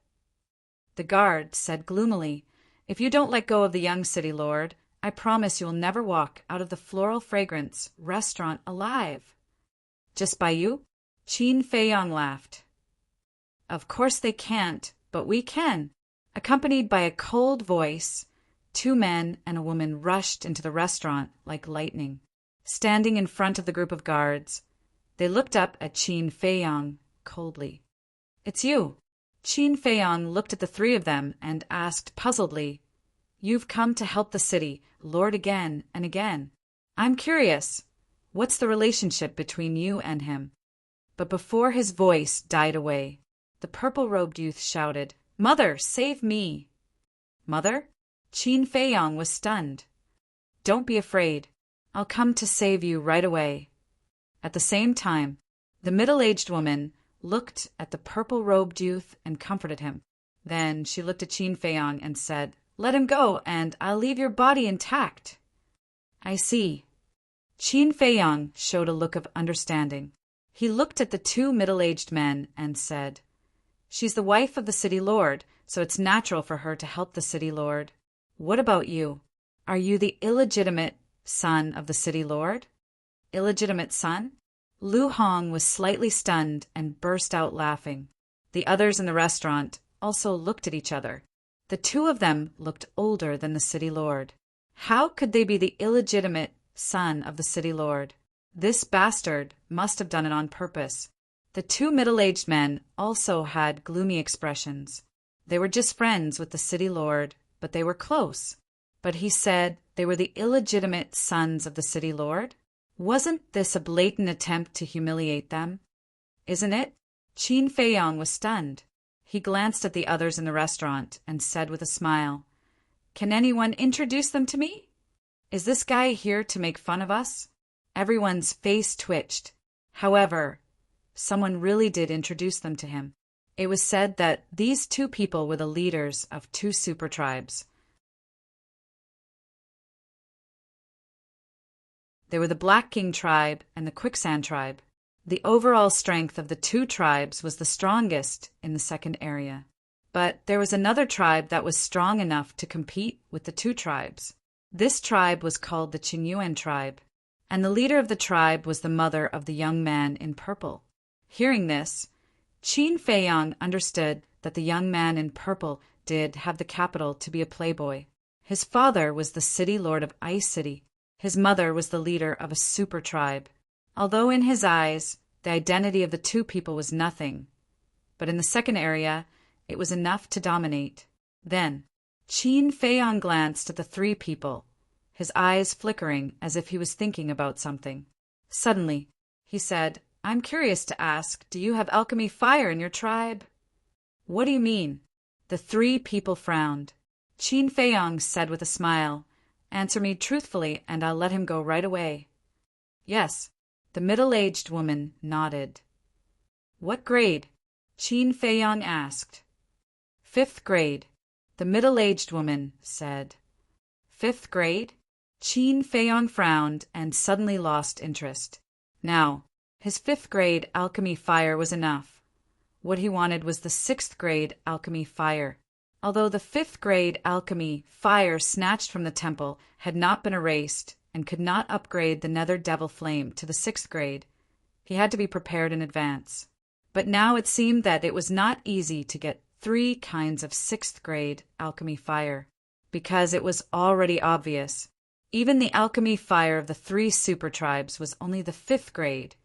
The guard said gloomily, "If you don't let go of the young city lord, I promise you'll never walk out of the Floral Fragrance restaurant alive." "Just by you?" Qin Feiyang laughed. "Of course they can't, but we can." Accompanied by a cold voice, 2 men and a woman rushed into the restaurant like lightning. Standing in front of the group of guards, they looked up at Qin Feiyang coldly. "It's you." Qin Feiyang looked at the 3 of them and asked puzzledly, "You've come to help the city lord again and again. I'm curious, what's the relationship between you and him?" But before his voice died away, the purple-robed youth shouted, "Mother, save me!" "Mother?" Qin Feiyang was stunned. "Don't be afraid. I'll come to save you right away." At the same time, the middle-aged woman looked at the purple-robed youth and comforted him. Then she looked at Qin Feiyang and said, "Let him go, and I'll leave your body intact." "I see." Qin Feiyang showed a look of understanding. He looked at the 2 middle-aged men and said, "She's the wife of the city lord, so it's natural for her to help the city lord. What about you? Are you the illegitimate son of the city lord?" "Illegitimate son?" Lu Hong was slightly stunned and burst out laughing. The others in the restaurant also looked at each other. The 2 of them looked older than the city lord. How could they be the illegitimate son of the city lord? This bastard must have done it on purpose. The 2 middle-aged men also had gloomy expressions. They were just friends with the city lord, but they were close. But he said they were the illegitimate sons of the city lord? Wasn't this a blatant attempt to humiliate them? "Isn't it?" Qin Feiyang was stunned. He glanced at the others in the restaurant and said with a smile, "Can anyone introduce them to me? Is this guy here to make fun of us?" Everyone's face twitched. However, someone really did introduce them to him. It was said that these 2 people were the leaders of 2 super tribes. They were the Black King tribe and the Quicksand tribe. The overall strength of the 2 tribes was the strongest in the second area. But there was another tribe that was strong enough to compete with the 2 tribes. This tribe was called the Qingyuan tribe, and the leader of the tribe was the mother of the young man in purple. Hearing this, Qin Feiyang understood that the young man in purple did have the capital to be a playboy. His father was the city lord of Ice City. His mother was the leader of a super tribe. Although in his eyes, the identity of the 2 people was nothing, but in the second area, it was enough to dominate. Then, Qin Feiyang glanced at the 3 people, his eyes flickering as if he was thinking about something. Suddenly, he said, "I'm curious to ask, do you have alchemy fire in your tribe?" "What do you mean?" The 3 people frowned. Qin Feiyang said with a smile, "Answer me truthfully and I'll let him go right away." "Yes." The middle-aged woman nodded. "What grade?" Qin Feiyang asked. "5th grade," the middle-aged woman said. "5th grade?" Qin Feiyong frowned and suddenly lost interest. Now, his 5th grade alchemy fire was enough. What he wanted was the 6th grade alchemy fire. Although the 5th grade alchemy fire snatched from the temple had not been erased and could not upgrade the nether devil flame to the 6th grade, he had to be prepared in advance. But now it seemed that it was not easy to get 3 kinds of 6th grade alchemy fire, because it was already obvious. Even the alchemy fire of the 3 super tribes was only the 5th grade.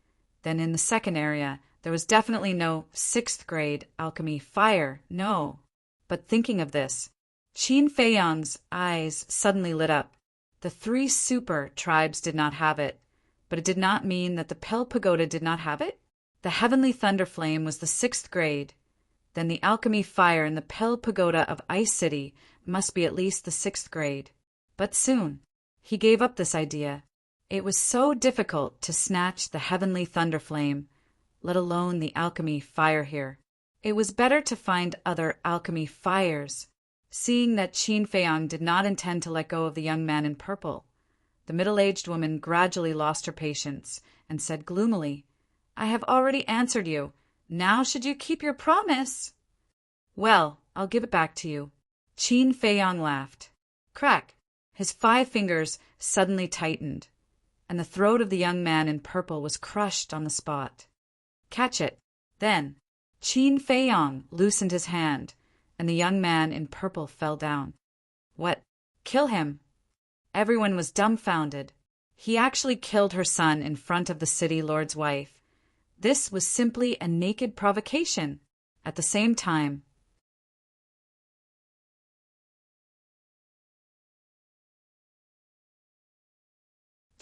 Then in the second area, there was definitely no 6th grade alchemy fire, no. But thinking of this, Qin Feiyong's eyes suddenly lit up. The 3 super tribes did not have it, but it did not mean that the Pill Pagoda did not have it. The Heavenly Thunder Flame was the 6th grade. Then the alchemy fire in the Pill Pagoda of Ice City must be at least the 6th grade. But soon, he gave up this idea. It was so difficult to snatch the Heavenly Thunder Flame, let alone the alchemy fire here. It was better to find other alchemy fires. Seeing that Qin Feiyong did not intend to let go of the young man in purple, the middle-aged woman gradually lost her patience and said gloomily, "I have already answered you. Now should you keep your promise?" "Well, I'll give it back to you." Qin Feiyong laughed. Crack! His 5 fingers suddenly tightened, and the throat of the young man in purple was crushed on the spot. "Catch it." Then Qin Feiyong loosened his hand, and the young man in purple fell down. "What? Kill him?" Everyone was dumbfounded. He actually killed her son in front of the city lord's wife. This was simply a naked provocation. At the same time,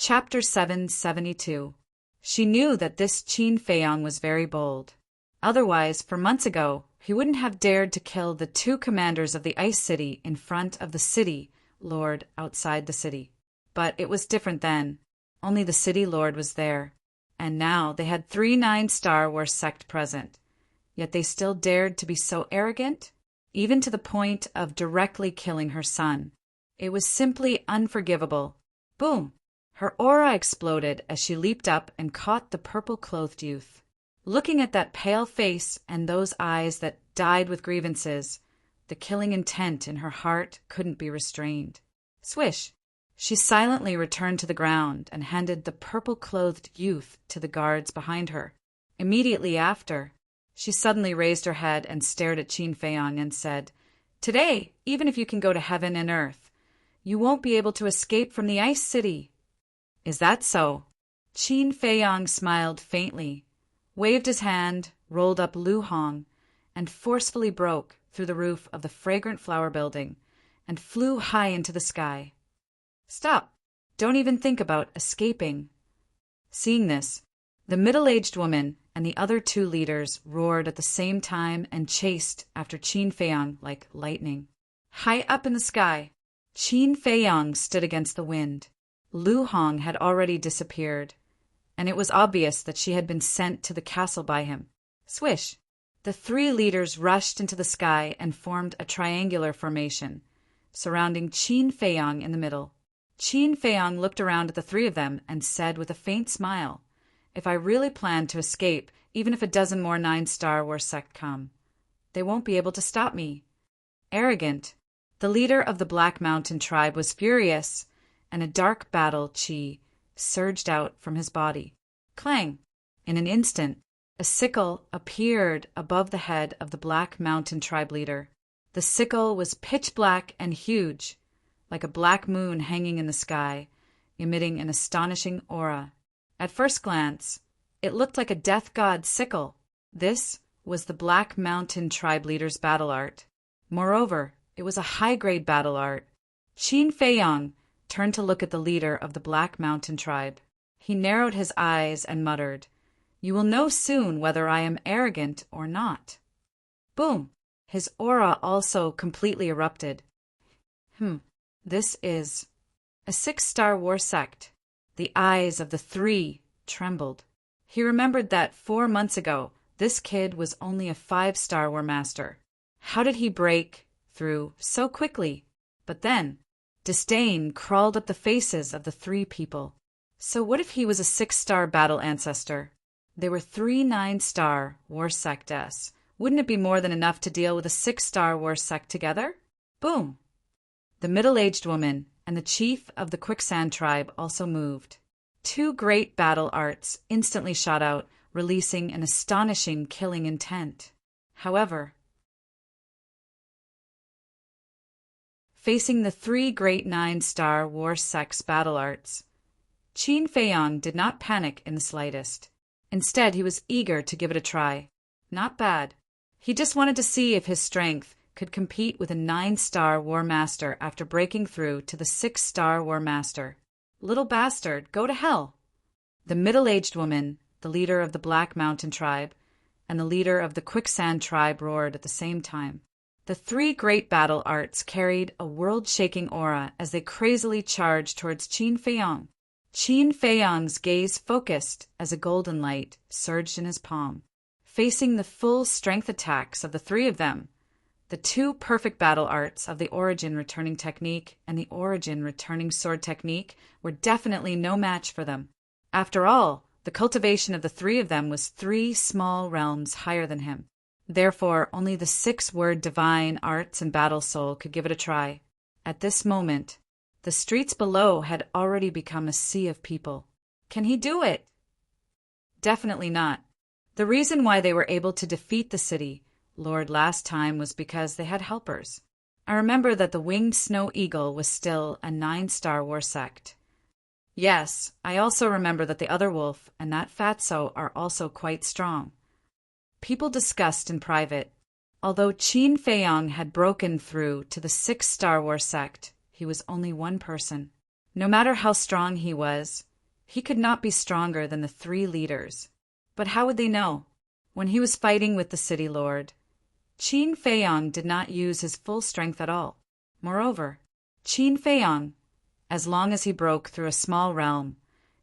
Chapter 772. She knew that this Qin Feiyong was very bold. Otherwise, for months ago, he wouldn't have dared to kill the 2 commanders of the Ice City in front of the city lord outside the city. But it was different then. Only the city lord was there. And now they had 3 9-star War sect present. Yet they still dared to be so arrogant, even to the point of directly killing her son. It was simply unforgivable. Boom! Her aura exploded as she leaped up and caught the purple-clothed youth. Looking at that pale face and those eyes that died with grievances, the killing intent in her heart couldn't be restrained. Swish! She silently returned to the ground and handed the purple-clothed youth to the guards behind her. Immediately after, she suddenly raised her head and stared at Qin Feiyong and said, "Today, even if you can go to heaven and earth, you won't be able to escape from the Ice City." "Is that so?" Qin Feiyong smiled faintly, waved his hand, rolled up Lu Hong, and forcefully broke through the roof of the fragrant flower building and flew high into the sky. "Stop! Don't even think about escaping." Seeing this, the middle-aged woman and the other 2 leaders roared at the same time and chased after Qin Feiyong like lightning. High up in the sky, Qin Feiyong stood against the wind. Lu Hong had already disappeared, and it was obvious that she had been sent to the castle by him. Swish! The 3 leaders rushed into the sky and formed a triangular formation, surrounding Qin Feiyong in the middle. Qin Feiyong looked around at the 3 of them and said with a faint smile, "If I really plan to escape, even if a dozen more 9-star War sect come, they won't be able to stop me." Arrogant. The leader of the Black Mountain tribe was furious, and a dark battle chi surged out from his body. Clang! In an instant, a sickle appeared above the head of the Black Mountain tribe leader. The sickle was pitch black and huge, like a black moon hanging in the sky, emitting an astonishing aura. At first glance, it looked like a death god sickle. This was the Black Mountain tribe leader's battle art. Moreover, it was a high-grade battle art. Qin Feiyong turned to look at the leader of the Black Mountain tribe. He narrowed his eyes and muttered, "You will know soon whether I am arrogant or not." Boom! His aura also completely erupted. This is a 6-star War sect. The eyes of the 3 trembled. He remembered that 4 months ago, this kid was only a 5-star War master. How did he break through so quickly? But then, Disdain crawled up the faces of the three people. So what if he was a 6-star battle ancestor? They were 3 9-star war sect-s. Wouldn't it be more than enough to deal with a 6-star war sect together? Boom! The middle-aged woman and the chief of the quicksand tribe also moved. 2 great battle arts instantly shot out, releasing an astonishing killing intent. However, facing the 3 great 9-star war sect's battle arts, Qin Feiyang did not panic in the slightest. Instead, he was eager to give it a try. Not bad. He just wanted to see if his strength could compete with a 9-star war master after breaking through to the 6-star war master. Little bastard, go to hell! The middle-aged woman, the leader of the Black Mountain tribe, and the leader of the Quicksand tribe roared at the same time. The 3 great battle arts carried a world-shaking aura as they crazily charged towards Qin Feiyang. Qin Feiyang's gaze focused as a golden light surged in his palm. Facing the full strength attacks of the 3 of them, the 2 perfect battle arts of the Origin returning technique and the Origin returning sword technique were definitely no match for them. After all, the cultivation of the 3 of them was 3 small realms higher than him. Therefore, only the 6-word divine arts and battle soul could give it a try. At this moment, the streets below had already become a sea of people. Can he do it? Definitely not. The reason why they were able to defeat the city lord last time was because they had helpers. I remember that the winged snow eagle was still a 9-star war sect. Yes, I also remember that the other wolf and that fatso are also quite strong. People discussed in private. Although Qin Feiyang had broken through to the 6-star war sect, he was only one person. No matter how strong he was, he could not be stronger than the 3 leaders. But how would they know? When he was fighting with the city lord, Qin Feiyang did not use his full strength at all. Moreover, Qin Feiyang, as long as he broke through a small realm,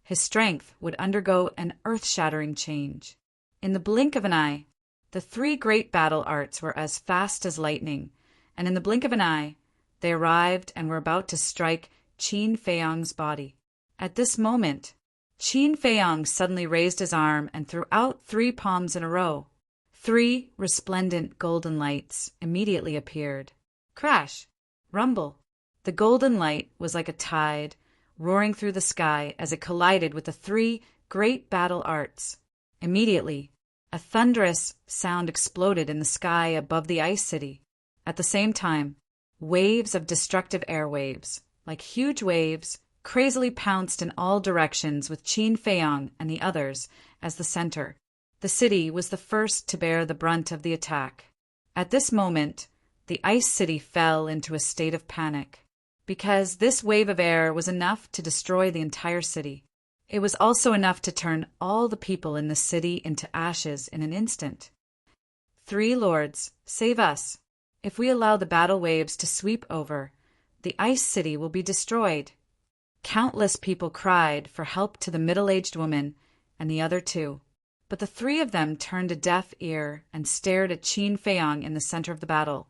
his strength would undergo an earth-shattering change. In the blink of an eye, the 3 great battle arts were as fast as lightning, and in the blink of an eye, they arrived and were about to strike Qin Feiyang's body. At this moment, Qin Feiyang suddenly raised his arm and threw out 3 palms in a row. 3 resplendent golden lights immediately appeared. Crash! Rumble! The golden light was like a tide, roaring through the sky as it collided with the 3 great battle arts. Immediately, a thunderous sound exploded in the sky above the ice city. At the same time, waves of destructive airwaves, like huge waves, crazily pounced in all directions with Qin Feiyang and the others as the center. The city was the first to bear the brunt of the attack. At this moment, the ice city fell into a state of panic, because this wave of air was enough to destroy the entire city. It was also enough to turn all the people in the city into ashes in an instant. 3 lords, save us. If we allow the battle waves to sweep over, the ice city will be destroyed. Countless people cried for help to the middle-aged woman and the other 2, but the 3 of them turned a deaf ear and stared at Qin Feiyang in the center of the battle.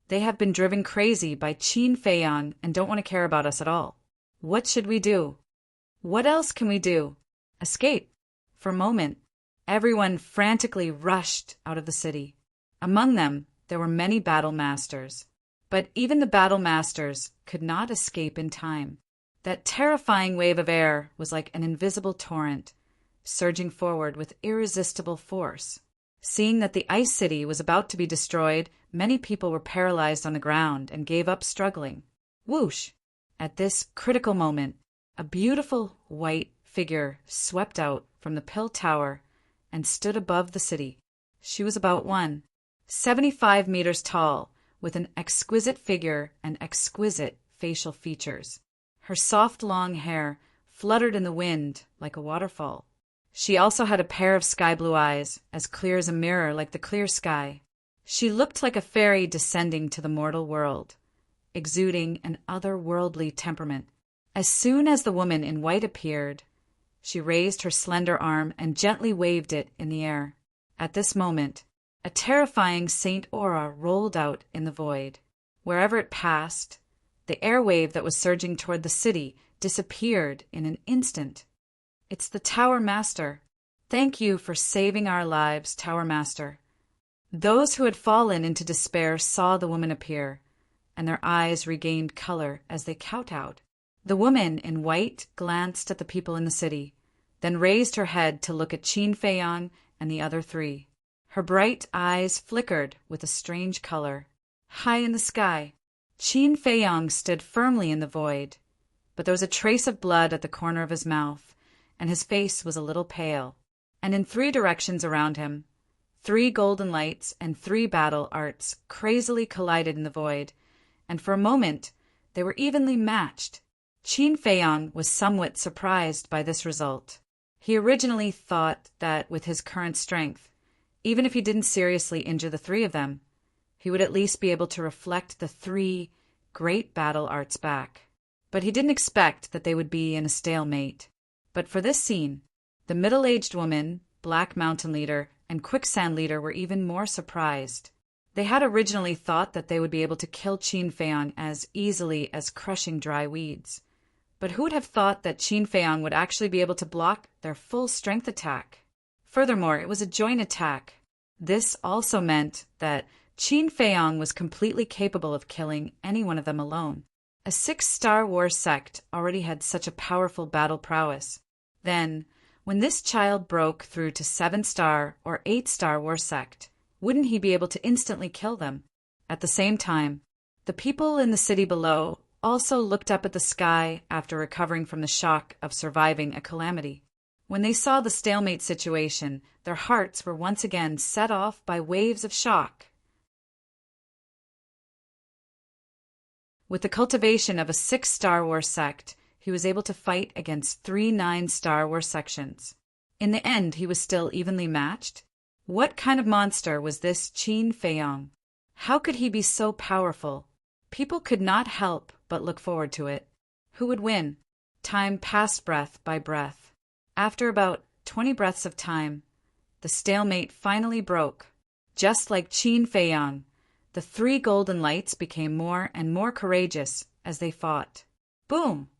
They have been driven crazy by Qin Feiyang and don't want to care about us at all. What should we do? What else can we do? Escape. For a moment, everyone frantically rushed out of the city. Among them, there were many battle masters. But even the battle masters could not escape in time. That terrifying wave of air was like an invisible torrent, surging forward with irresistible force. Seeing that the ice city was about to be destroyed, many people were paralyzed on the ground and gave up struggling. Whoosh! At this critical moment, a beautiful white figure swept out from the Pill Tower and stood above the city. She was about 1.75 meters tall, with an exquisite figure and exquisite facial features. Her soft long hair fluttered in the wind like a waterfall. She also had a pair of sky-blue eyes, as clear as a mirror like the clear sky. She looked like a fairy descending to the mortal world, exuding an otherworldly temperament. As soon as the woman in white appeared, she raised her slender arm and gently waved it in the air. At this moment, a terrifying Saint Aura rolled out in the void. Wherever it passed, the airwave that was surging toward the city disappeared in an instant. "It's the Tower Master. Thank you for saving our lives, Tower Master." Those who had fallen into despair saw the woman appear, and their eyes regained color as they kowtowed. The woman in white glanced at the people in the city, then raised her head to look at Qin Feiyan and the other three. Her bright eyes flickered with a strange color. High in the sky, Qin Feiyan stood firmly in the void, but there was a trace of blood at the corner of his mouth, and his face was a little pale. And in 3 directions around him, 3 golden lights and 3 battle arts crazily collided in the void, and for a moment they were evenly matched. Qin Feiyan was somewhat surprised by this result. He originally thought that with his current strength, even if he didn't seriously injure the 3 of them, he would at least be able to reflect the 3 great battle arts back. But he didn't expect that they would be in a stalemate. But for this scene, the middle-aged woman, Black Mountain Leader, and Quicksand Leader were even more surprised. They had originally thought that they would be able to kill Qin Feiyan as easily as crushing dry weeds. But who would have thought that Qin Feiyan would actually be able to block their full strength attack? Furthermore, it was a joint attack. This also meant that Qin Feiyan was completely capable of killing any one of them alone. A 6-star war sect already had such a powerful battle prowess. Then, when this child broke through to 7-star or 8-star war sect, wouldn't he be able to instantly kill them? At the same time, the people in the city below also looked up at the sky after recovering from the shock of surviving a calamity. When they saw the stalemate situation, their hearts were once again set off by waves of shock. With the cultivation of a 6-star war sect, he was able to fight against 3 9-star war sections. In the end, he was still evenly matched. What kind of monster was this Qin Feiyan? How could he be so powerful? People could not help but look forward to it. Who would win? Time passed breath by breath. After about 20 breaths of time, the stalemate finally broke. Just like Qin Feiyan, the 3 golden lights became more and more courageous as they fought. Boom!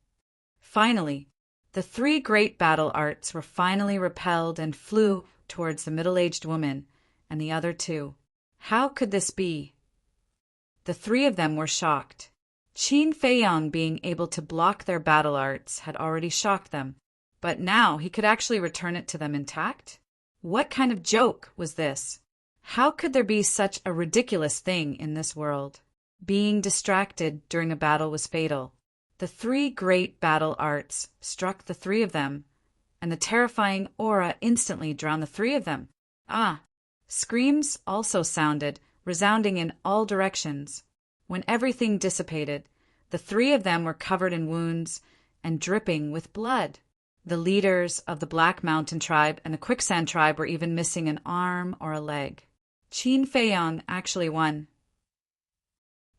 Finally, the 3 great battle arts were finally repelled and flew towards the middle-aged woman and the other 2. How could this be? The 3 of them were shocked. Qin Feiyan being able to block their battle arts had already shocked them, but now he could actually return it to them intact? What kind of joke was this? How could there be such a ridiculous thing in this world? Being distracted during a battle was fatal. The 3 great battle arts struck the 3 of them, and the terrifying aura instantly drowned the 3 of them. Screams also sounded, resounding in all directions. When everything dissipated, the 3 of them were covered in wounds and dripping with blood. The leaders of the Black Mountain tribe and the Quicksand tribe were even missing an arm or a leg. Qin Feiyan actually won.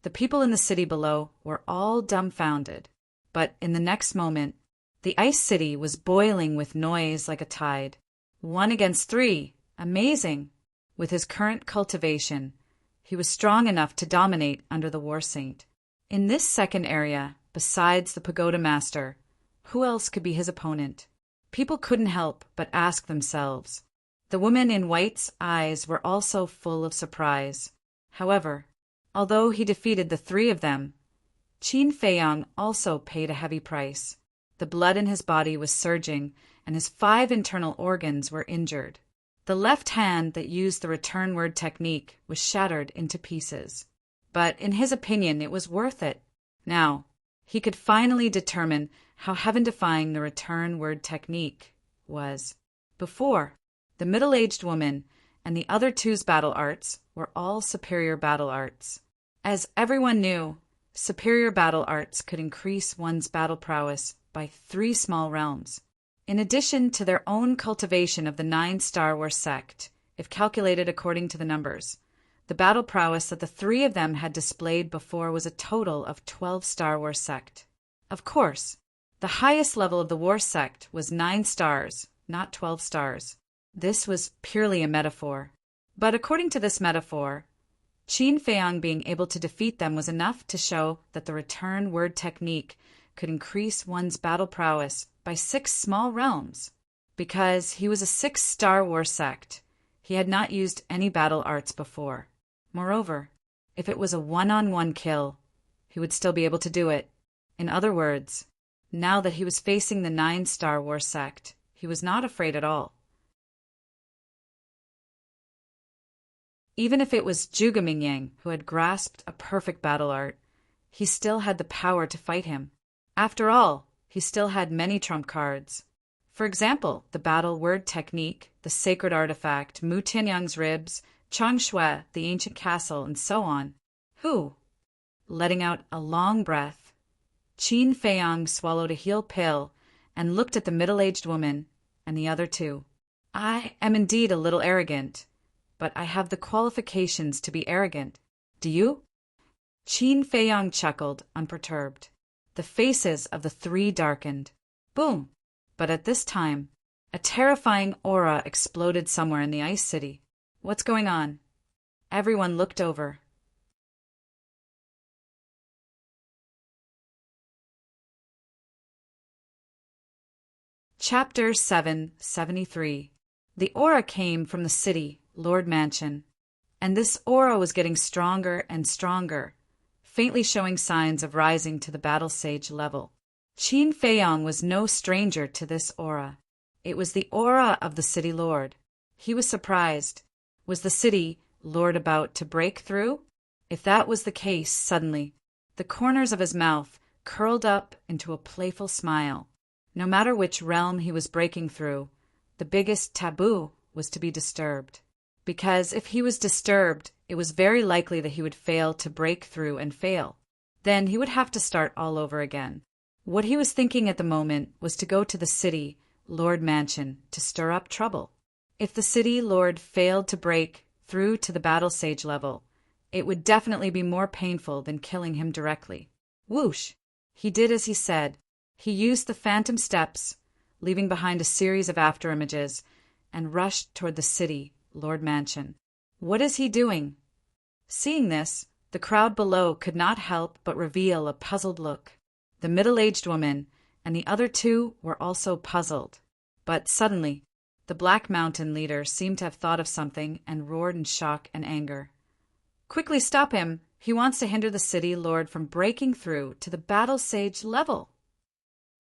The people in the city below were all dumbfounded, but in the next moment, the ice city was boiling with noise like a tide. 1 against 3. Amazing! With his current cultivation, he was strong enough to dominate under the War Saint. In this second area, besides the Pagoda Master, who else could be his opponent? People couldn't help but ask themselves. The woman in white's eyes were also full of surprise. However, although he defeated the 3 of them, Qin Feiyan also paid a heavy price. The blood in his body was surging, and his 5 internal organs were injured. The left hand that used the return word technique was shattered into pieces. But in his opinion, it was worth it. Now, he could finally determine how heaven-defying the return word technique was. Before, the middle-aged woman and the other 2's battle arts were all superior battle arts. As everyone knew, superior battle arts could increase one's battle prowess by 3 small realms. In addition to their own cultivation of the 9-star war sect, if calculated according to the numbers, the battle prowess that the 3 of them had displayed before was a total of 12-star war sect. Of course, the highest level of the war sect was 9 stars, not 12 stars. This was purely a metaphor. But according to this metaphor, Qin Feiyang being able to defeat them was enough to show that the return word technique could increase one's battle prowess by 6 small realms. Because he was a 6th Star Wars sect, he had not used any battle arts before. Moreover, if it was a one-on-one kill, he would still be able to do it. In other words, now that he was facing the 9 Star Wars sect, he was not afraid at all. Even if it was Zhuge Mingyang who had grasped a perfect battle art, he still had the power to fight him. After all, he still had many trump cards. For example, the battle word technique, the sacred artifact, Mu Tianyang's ribs, Changshui, the ancient castle, and so on. Who? Letting out a long breath, Qin Feiyang swallowed a heal pill and looked at the middle-aged woman and the other two. I am indeed a little arrogant, but I have the qualifications to be arrogant. Do you? Qin Feiyang chuckled, unperturbed. The faces of the 3 darkened. Boom! But at this time, a terrifying aura exploded somewhere in the Ice City. What's going on? Everyone looked over. Chapter 773. The aura came from the city, Lord Mansion, and this aura was getting stronger and stronger, faintly showing signs of rising to the battle sage level. Qin Feiyang was no stranger to this aura. It was the aura of the city lord. He was surprised. Was the city lord about to break through? If that was the case, suddenly, the corners of his mouth curled up into a playful smile. No matter which realm he was breaking through, the biggest taboo was to be disturbed. Because if he was disturbed, it was very likely that he would fail to break through and fail. Then he would have to start all over again. What he was thinking at the moment was to go to the city Lord Mansion to stir up trouble. If the city lord failed to break through to the battle sage level, it would definitely be more painful than killing him directly. Whoosh! He did as he said. He used the phantom steps, leaving behind a series of afterimages, and rushed toward the city Lord Mansion. What is he doing? Seeing this, the crowd below could not help but reveal a puzzled look. The middle-aged woman and the other 2 were also puzzled. But suddenly, the Black Mountain leader seemed to have thought of something and roared in shock and anger. Quickly stop him! He wants to hinder the city lord from breaking through to the battle sage level.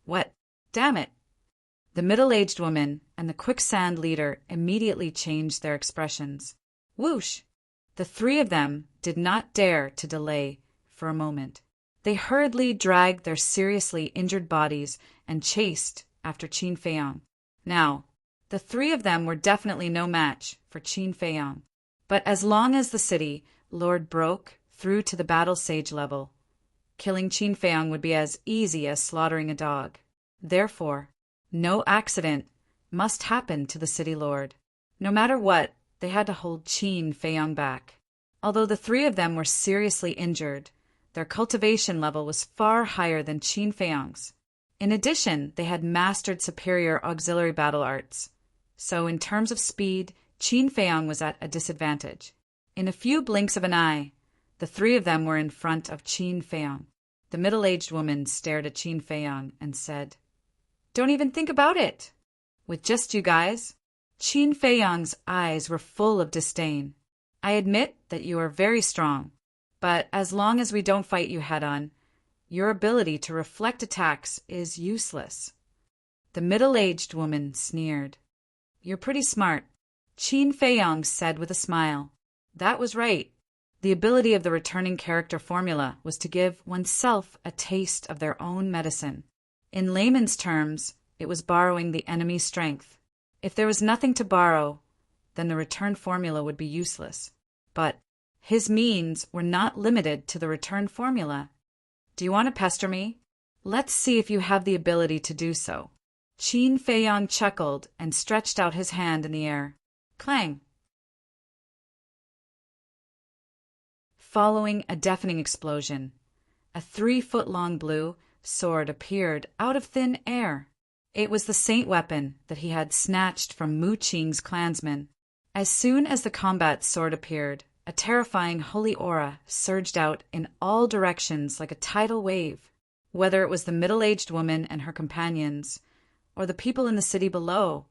What? Damn it! The middle-aged woman and the quicksand leader immediately changed their expressions. Whoosh! The 3 of them did not dare to delay for a moment. They hurriedly dragged their seriously injured bodies and chased after Qin Feiyang. Now, the 3 of them were definitely no match for Qin Feiyang. But as long as the city lord broke through to the battle sage level, killing Qin Feiyang would be as easy as slaughtering a dog. Therefore, no accident must happen to the city lord. No matter what, they had to hold Qin Feiyang back. Although the 3 of them were seriously injured, their cultivation level was far higher than Qin Feiyang's. In addition, they had mastered superior auxiliary battle arts. So in terms of speed, Qin Feiyang was at a disadvantage. In a few blinks of an eye, the 3 of them were in front of Qin Feiyang. The middle-aged woman stared at Qin Feiyang and said, "Don't even think about it! With just you guys?" Qin Feiyang's eyes were full of disdain. "I admit that you are very strong, but as long as we don't fight you head-on, your ability to reflect attacks is useless." The middle-aged woman sneered. "You're pretty smart," Qin Feiyang said with a smile. That was right. The ability of the returning character formula was to give oneself a taste of their own medicine. In layman's terms, it was borrowing the enemy's strength. If there was nothing to borrow, then the return formula would be useless. But his means were not limited to the return formula. Do you want to pester me? Let's see if you have the ability to do so. Qin Feiyang chuckled and stretched out his hand in the air. Clang! Following a deafening explosion, a 3-foot-long blue sword appeared out of thin air. It was the saint weapon that he had snatched from Mu Qing's clansmen. As soon as the combat sword appeared, A terrifying holy aura surged out in all directions like a tidal wave. Whether it was the middle-aged woman and her companions, or the people in the city below,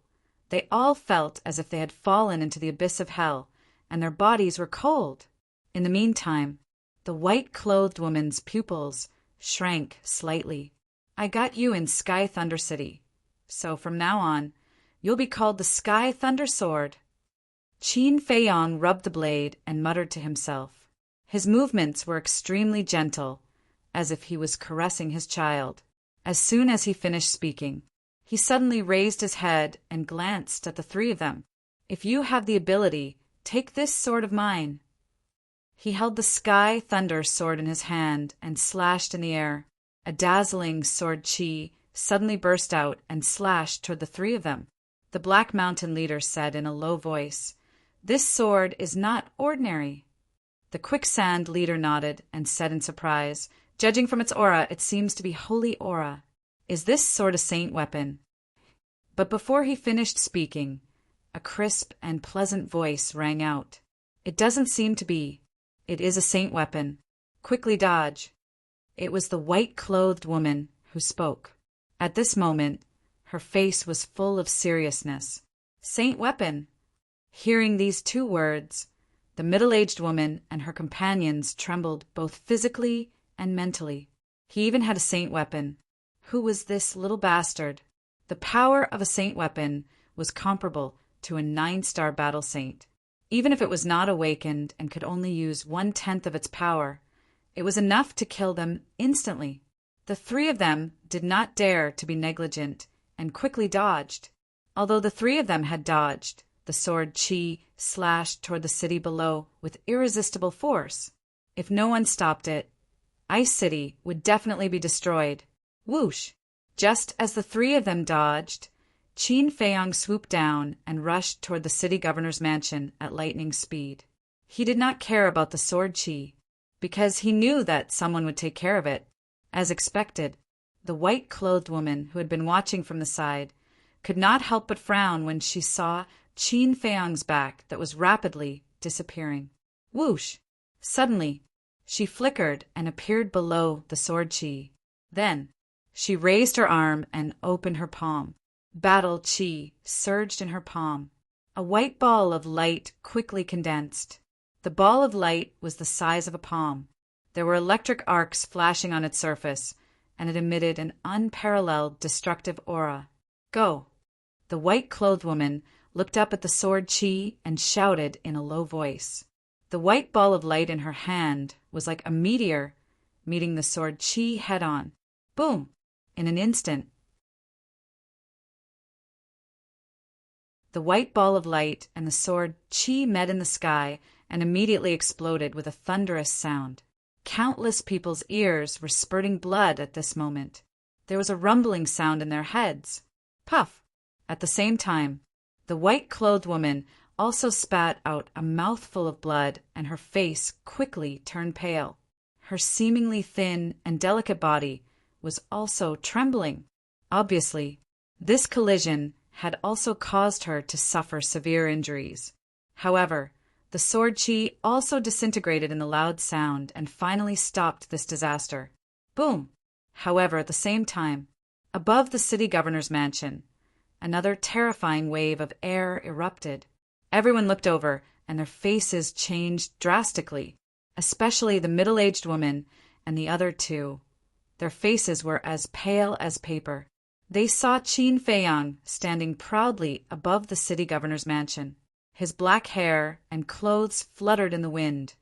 they all felt as if they had fallen into the abyss of hell, and their bodies were cold. In the meantime, the white-clothed woman's pupils shrank slightly. I got you in Sky Thunder City, so from now on, you'll be called the Sky Thunder Sword. Qin Feiyong rubbed the blade and muttered to himself. His movements were extremely gentle, as if he was caressing his child. As soon as he finished speaking, he suddenly raised his head and glanced at the three of them. If you have the ability, take this sword of mine. He held the Sky Thunder sword in his hand and slashed in the air. A dazzling sword chi suddenly burst out and slashed toward the three of them. The Black Mountain leader said in a low voice, "This sword is not ordinary." The Quicksand leader nodded and said in surprise, "Judging from its aura, it seems to be holy aura. Is this sword a saint weapon?" But before he finished speaking, a crisp and pleasant voice rang out. "It doesn't seem to be. It is a saint weapon. Quickly dodge." It was the white-clothed woman who spoke. At this moment, her face was full of seriousness. Saint weapon. Hearing these two words, the middle-aged woman and her companions trembled both physically and mentally. He even had a saint weapon. Who was this little bastard? The power of a saint weapon was comparable to a 9-star battle saint. Even if it was not awakened and could only use 1/10 of its power, it was enough to kill them instantly. The three of them did not dare to be negligent and quickly dodged. Although the three of them had dodged, the sword chi slashed toward the city below with irresistible force. If no one stopped it, Ice City would definitely be destroyed. Whoosh! Just as the three of them dodged, Qin Feiyong swooped down and rushed toward the city governor's mansion at lightning speed. He did not care about the sword chi, because he knew that someone would take care of it. As expected, the white-clothed woman who had been watching from the side could not help but frown when she saw Qin Feiyong's back that was rapidly disappearing. Whoosh! Suddenly, she flickered and appeared below the sword chi. Then, she raised her arm and opened her palm. Battle chi surged in her palm. A white ball of light quickly condensed. The ball of light was the size of a palm. There were electric arcs flashing on its surface, and it emitted an unparalleled destructive aura. Go! The white-clothed woman looked up at the sword chi and shouted in a low voice. The white ball of light in her hand was like a meteor meeting the sword chi head-on. Boom! In an instant, the white ball of light and the sword chi met in the sky and immediately exploded with a thunderous sound. Countless people's ears were spurting blood at this moment. There was a rumbling sound in their heads. Puff! At the same time, the white-clothed woman also spat out a mouthful of blood, and her face quickly turned pale. Her seemingly thin and delicate body was also trembling. Obviously, this collision had also caused her to suffer severe injuries. However, the sword chi also disintegrated in the loud sound and finally stopped this disaster. Boom! However, at the same time, above the city governor's mansion, another terrifying wave of air erupted. Everyone looked over, and their faces changed drastically, especially the middle-aged woman and the other two. Their faces were as pale as paper. They saw Qin Feiyong standing proudly above the city governor's mansion. His black hair and clothes fluttered in the wind,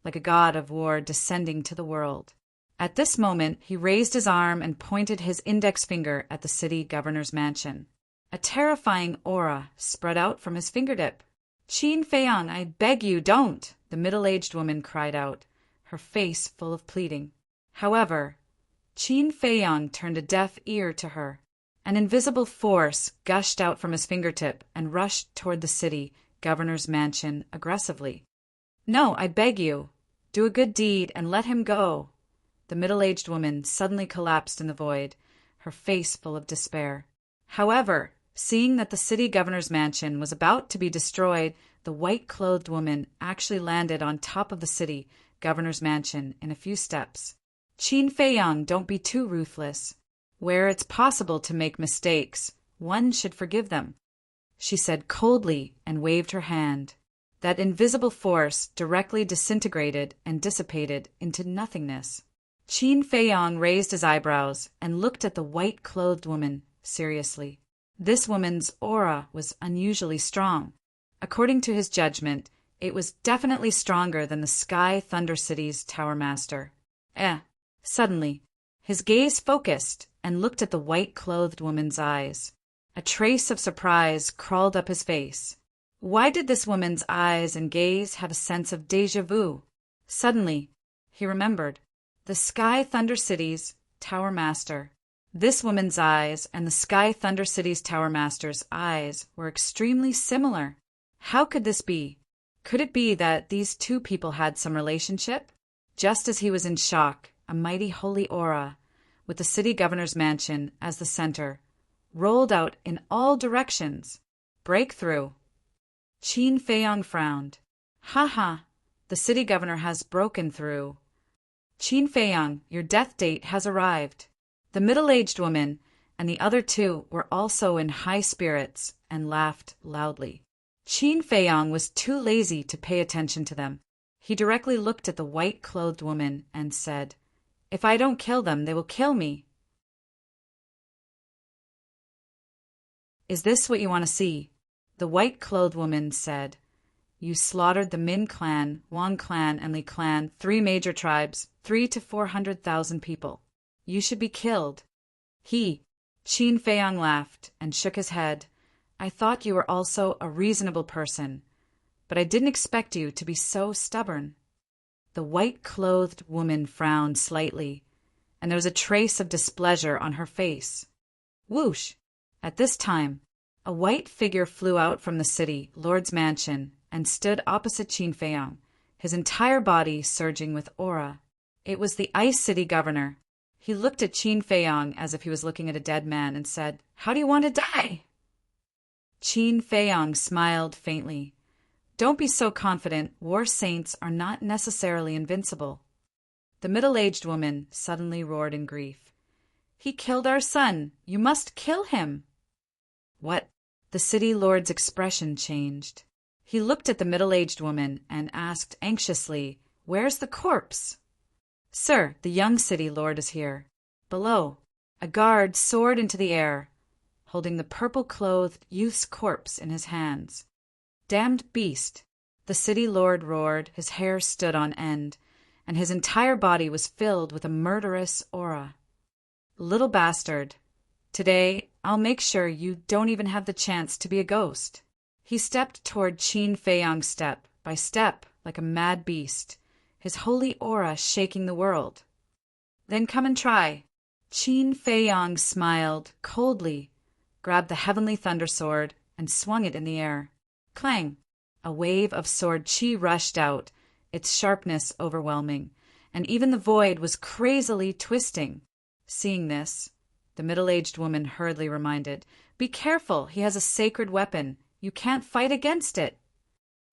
like a god of war descending to the world. At this moment, he raised his arm and pointed his index finger at the city governor's mansion. A terrifying aura spread out from his fingertip. "Qin Feiyong, I beg you, don't!" the middle-aged woman cried out, her face full of pleading. However, Qin Feiyong turned a deaf ear to her. An invisible force gushed out from his fingertip and rushed toward the city governor's mansion aggressively. "No, I beg you. Do a good deed and let him go." The middle-aged woman suddenly collapsed in the void, her face full of despair. However, Seeing that the city governor's mansion was about to be destroyed, the white-clothed woman actually landed on top of the city governor's mansion in a few steps. Qin Feiyang, don't be too ruthless. Where it's possible to make mistakes, one should forgive them, she said coldly and waved her hand. That invisible force directly disintegrated and dissipated into nothingness. Qin Feiyang raised his eyebrows and looked at the white-clothed woman seriously. This woman's aura was unusually strong. According to his judgment, it was definitely stronger than the Sky Thunder City's Tower Master. Suddenly, his gaze focused and looked at the white-clothed woman's eyes. A trace of surprise crawled up his face. Why did this woman's eyes and gaze have a sense of déjà vu? Suddenly, he remembered. The Sky Thunder City's Tower Master. This woman's eyes and the Sky Thunder City's Tower Master's eyes were extremely similar. How could this be? Could it be that these two people had some relationship? Just as he was in shock, a mighty holy aura, with the city governor's mansion as the center, rolled out in all directions. Breakthrough. Qin Feiyang frowned. Ha, the city governor has broken through. Qin Feiyang, your death date has arrived. The middle-aged woman and the other two were also in high spirits and laughed loudly. Qin Feiyang was too lazy to pay attention to them. He directly looked at the white-clothed woman and said, "If I don't kill them, they will kill me." "Is this what you want to see?" The white-clothed woman said. "You slaughtered the Min clan, Wang clan, and Li clan, 3 major tribes, 300,000 to 400,000 people. You should be killed." Qin Feiyang laughed and shook his head. "I thought you were also a reasonable person, but I didn't expect you to be so stubborn." The white-clothed woman frowned slightly, and there was a trace of displeasure on her face. Whoosh! At this time, a white figure flew out from the city lord's mansion and stood opposite Qin Feiyang, his entire body surging with aura. It was the Ice City governor. He looked at Qin Feiyang as if he was looking at a dead man and said, "How do you want to die?" Qin Feiyang smiled faintly. "Don't be so confident. War saints are not necessarily invincible." The middle-aged woman suddenly roared in grief. "He killed our son. You must kill him." "What?" The city lord's expression changed. He looked at the middle-aged woman and asked anxiously, "Where's the corpse?" "Sir, the young city lord is here." Below, a guard soared into the air, holding the purple-clothed youth's corpse in his hands. "Damned beast!" The city lord roared, his hair stood on end, and his entire body was filled with a murderous aura. "Little bastard, today I'll make sure you don't even have the chance to be a ghost." He stepped toward Qin Feiyang step by step like a mad beast, his holy aura shaking the world. "Then come and try." Qin Feiyang smiled coldly, grabbed the heavenly thunder sword, and swung it in the air. Clang! A wave of sword chi rushed out, its sharpness overwhelming, and even the void was crazily twisting. Seeing this, the middle-aged woman hurriedly reminded, "Be careful, he has a sacred weapon. You can't fight against it."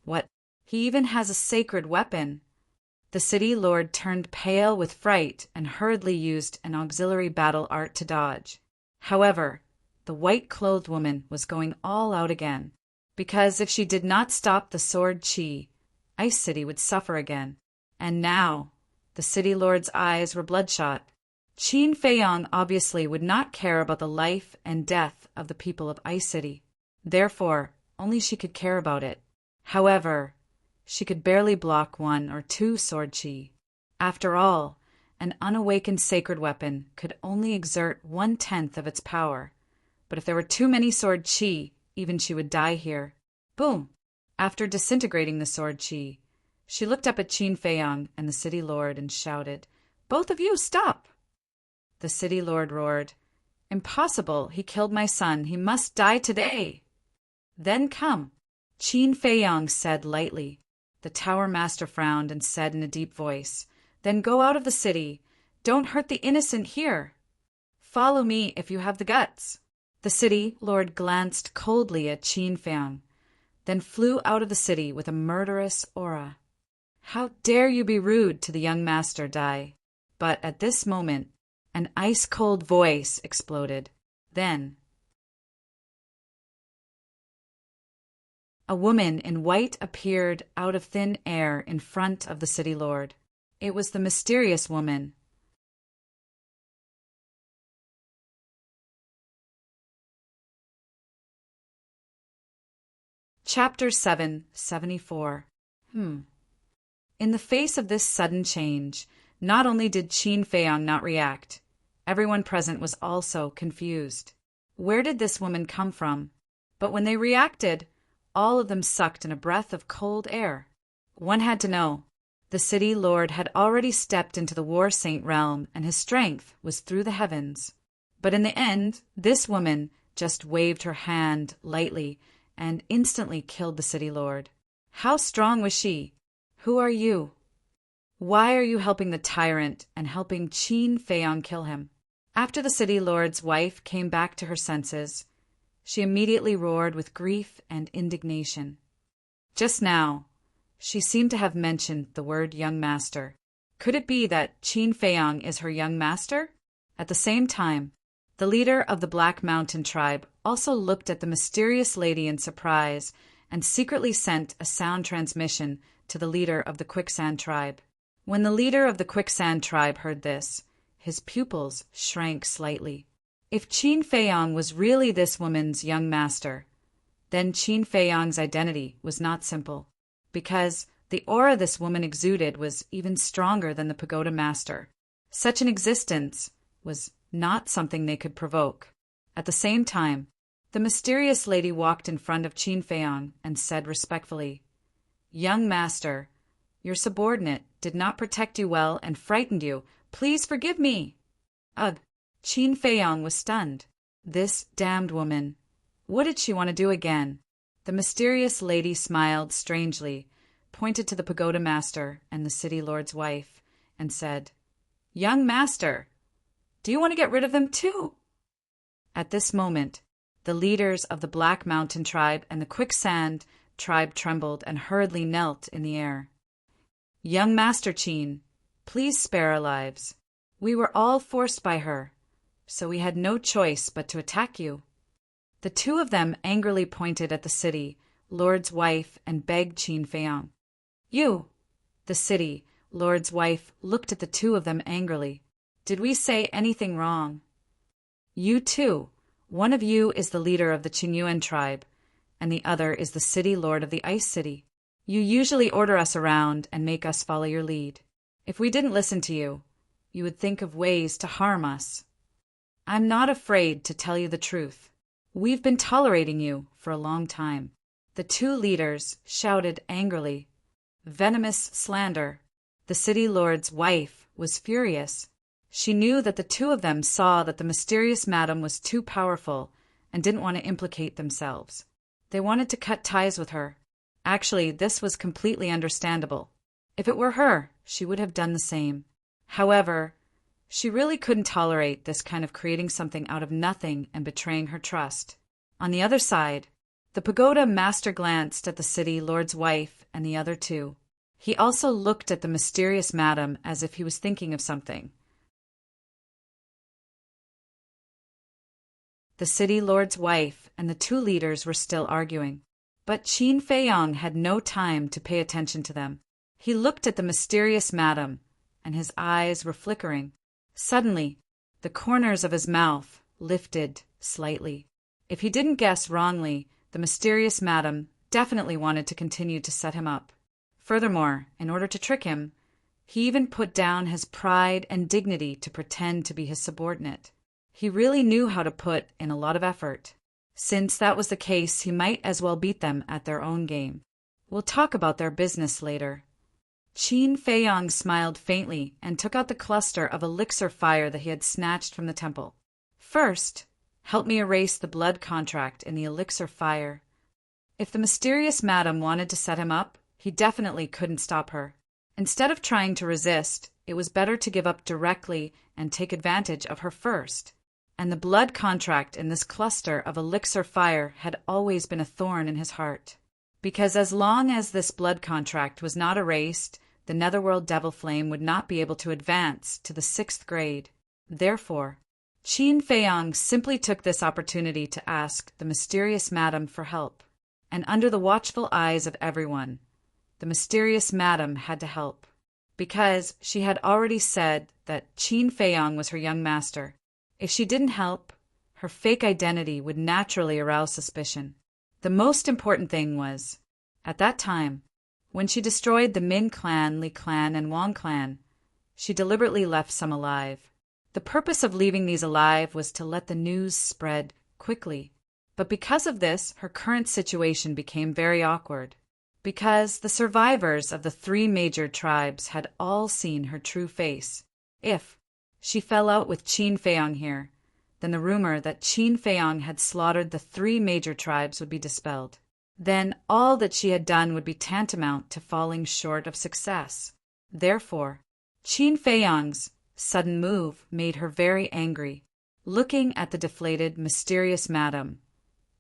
"What? He even has a sacred weapon?" The city lord turned pale with fright and hurriedly used an auxiliary battle art to dodge. However, the white-clothed woman was going all out again, because if she did not stop the sword chi, Ice City would suffer again. And now, the city lord's eyes were bloodshot. Qin Feiyang obviously would not care about the life and death of the people of Ice City. Therefore, only she could care about it. However, she could barely block 1 or 2 sword chi. After all, an unawakened sacred weapon could only exert 1/10 of its power. But if there were too many sword chi, even she would die here. Boom! After disintegrating the sword chi, she looked up at Qin Feiyang and the city lord and shouted, "Both of you, stop!" The city lord roared, "Impossible! He killed my son. He must die today." "Then come," Qin Feiyang said lightly. The tower master frowned and said in a deep voice, "Then go out of the city. Don't hurt the innocent here. Follow me if you have the guts." The city lord glanced coldly at Qin Feiang, then flew out of the city with a murderous aura. "How dare you be rude to the young master, Dai?" But at this moment, an ice-cold voice exploded. Then, a woman in white appeared out of thin air in front of the city lord. It was the mysterious woman. Chapter 774. In the face of this sudden change, not only did Qin Feiang not react, everyone present was also confused. Where did this woman come from? But when they reacted, all of them sucked in a breath of cold air. One had to know. The city lord had already stepped into the war saint realm, and his strength was through the heavens. But in the end, this woman just waved her hand lightly and instantly killed the city lord. How strong was she? Who are you? Why are you helping the tyrant and helping Qin Feiang kill him? After the city lord's wife came back to her senses, she immediately roared with grief and indignation. Just now, she seemed to have mentioned the word young master. Could it be that Qin Feiang is her young master? At the same time, the leader of the Black Mountain tribe also looked at the mysterious lady in surprise and secretly sent a sound transmission to the leader of the Quicksand tribe. When the leader of the Quicksand tribe heard this, his pupils shrank slightly. If Qin Feiang was really this woman's young master, then Qin Feiang's identity was not simple, because the aura this woman exuded was even stronger than the pagoda master. Such an existence was not something they could provoke. At the same time, the mysterious lady walked in front of Qin Feiang and said respectfully, "Young master, your subordinate did not protect you well and frightened you. Please forgive me." Ugh! Qin Feiang was stunned. This damned woman. What did she want to do again? The mysterious lady smiled strangely, pointed to the pagoda master and the city lord's wife, and said, "Young master, do you want to get rid of them too?" At this moment, the leaders of the Black Mountain tribe and the Quicksand tribe trembled and hurriedly knelt in the air. "Young Master Qin, please spare our lives. We were all forced by her, so we had no choice but to attack you." The two of them angrily pointed at the city lord's wife and begged Qin Feiang. "You!" The city lord's wife looked at the two of them angrily. "Did we say anything wrong?" "You too. One of you is the leader of the Qingyuan tribe, and the other is the city lord of the Ice City. You usually order us around and make us follow your lead. If we didn't listen to you, you would think of ways to harm us. I'm not afraid to tell you the truth. We've been tolerating you for a long time." The two leaders shouted angrily. Venomous slander. The city lord's wife was furious. She knew that the two of them saw that the mysterious madam was too powerful and didn't want to implicate themselves. They wanted to cut ties with her. Actually, this was completely understandable. If it were her, she would have done the same. However, she really couldn't tolerate this kind of creating something out of nothing and betraying her trust. On the other side, the pagoda master glanced at the city lord's wife and the other two. He also looked at the mysterious madam as if he was thinking of something. The city lord's wife and the two leaders were still arguing, but Qin Feiang had no time to pay attention to them. He looked at the mysterious madam, and his eyes were flickering. Suddenly, the corners of his mouth lifted slightly. If he didn't guess wrongly, the mysterious madam definitely wanted to continue to set him up. Furthermore, in order to trick him, he even put down his pride and dignity to pretend to be his subordinate. He really knew how to put in a lot of effort. Since that was the case, he might as well beat them at their own game. We'll talk about their business later. Qin Feiang smiled faintly and took out the cluster of elixir fire that he had snatched from the temple. "First, help me erase the blood contract in the elixir fire." If the mysterious madam wanted to set him up, he definitely couldn't stop her. Instead of trying to resist, it was better to give up directly and take advantage of her first. and the blood contract in this cluster of elixir fire had always been a thorn in his heart. Because as long as this blood contract was not erased, the Netherworld Devil Flame would not be able to advance to the 6th grade. Therefore, Qin Feiyang simply took this opportunity to ask the mysterious madam for help. And under the watchful eyes of everyone, the mysterious madam had to help. Because she had already said that Qin Feiyang was her young master. If she didn't help, her fake identity would naturally arouse suspicion. The most important thing was, at that time, when she destroyed the Min clan, Li clan, and Wang clan, she deliberately left some alive. The purpose of leaving these alive was to let the news spread quickly. But because of this, her current situation became very awkward. Because the survivors of the 3 major tribes had all seen her true face. If she fell out with Qin Feiyang here, then the rumor that Qin Feiyang had slaughtered the 3 major tribes would be dispelled. Then all that she had done would be tantamount to falling short of success. Therefore, Qin Feiyang's sudden move made her very angry. Looking at the deflated, mysterious madam,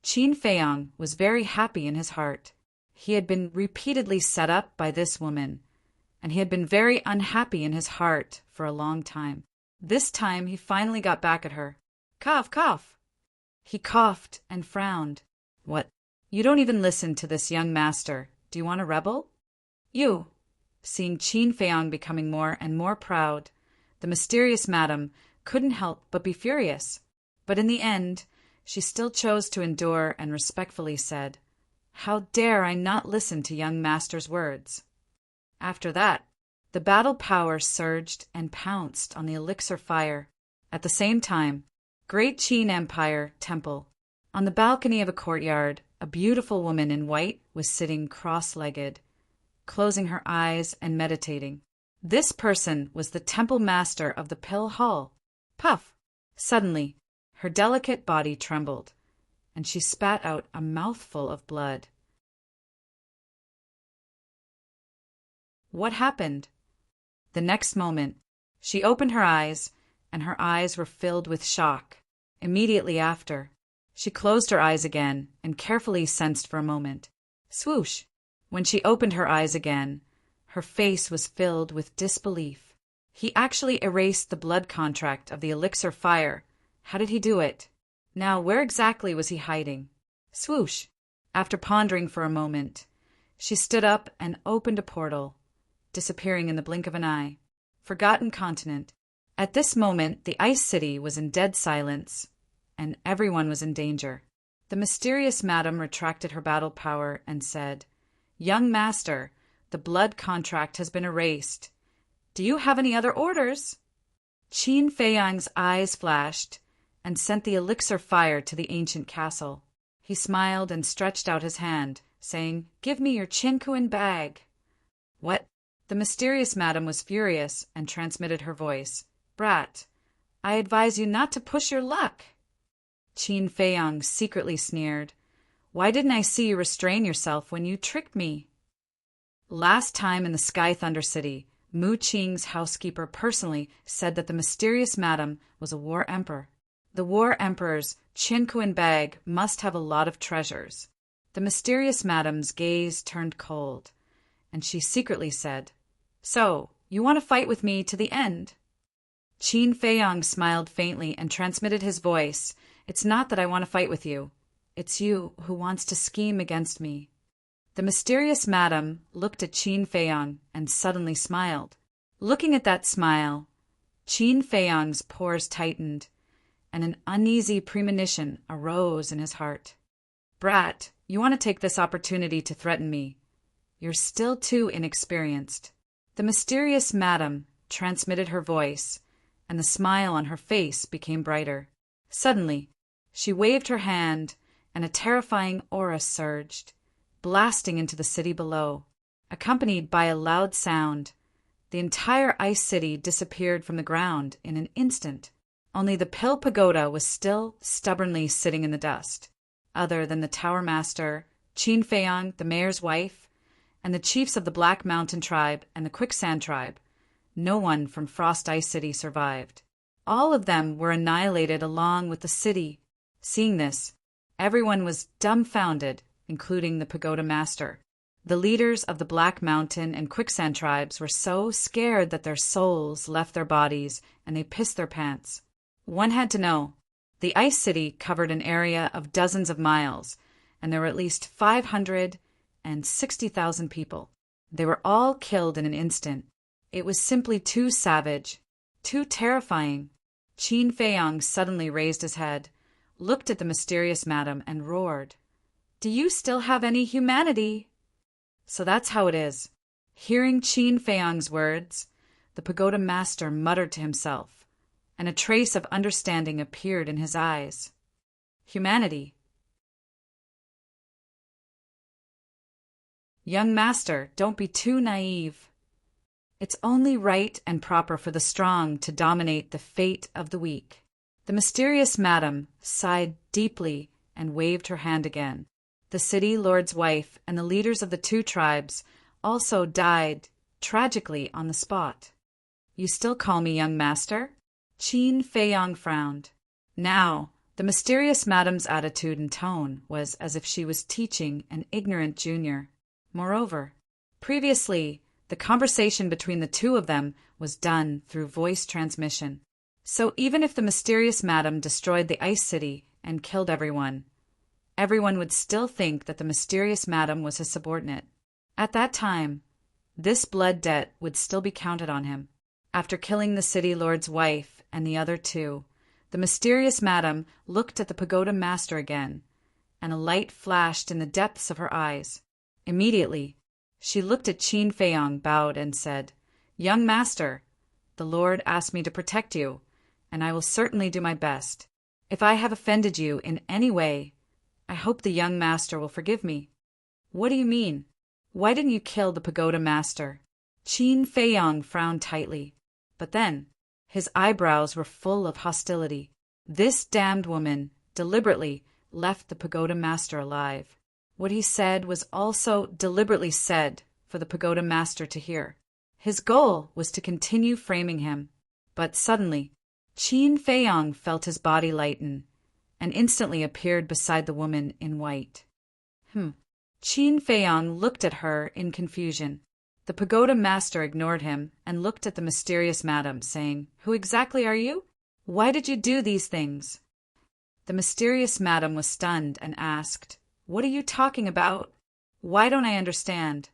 Qin Feiyang was very happy in his heart. He had been repeatedly set up by this woman, and he had been very unhappy in his heart for a long time. This time he finally got back at her. Cough, cough. He coughed and frowned. What? You don't even listen to this young master. Do you want a rebel? You. Seeing Qin Feiyang becoming more and more proud, the mysterious madam couldn't help but be furious. But in the end, she still chose to endure and respectfully said, "How dare I not listen to young master's words?" After that, the battle power surged and pounced on the elixir fire. At the same time, Great Qin Empire Temple. On the balcony of a courtyard, a beautiful woman in white was sitting cross-legged, closing her eyes and meditating. This person was the temple master of the Pill Hall. Puff! Suddenly, her delicate body trembled, and she spat out a mouthful of blood. What happened? The next moment, she opened her eyes, and her eyes were filled with shock. Immediately after, she closed her eyes again and carefully sensed for a moment. Swoosh! When she opened her eyes again, her face was filled with disbelief. He actually erased the blood contract of the elixir fire. How did he do it? Now, where exactly was he hiding? Swoosh! After pondering for a moment, she stood up and opened a portal, disappearing in the blink of an eye. Forgotten continent. At this moment, the Ice City was in dead silence, and everyone was in danger. The mysterious madam retracted her battle power and said, "Young master, the blood contract has been erased. Do you have any other orders?" Qin Feiyang's eyes flashed and sent the elixir fire to the ancient castle. He smiled and stretched out his hand, saying, "Give me your Qinkuan bag." What? The mysterious madam was furious and transmitted her voice. "Brat, I advise you not to push your luck." Qin Feiyang secretly sneered. "Why didn't I see you restrain yourself when you tricked me?" Last time in the Sky Thunder City, Mu Qing's housekeeper personally said that the mysterious madam was a war emperor. The war emperor's Qinkuan bag must have a lot of treasures. The mysterious madam's gaze turned cold, and she secretly said, "So, you want to fight with me to the end?" Qin Feiyang smiled faintly and transmitted his voice. "It's not that I want to fight with you. It's you who wants to scheme against me." The mysterious madam looked at Qin Feiyang and suddenly smiled. Looking at that smile, Qin Feiyang's pores tightened, and an uneasy premonition arose in his heart. "Brat, you want to take this opportunity to threaten me. You're still too inexperienced." The mysterious madam transmitted her voice, and the smile on her face became brighter. Suddenly, she waved her hand, and a terrifying aura surged, blasting into the city below. Accompanied by a loud sound, the entire Ice City disappeared from the ground in an instant. Only the Pill Pagoda was still stubbornly sitting in the dust. Other than the Tower Master, Qin Feiyang, the mayor's wife, and the chiefs of the Black Mountain tribe and the Quicksand tribe, no one from Frost Ice City survived. All of them were annihilated along with the city. Seeing this, everyone was dumbfounded, including the pagoda master. The leaders of the Black Mountain and Quicksand tribes were so scared that their souls left their bodies and they pissed their pants. One had to know. The Ice City covered an area of dozens of miles, and there were at least 560,000 people. They were all killed in an instant. It was simply too savage, too terrifying. Qin Feiyang suddenly raised his head, looked at the mysterious madam, and roared, "Do you still have any humanity?" So that's how it is. Hearing Qin Feiyang's words, the pagoda master muttered to himself, and a trace of understanding appeared in his eyes. Humanity. Young master, don't be too naive. It's only right and proper for the strong to dominate the fate of the weak. The mysterious madam sighed deeply and waved her hand again. The city lord's wife and the leaders of the two tribes also died tragically on the spot. You still call me young master? Qin Feiyang frowned. Now, the mysterious madam's attitude and tone was as if she was teaching an ignorant junior. Moreover, previously, the conversation between the two of them was done through voice transmission. So even if the mysterious madam destroyed the Ice City and killed everyone would still think that the mysterious madam was his subordinate. At that time, this blood debt would still be counted on him. After killing the city lord's wife and the other two, the mysterious madam looked at the pagoda master again, and a light flashed in the depths of her eyes. Immediately, she looked at Qin Feiyang, bowed, and said, "Young master, the Lord asked me to protect you, and I will certainly do my best. If I have offended you in any way, I hope the young master will forgive me." "What do you mean? Why didn't you kill the pagoda master?" Qin Feiyang frowned tightly, but then his eyebrows were full of hostility. This damned woman deliberately left the pagoda master alive. What he said was also deliberately said for the pagoda master to hear. His goal was to continue framing him. But suddenly, Qin Feiyang felt his body lighten, and instantly appeared beside the woman in white. Qin Feiyang looked at her in confusion. The pagoda master ignored him and looked at the mysterious madam, saying, "Who exactly are you? Why did you do these things?" The mysterious madam was stunned and asked, "What are you talking about? Why don't I understand?"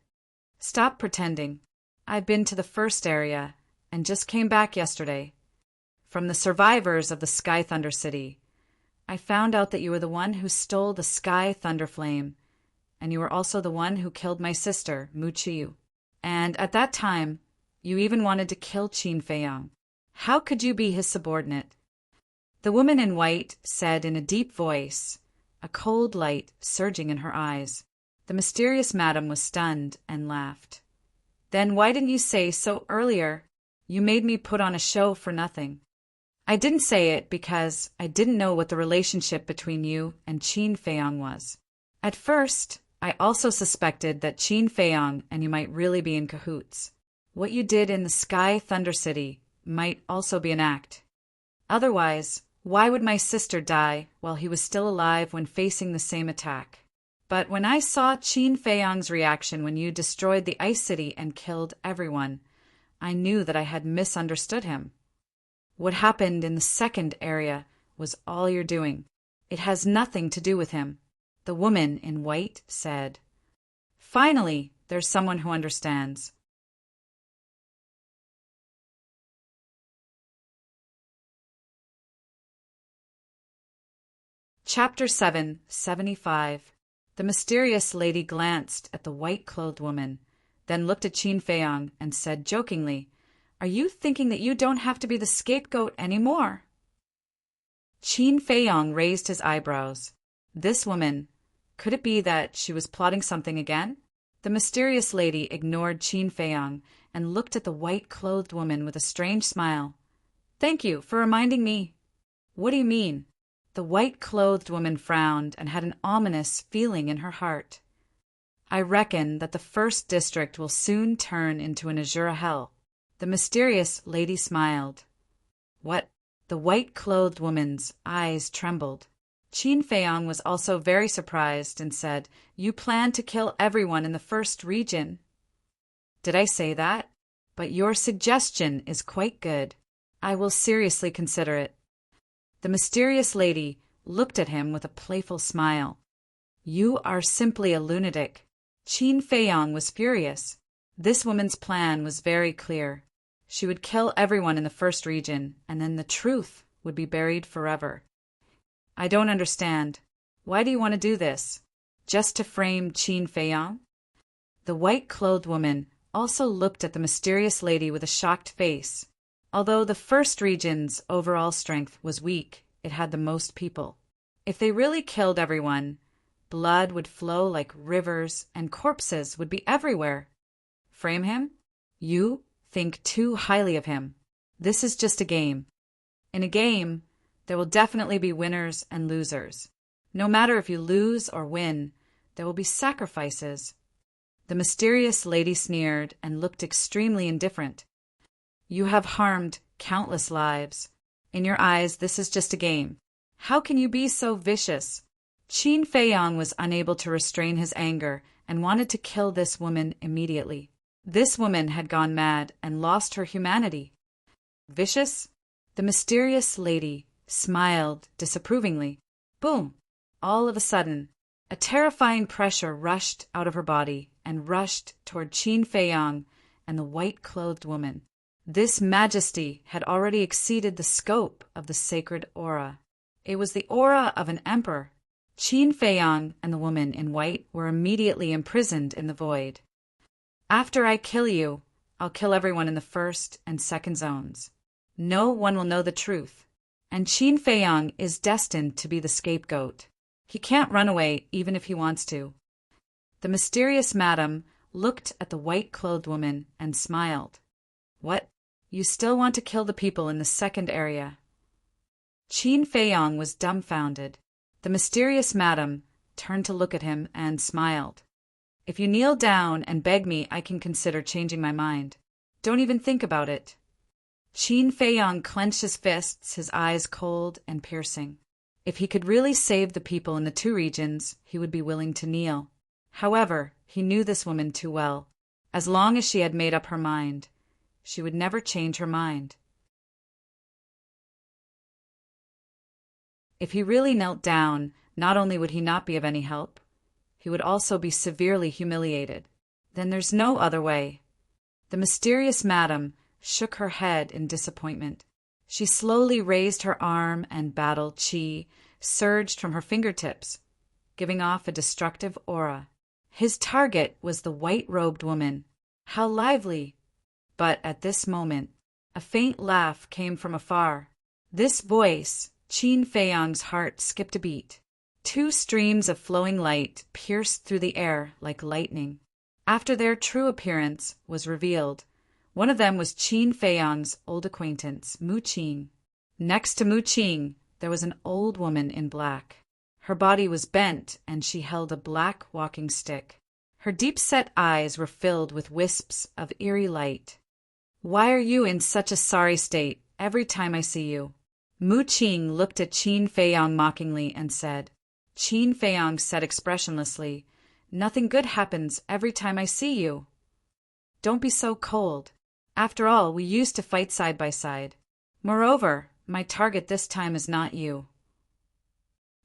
"Stop pretending. I've been to the first area and just came back yesterday. From the survivors of the Sky Thunder City, I found out that you were the one who stole the Sky Thunder Flame, and you were also the one who killed my sister, Mu Chiyu. And at that time, you even wanted to kill Qin Feiyang. How could you be his subordinate?" The woman in white said in a deep voice, a cold light surging in her eyes. The mysterious madam was stunned and laughed. "Then why didn't you say so earlier? You made me put on a show for nothing." "I didn't say it because I didn't know what the relationship between you and Qin Feiyang was. At first, I also suspected that Qin Feiyang and you might really be in cahoots. What you did in the Sky Thunder City might also be an act. Otherwise, why would my sister die while he was still alive when facing the same attack? But when I saw Qin Feiyang's reaction when you destroyed the Ice City and killed everyone, I knew that I had misunderstood him. What happened in the second area was all your doing. It has nothing to do with him," the woman in white said. "Finally, there's someone who understands." Chapter 7, 75. The mysterious lady glanced at the white-clothed woman, then looked at Qin Feiyang and said jokingly, "Are you thinking that you don't have to be the scapegoat anymore?" Qin Feiyang raised his eyebrows. This woman, could it be that she was plotting something again? The mysterious lady ignored Qin Feiyang and looked at the white-clothed woman with a strange smile. "Thank you for reminding me." "What do you mean?" The white-clothed woman frowned and had an ominous feeling in her heart. "I reckon that the first district will soon turn into an azure hell." The mysterious lady smiled. "What? The white-clothed woman's eyes trembled. Qin Feiyong was also very surprised and said, "You plan to kill everyone in the first region." "Did I say that? But your suggestion is quite good. I will seriously consider it." The mysterious lady looked at him with a playful smile. "You are simply a lunatic." Qin Feiyong was furious. This woman's plan was very clear. She would kill everyone in the first region, and then the truth would be buried forever. "I don't understand. Why do you want to do this? Just to frame Qin Feiyong?" The white-clothed woman also looked at the mysterious lady with a shocked face. Although the first region's overall strength was weak, it had the most people. If they really killed everyone, blood would flow like rivers and corpses would be everywhere. Frame him? You think too highly of him. This is just a game. In a game, there will definitely be winners and losers. No matter if you lose or win, there will be sacrifices. The mysterious lady sneered and looked extremely indifferent. "You have harmed countless lives. In your eyes, this is just a game. How can you be so vicious?" Qin Feiyong was unable to restrain his anger and wanted to kill this woman immediately. This woman had gone mad and lost her humanity. "Vicious?" The mysterious lady smiled disapprovingly. Boom! All of a sudden, a terrifying pressure rushed out of her body and rushed toward Qin Feiyong and the white-clothed woman. This majesty had already exceeded the scope of the sacred aura. It was the aura of an emperor. Qin Feiyong and the woman in white were immediately imprisoned in the void. "After I kill you, I'll kill everyone in the first and second zones. No one will know the truth. And Qin Feiyong is destined to be the scapegoat. He can't run away even if he wants to." The mysterious madam looked at the white-clothed woman and smiled. "What? You still want to kill the people in the second area?" Qin Feiyong was dumbfounded. The mysterious madam turned to look at him and smiled. "If you kneel down and beg me, I can consider changing my mind. Don't even think about it." Qin Feiyong clenched his fists, his eyes cold and piercing. If he could really save the people in the two regions, he would be willing to kneel. However, he knew this woman too well. As long as she had made up her mind, she would never change her mind. If he really knelt down, not only would he not be of any help, he would also be severely humiliated. Then there's no other way. The mysterious madam shook her head in disappointment. She slowly raised her arm and battle chi surged from her fingertips, giving off a destructive aura. His target was the white-robed woman. How lively! But at this moment, a faint laugh came from afar. This voice, Qin Feiyong's heart skipped a beat. Two streams of flowing light pierced through the air like lightning. After their true appearance was revealed, one of them was Qin Feiyong's old acquaintance, Mu Qing. Next to Mu Qing, there was an old woman in black. Her body was bent, and she held a black walking stick. Her deep-set eyes were filled with wisps of eerie light. "Why are you in such a sorry state every time I see you?" Mu Qing looked at Qin Feiyong mockingly and said. Qin Feiyong said expressionlessly, "Nothing good happens every time I see you. Don't be so cold. After all, we used to fight side by side. Moreover, my target this time is not you."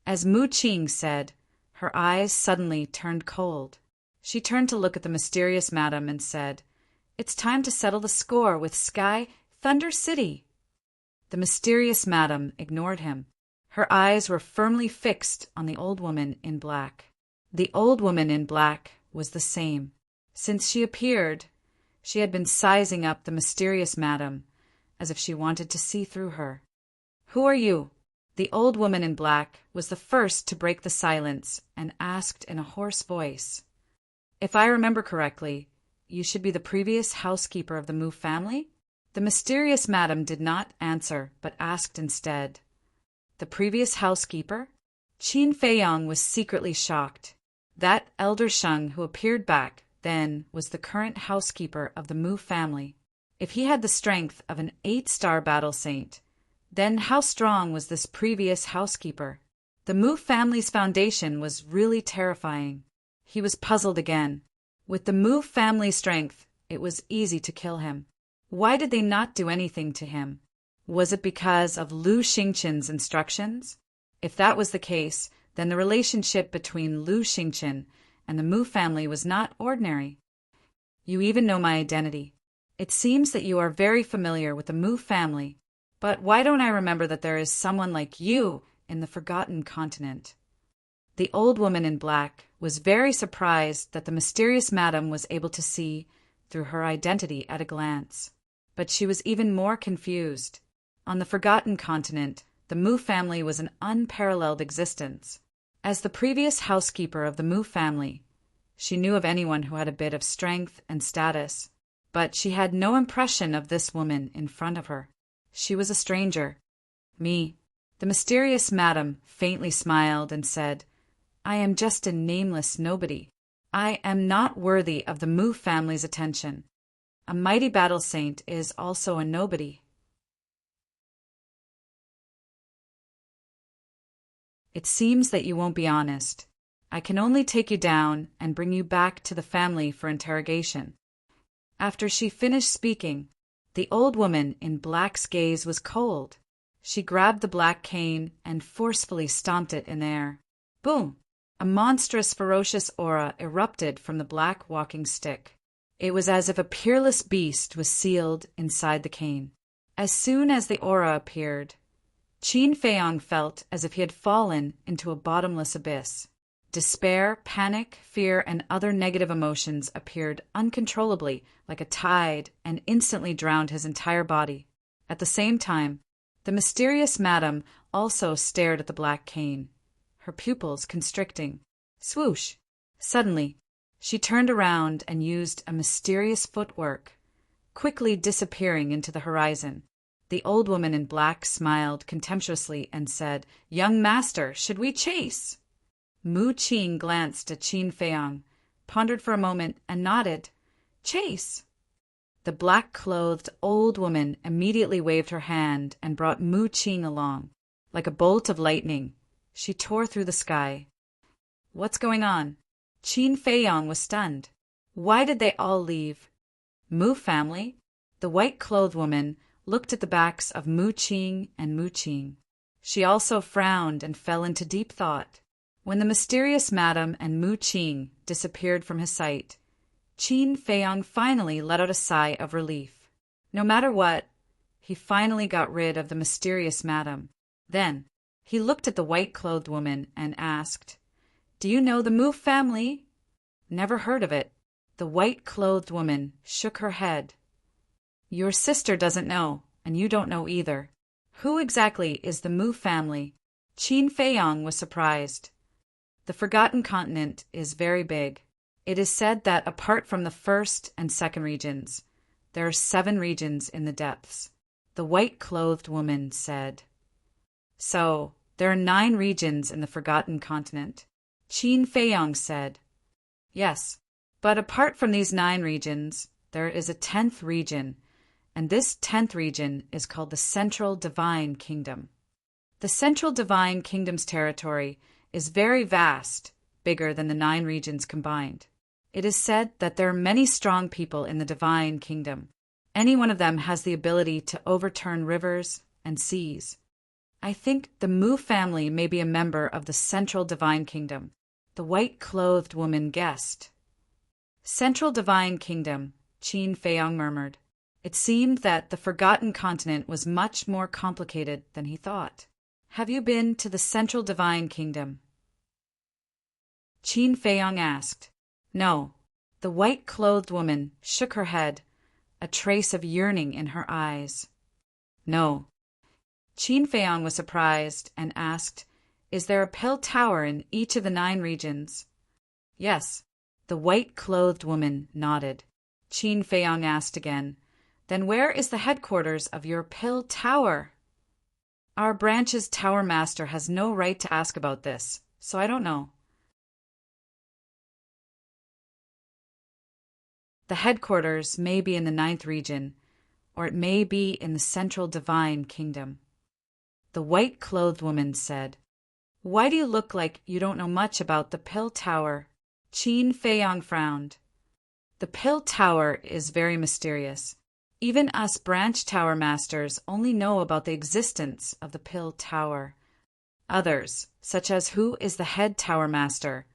As Mu Qing said, her eyes suddenly turned cold. She turned to look at the mysterious madam and said, "It's time to settle the score with Sky Thunder City." The mysterious madam ignored him. Her eyes were firmly fixed on the old woman in black. The old woman in black was the same. Since she appeared, she had been sizing up the mysterious madam, as if she wanted to see through her. "Who are you?" The old woman in black was the first to break the silence and asked in a hoarse voice, "If I remember correctly, you should be the previous housekeeper of the Mu family?" The mysterious madam did not answer, but asked instead, "The previous housekeeper?" Qin Feiyong was secretly shocked. That elder Sheng who appeared back then was the current housekeeper of the Mu family. If he had the strength of an 8-star battle saint, Then how strong was this previous housekeeper? The Mu family's foundation was really terrifying. He was puzzled again. With the Mu family strength, it was easy to kill him. Why did they not do anything to him? Was it because of Lu Xingqin's instructions? If that was the case, then the relationship between Lu Xingqin and the Mu family was not ordinary. You even know my identity. It seems that you are very familiar with the Mu family, but why don't I remember that there is someone like you in the forgotten continent? The old woman in black was very surprised that the mysterious madam was able to see through her identity at a glance. But she was even more confused. On the forgotten continent, the Mu family was an unparalleled existence. As the previous housekeeper of the Mu family, she knew of anyone who had a bit of strength and status, but she had no impression of this woman in front of her. She was a stranger. Me. The mysterious madam faintly smiled and said, I am just a nameless nobody. I am not worthy of the Mu family's attention. A mighty battle saint is also a nobody. It seems that you won't be honest. I can only take you down and bring you back to the family for interrogation. After she finished speaking, the old woman in black's gaze was cold. She grabbed the black cane and forcefully stomped it in air. Boom! A monstrous, ferocious aura erupted from the black walking stick. It was as if a peerless beast was sealed inside the cane. As soon as the aura appeared, Qin Feiyong felt as if he had fallen into a bottomless abyss. Despair, panic, fear, and other negative emotions appeared uncontrollably like a tide and instantly drowned his entire body. At the same time, the mysterious madam also stared at the black cane, her pupils constricting. Swoosh! Suddenly, she turned around and used a mysterious footwork, quickly disappearing into the horizon. The old woman in black smiled contemptuously and said, Young master, should we chase? Mu Qing glanced at Qin Feiyong, pondered for a moment, and nodded. Chase! The black-clothed old woman immediately waved her hand and brought Mu Qing along. Like a bolt of lightning, she tore through the sky. What's going on? Qin Feiyong was stunned. Why did they all leave? Mu family? The white-clothed woman looked at the backs of Mu Qing and Mu Qing. She also frowned and fell into deep thought. When the mysterious madam and Mu Qing disappeared from his sight, Qin Feiyong finally let out a sigh of relief. No matter what, he finally got rid of the mysterious madam. Then, he looked at the white-clothed woman and asked, Do you know the Mu family? Never heard of it. The white-clothed woman shook her head. Your sister doesn't know, and you don't know either. Who exactly is the Mu family? Qin Feiyong was surprised. The Forgotten Continent is very big. It is said that apart from the first and second regions, there are 7 regions in the depths. The white-clothed woman said. So, there are 9 regions in the Forgotten Continent. Qin Feiyong said. Yes, but apart from these 9 regions, there is a 10th region, and this 10th region is called the Central Divine Kingdom. The Central Divine Kingdom's territory is very vast, bigger than the 9 regions combined. It is said that there are many strong people in the Divine Kingdom. Any one of them has the ability to overturn rivers and seas. I think the Mu family may be a member of the Central Divine Kingdom. The white-clothed woman guessed. Central Divine Kingdom, Qin Feiyong murmured. It seemed that the Forgotten Continent was much more complicated than he thought. Have you been to the Central Divine Kingdom? Qin Feiyong asked. No. The white-clothed woman shook her head, a trace of yearning in her eyes. No. Qin Feiyong was surprised and asked, Is there a pill tower in each of the 9 regions? Yes. The white-clothed woman nodded. Qin Feiyong asked again, Then where is the headquarters of your pill tower? Our branch's tower master has no right to ask about this, so I don't know. The headquarters may be in the 9th region, or it may be in the Central Divine Kingdom. The white-clothed woman said, "Why do you look like you don't know much about the Pill Tower?" Qin Feiyong frowned. "The Pill Tower is very mysterious. Even us branch tower masters only know about the existence of the Pill Tower. Others, such as who is the head tower master,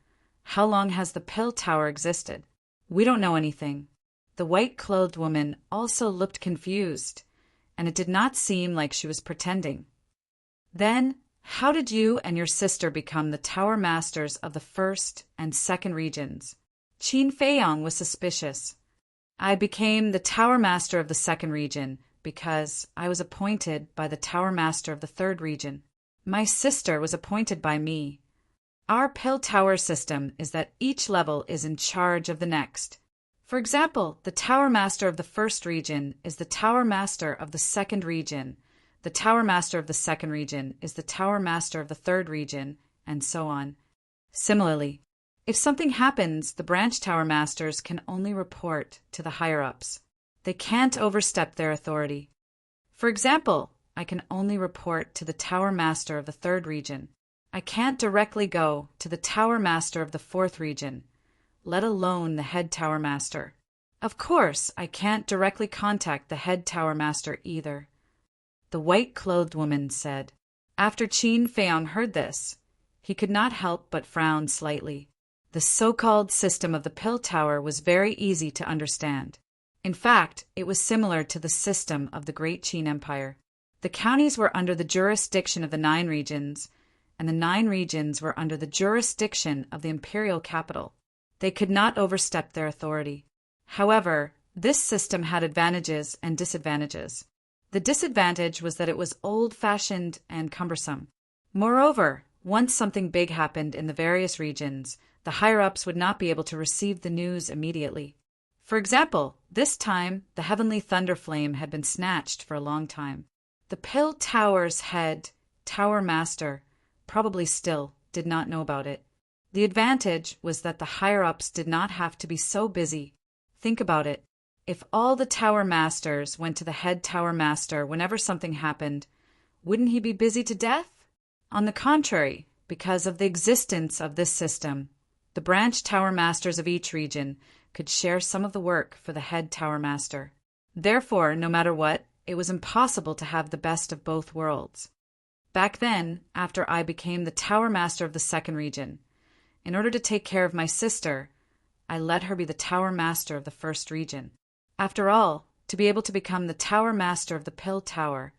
how long has the Pill Tower existed? We don't know anything." The white-clothed woman also looked confused, and it did not seem like she was pretending. "Then, how did you and your sister become the tower masters of the first and second regions?" Qin Feiyong was suspicious. "I became the tower master of the second region because I was appointed by the tower master of the third region. My sister was appointed by me. Our Pill Tower system is that each level is in charge of the next. For example, the tower master of the first region is the tower master of the second region. The tower master of the second region is the tower master of the third region, and so on. Similarly, if something happens, the branch tower masters can only report to the higher-ups. They can't overstep their authority. For example, I can only report to the tower master of the third region. I can't directly go to the tower master of the fourth region, let alone the head tower master. Of course, I can't directly contact the head tower master either." The white-clothed woman said. After Qin Feiyong heard this, he could not help but frown slightly. The so-called system of the Pill Tower was very easy to understand. In fact, it was similar to the system of the Great Qin Empire. The counties were under the jurisdiction of the 9 regions, and the 9 regions were under the jurisdiction of the imperial capital. They could not overstep their authority. However, this system had advantages and disadvantages. The disadvantage was that it was old-fashioned and cumbersome. Moreover, once something big happened in the various regions, the higher-ups would not be able to receive the news immediately. For example, this time the heavenly thunder flame had been snatched for a long time. The Pill Tower's head, tower master, probably still did not know about it. The advantage was that the higher-ups did not have to be so busy. Think about it. If all the tower masters went to the head tower master whenever something happened, wouldn't he be busy to death? On the contrary, because of the existence of this system, the branch tower masters of each region could share some of the work for the head tower master. Therefore, no matter what, it was impossible to have the best of both worlds. Back then, after I became the tower master of the second region, in order to take care of my sister, I let her be the tower master of the first region. After all, to be able to become the tower master of the Pill Tower,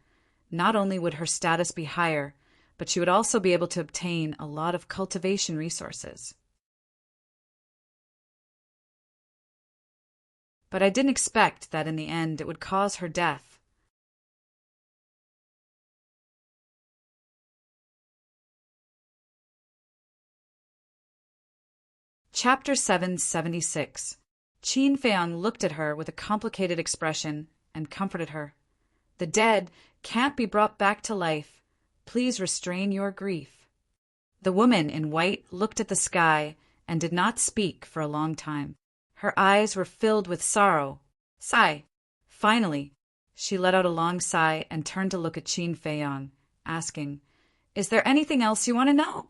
not only would her status be higher, but she would also be able to obtain a lot of cultivation resources. But I didn't expect that in the end it would cause her death. Chapter 776. Qin Feiyong looked at her with a complicated expression and comforted her. "The dead can't be brought back to life. Please restrain your grief." The woman in white looked at the sky and did not speak for a long time. Her eyes were filled with sorrow. Sigh. Finally, she let out a long sigh and turned to look at Qin Feiyong, asking, "Is there anything else you want to know?"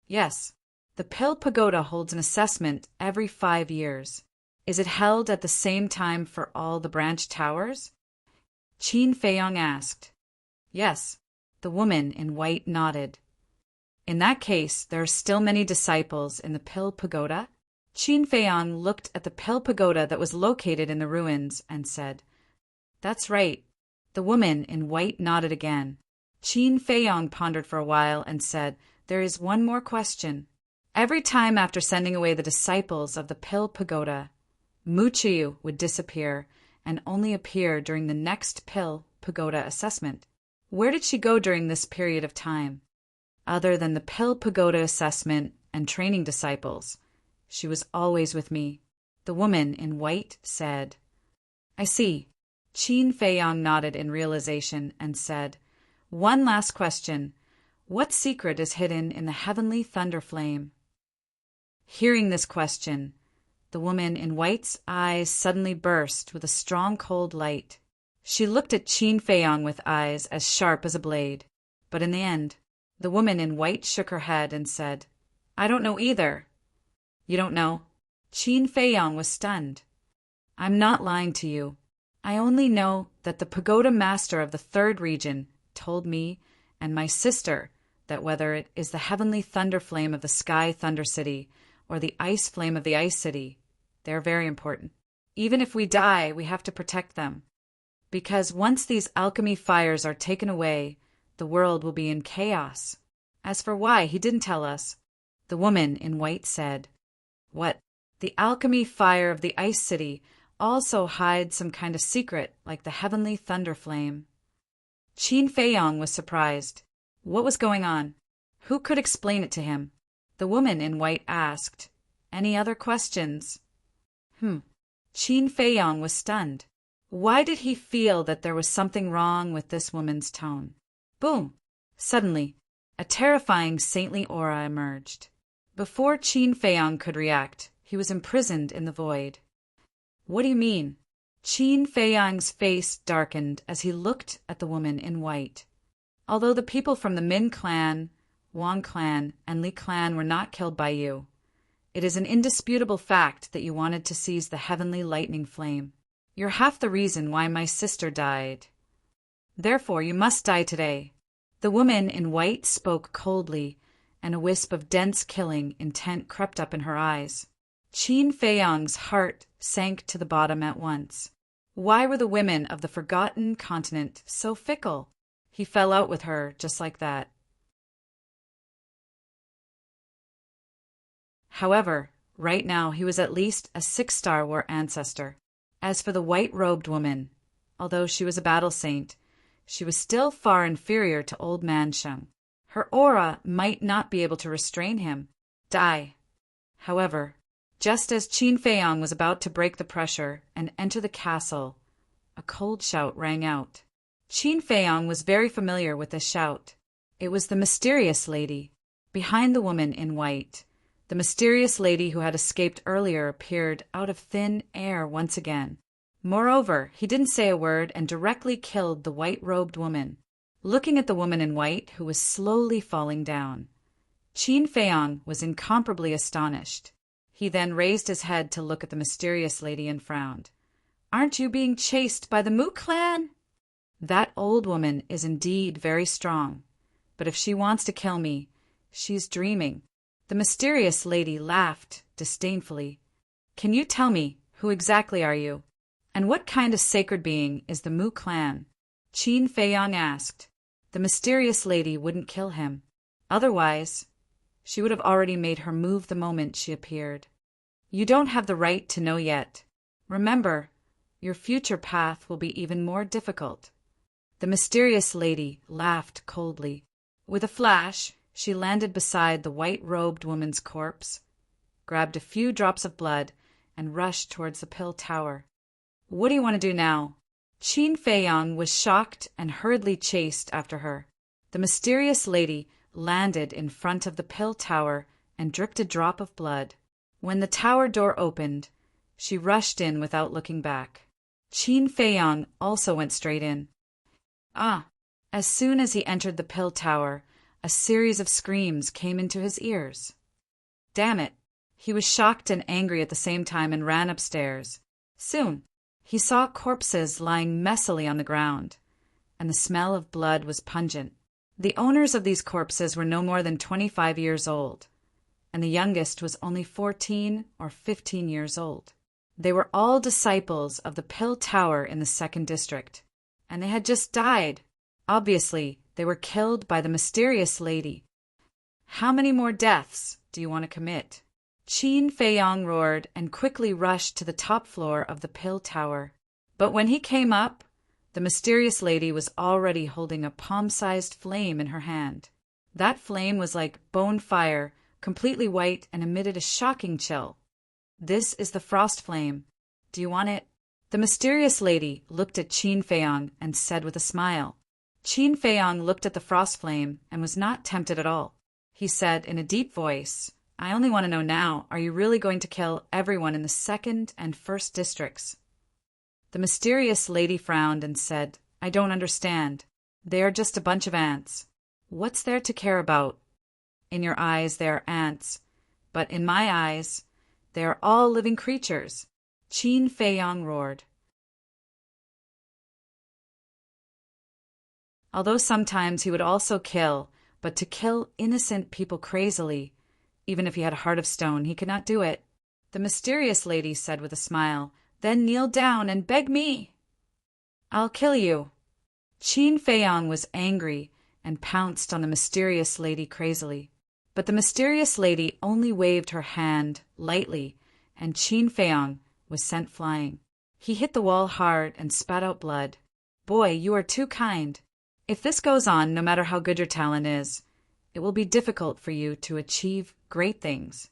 "Yes. The Pill Pagoda holds an assessment every 5 years. Is it held at the same time for all the branch towers?" Qin Feiyong asked. "Yes." The woman in white nodded. "In that case, there are still many disciples in the Pill Pagoda?" Qin Feiyong looked at the Pill Pagoda that was located in the ruins and said, "That's right." The woman in white nodded again. Qin Feiyong pondered for a while and said, "There is one more question. Every time after sending away the disciples of the Pill Pagoda, Muchiyu would disappear and only appear during the next Pill Pagoda assessment. Where did she go during this period of time? Other than the Pill Pagoda assessment and training disciples, she was always with me." The woman in white said. "I see." Qin Feiyong nodded in realization and said, "One last question. What secret is hidden in the heavenly thunder flame?" Hearing this question, the woman in white's eyes suddenly burst with a strong cold light. She looked at Qin Feiyong with eyes as sharp as a blade. But in the end, the woman in white shook her head and said, "I don't know either." "You don't know?" Qin Feiyong was stunned. "I'm not lying to you. I only know that the pagoda master of the third region told me and my sister that whether it is the heavenly thunder flame of the sky thunder city or the ice flame of the ice city, they are very important. Even if we die, we have to protect them. Because once these alchemy fires are taken away, the world will be in chaos. As for why, he didn't tell us." The woman in white said, "What? The alchemy fire of the ice city also hides some kind of secret like the heavenly thunder flame." Qin Feiyong was surprised. What was going on? Who could explain it to him? The woman in white asked, "Any other questions?" Qin Feiyong was stunned. Why did he feel that there was something wrong with this woman's tone? Boom! Suddenly, a terrifying saintly aura emerged. Before Qin Feiyong could react, he was imprisoned in the void. "What do you mean?" Qin Feiyong's face darkened as he looked at the woman in white. "Although the people from the Min clan, Wang clan, and Li clan were not killed by you, it is an indisputable fact that you wanted to seize the heavenly lightning flame. You're half the reason why my sister died. Therefore, you must die today." The woman in white spoke coldly, and a wisp of dense killing intent crept up in her eyes. Qin Feiyong's heart sank to the bottom at once. Why were the women of the forgotten continent so fickle? He fell out with her just like that. However, right now he was at least a 6-star war ancestor. As for the white-robed woman, although she was a battle saint, she was still far inferior to Old Man Sheng. Her aura might not be able to restrain him. Die. However, just as Qin Feiyong was about to break the pressure and enter the castle, a cold shout rang out. Qin Feiyong was very familiar with this shout. It was the mysterious lady. Behind the woman in white, the mysterious lady who had escaped earlier appeared out of thin air once again. Moreover, he didn't say a word and directly killed the white-robed woman. Looking at the woman in white, who was slowly falling down, Qin Feiyong was incomparably astonished. He then raised his head to look at the mysterious lady and frowned. "Aren't you being chased by the Mu clan?" "That old woman is indeed very strong, but if she wants to kill me, she's dreaming." The mysterious lady laughed disdainfully. "Can you tell me, who exactly are you? And what kind of sacred being is the Mu clan?" Qin Feiyong asked. The mysterious lady wouldn't kill him. Otherwise, she would have already made her move the moment she appeared. "You don't have the right to know yet. Remember, your future path will be even more difficult." The mysterious lady laughed coldly. With a flash, she landed beside the white-robed woman's corpse, grabbed a few drops of blood, and rushed towards the pill tower. "What do you want to do now?" Qin Feiyong was shocked and hurriedly chased after her. The mysterious lady landed in front of the pill tower and dripped a drop of blood. When the tower door opened, she rushed in without looking back. Qin Feiyong also went straight in. As soon as he entered the pill tower, a series of screams came into his ears. Damn it! He was shocked and angry at the same time and ran upstairs. Soon, he saw corpses lying messily on the ground, and the smell of blood was pungent. The owners of these corpses were no more than 25 years old, and the youngest was only 14 or 15 years old. They were all disciples of the Pill Tower in the 2nd District, and they had just died. Obviously, they were killed by the mysterious lady. "How many more deaths do you want to commit?" Qin Feiyong roared and quickly rushed to the top floor of the Pill Tower. But when he came up, the mysterious lady was already holding a palm-sized flame in her hand. That flame was like bone fire, completely white, and emitted a shocking chill. "This is the frost flame. Do you want it?" The mysterious lady looked at Qin Feiyong and said with a smile. Qin Feiyong looked at the frost flame and was not tempted at all. He said in a deep voice, "I only want to know now, are you really going to kill everyone in the 2nd and 1st districts?" The mysterious lady frowned and said, "I don't understand. They are just a bunch of ants. What's there to care about? In your eyes they are ants, but in my eyes they are all living creatures, Qin Feiyang roared. Although sometimes he would also kill, but to kill innocent people crazily, even if he had a heart of stone, he could not do it. The mysterious lady said with a smile, "Then kneel down and beg me." "I'll kill you." Qin Feiyang was angry and pounced on the mysterious lady crazily. But the mysterious lady only waved her hand lightly, and Qin Feiyang was sent flying. He hit the wall hard and spat out blood. "Boy, you are too kind. If this goes on, no matter how good your talent is, it will be difficult for you to achieve great things.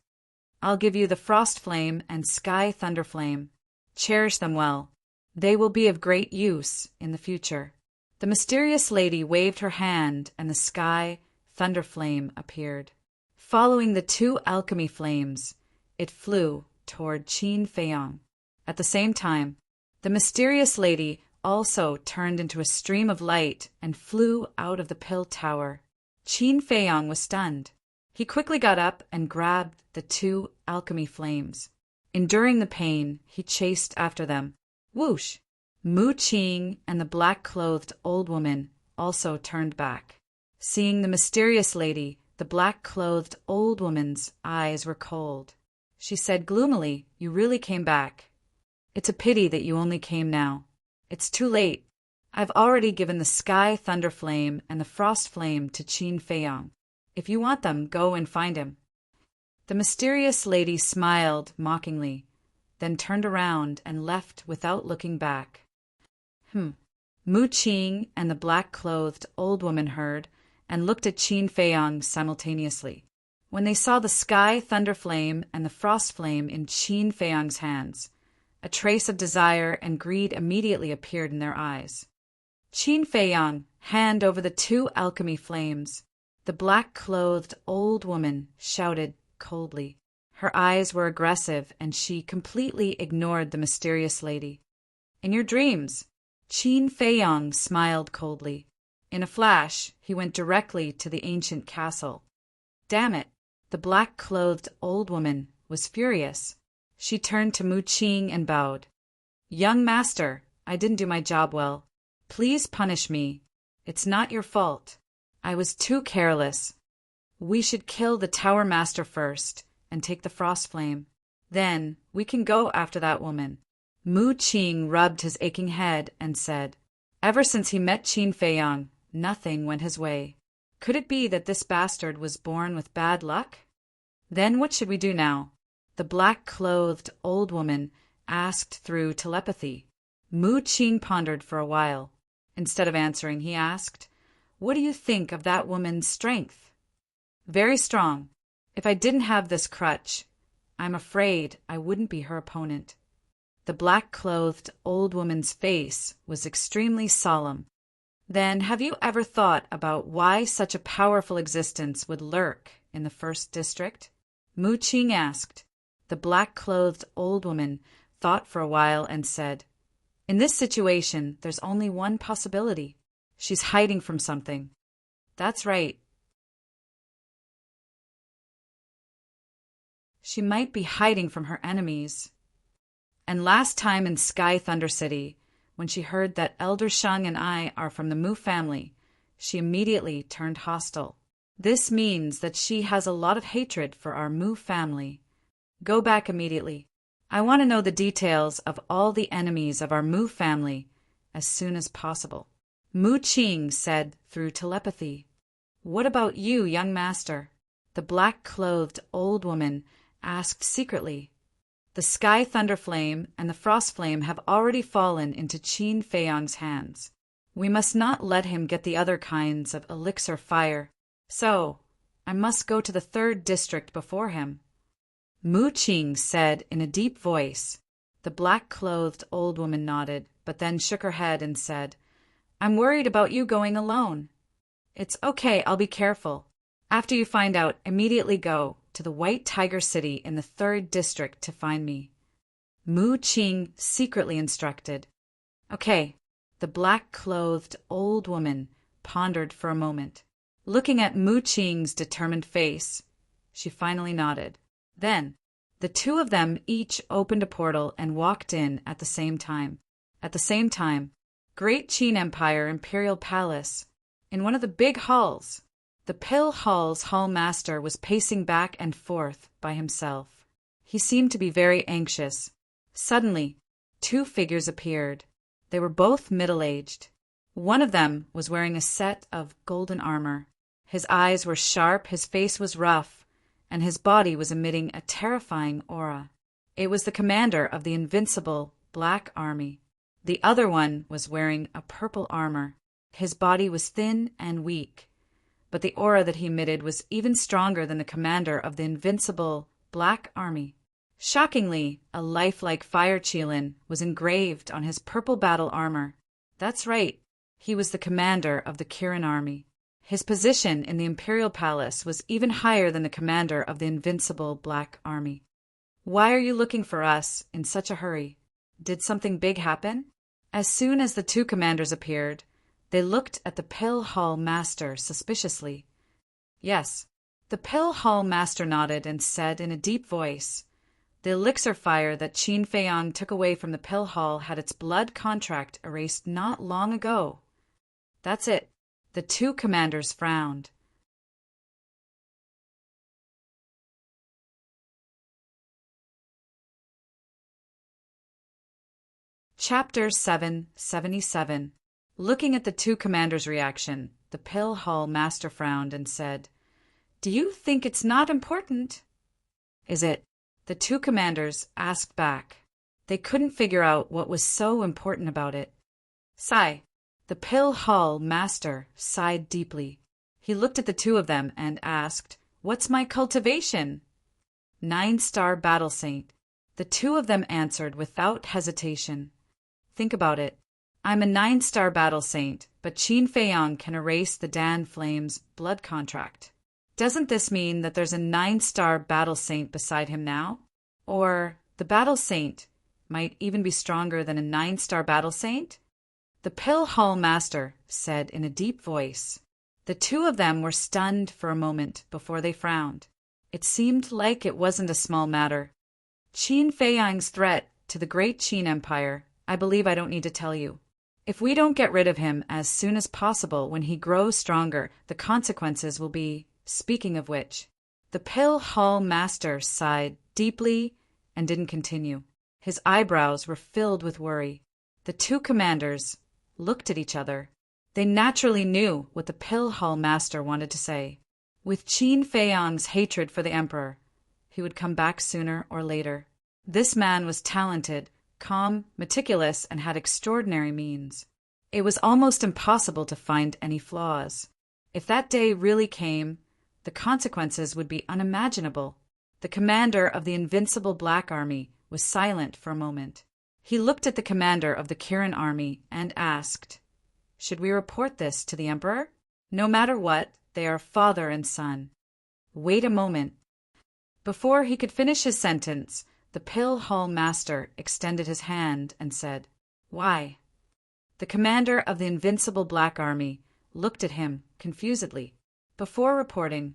I'll give you the Frost Flame and Sky Thunder Flame. Cherish them well. They will be of great use in the future." The mysterious lady waved her hand, and the Sky Thunder Flame appeared. Following the two alchemy flames, it flew toward Qin Feiyang. At the same time, the mysterious lady also turned into a stream of light and flew out of the pill tower. Qin Feiyang was stunned. He quickly got up and grabbed the two alchemy flames. Enduring the pain, he chased after them. Whoosh! Mu Qing and the black-clothed old woman also turned back. Seeing the mysterious lady, the black-clothed old woman's eyes were cold. She said gloomily, "You really came back. It's a pity that you only came now. It's too late. I've already given the Sky Thunder Flame and the Frost Flame to Qin Feiyang. If you want them, go and find him." The mysterious lady smiled mockingly, then turned around and left without looking back. Mu Qing and the black-clothed old woman heard and looked at Qin Feiyang simultaneously. When they saw the Sky Thunder Flame and the Frost Flame in Qin Feiyang's hands, a trace of desire and greed immediately appeared in their eyes. "Qin Feiyang, hand over the two alchemy flames," the black-clothed old woman shouted coldly. Her eyes were aggressive, and she completely ignored the mysterious lady. "In your dreams," Qin Feiyang smiled coldly. In a flash, he went directly to the ancient castle. Damn it! The black-clothed old woman was furious. She turned to Mu Qing and bowed. "Young master, I didn't do my job well. Please punish me. It's not your fault. I was too careless. We should kill the tower master first and take the Frost Flame. Then we can go after that woman." Mu Qing rubbed his aching head and said, "Ever since he met Qin Feiyang, nothing went his way. Could it be that this bastard was born with bad luck? Then what should we do now?" the black-clothed old woman asked through telepathy. Mu Qing pondered for a while. Instead of answering, he asked, "What do you think of that woman's strength?" "Very strong. If I didn't have this crutch, I'm afraid I wouldn't be her opponent." The black-clothed old woman's face was extremely solemn. "Then have you ever thought about why such a powerful existence would lurk in the first district?" Mu Qing asked. The black-clothed old woman thought for a while and said, "In this situation, there's only one possibility. She's hiding from something." "That's right. She might be hiding from her enemies." And last time in Sky Thunder City, when she heard that Elder Sheng and I are from the Mu family, she immediately turned hostile. This means that she has a lot of hatred for our Mu family. Go back immediately. I want to know the details of all the enemies of our Mu family as soon as possible." Mu Qing said through telepathy, "What about you, young master?" the black-clothed old woman asked secretly. "The Sky Thunder Flame and the Frost Flame have already fallen into Qin Feiyang's hands. We must not let him get the other kinds of elixir fire. So, I must go to the third district before him." Mu Qing said in a deep voice. The black-clothed old woman nodded, but then shook her head and said, "I'm worried about you going alone." "It's okay, I'll be careful. After you find out, immediately go to the White Tiger City in the third district to find me." Mu Qing secretly instructed. "Okay." The black-clothed old woman pondered for a moment. Looking at Mu Qing's determined face, she finally nodded. Then, the two of them each opened a portal and walked in at the same time. At the same time, Great Qin Empire Imperial Palace. In one of the big halls, the Pill Hall's hall master was pacing back and forth by himself. He seemed to be very anxious. Suddenly, two figures appeared. They were both middle-aged. One of them was wearing a set of golden armor. His eyes were sharp, his face was rough, and his body was emitting a terrifying aura. It was the commander of the invincible Black Army. The other one was wearing a purple armor. His body was thin and weak, but the aura that he emitted was even stronger than the commander of the invincible Black Army. Shockingly, a lifelike fire Qilin was engraved on his purple battle armor. That's right, he was the commander of the Kirin Army. His position in the Imperial Palace was even higher than the commander of the invincible Black Army. Why are you looking for us in such a hurry? Did something big happen? As soon as the two commanders appeared, they looked at the Pill Hall Master suspiciously. Yes, the Pill Hall Master nodded and said in a deep voice, "The elixir fire that Qin Feiyang took away from the Pill Hall had its blood contract erased not long ago." That's it. The two commanders frowned. Chapter 777. Looking at the two commanders' reaction, the Pill Hall Master frowned and said, "Do you think it's not important?" "Is it?" The two commanders asked back. They couldn't figure out what was so important about it. Sigh. The Pill Hall Master sighed deeply. He looked at the two of them and asked, "What's my cultivation?" 9-star Battle Saint. The two of them answered without hesitation. Think about it. I'm a 9-star Battle Saint, but Qin Feiyang can erase the Dan Flame's blood contract. Doesn't this mean that there's a 9-star Battle Saint beside him now? Or the Battle Saint might even be stronger than a 9-star Battle Saint? The Pill Hall Master said in a deep voice. The two of them were stunned for a moment before they frowned. It seemed like it wasn't a small matter. Qin Feiyang's threat to the Great Qin Empire, I believe I don't need to tell you. If we don't get rid of him as soon as possible when he grows stronger, the consequences will be, speaking of which. The Pill Hall Master sighed deeply and didn't continue. His eyebrows were filled with worry. The two commanders looked at each other. They naturally knew what the Pill Hall Master wanted to say. With Qin Feiyang's hatred for the Emperor, he would come back sooner or later. This man was talented, calm, meticulous, and had extraordinary means. It was almost impossible to find any flaws. If that day really came, the consequences would be unimaginable. The commander of the invincible Black Army was silent for a moment. He looked at the commander of the Kirin Army and asked, "Should we report this to the Emperor? No matter what, they are father and son." Wait a moment. Before he could finish his sentence, the Pill Hall Master extended his hand and said, "Why?" The commander of the invincible Black Army looked at him confusedly. "Before reporting,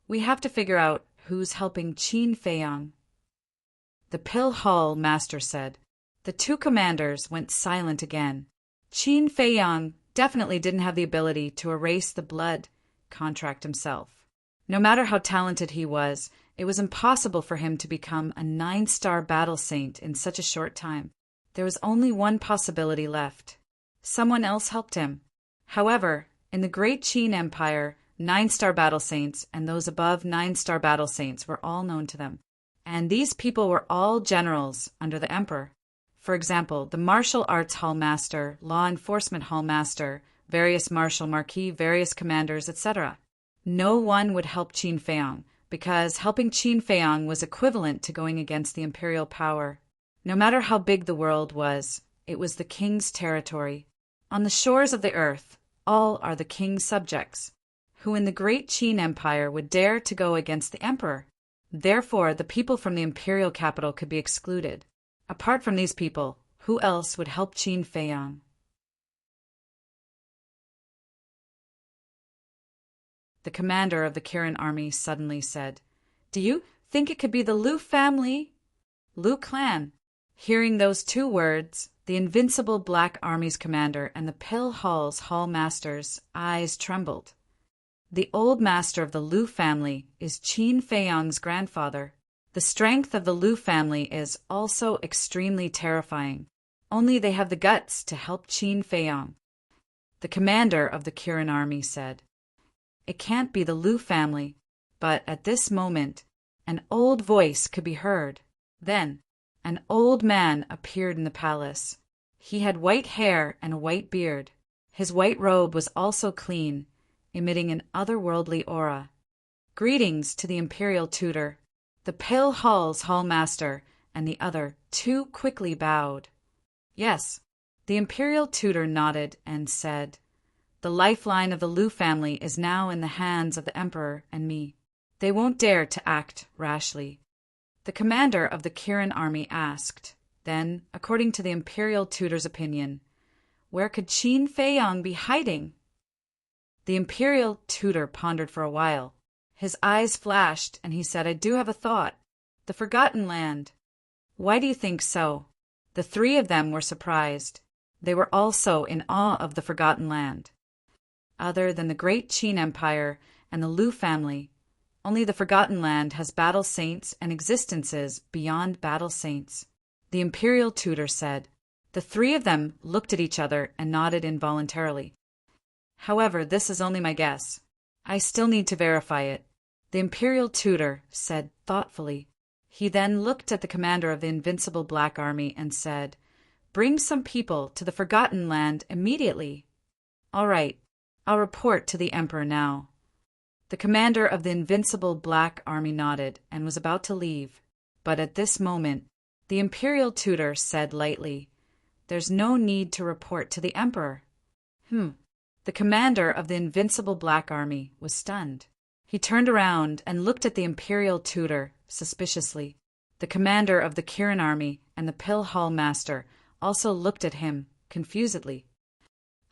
we have to figure out who's helping Qin Feiyang." The Pill Hall Master said. The two commanders went silent again. Qin Feiyang definitely didn't have the ability to erase the blood contract himself. No matter how talented he was, it was impossible for him to become a 9-star Battle Saint in such a short time. There was only one possibility left. Someone else helped him. However, in the Great Qin Empire, 9-star Battle Saints and those above 9-star Battle Saints were all known to them. And these people were all generals under the Emperor. For example, the Martial Arts Hall Master, Law Enforcement Hall Master, various Martial Marquis, various commanders, etc. No one would help Qin Feiyang, because helping Qin Feiyang was equivalent to going against the imperial power. No matter how big the world was, it was the king's territory. On the shores of the earth, all are the king's subjects. Who in the Great Qin Empire would dare to go against the emperor? Therefore, the people from the imperial capital could be excluded. Apart from these people, who else would help Qin Feiyang? the commander of the Kirin army suddenly said. Do you think it could be the Liu family? Liu clan. Hearing those two words, the invincible Black Army's commander and the Pill Hall's hall master's eyes trembled. The old master of the Liu family is Qin Feiyang's grandfather. The strength of the Liu family is also extremely terrifying. Only they have the guts to help Qin Feiyang. The commander of the Kirin army said. It can't be the Liu family, but at this moment, an old voice could be heard. Then, an old man appeared in the palace. He had white hair and a white beard. His white robe was also clean, emitting an otherworldly aura. Greetings to the imperial tutor. The Pill Hall's hall master and the other two quickly bowed. Yes, the imperial tutor nodded and said, the lifeline of the Liu family is now in the hands of the emperor and me. They won't dare to act rashly. The commander of the Kirin army asked, then, according to the imperial tutor's opinion, where could Qin Feiyang be hiding? The imperial tutor pondered for a while. His eyes flashed, and he said, I do have a thought. The Forgotten Land. Why do you think so? The three of them were surprised. They were also in awe of the Forgotten Land. Other than the great Qin Empire and the Liu family, only the Forgotten Land has battle saints and existences beyond battle saints. The imperial tutor said. The three of them looked at each other and nodded involuntarily. However, this is only my guess. I still need to verify it. The imperial tutor said thoughtfully. He then looked at the commander of the invincible Black Army and said, Bring some people to the Forgotten Land immediately. All right, I'll report to the emperor now. The commander of the invincible Black Army nodded and was about to leave, but at this moment, the imperial tutor said lightly, There's no need to report to the emperor. The commander of the invincible Black Army was stunned. He turned around and looked at the imperial tutor suspiciously. The commander of the Kirin army and the Pill Hall master also looked at him confusedly.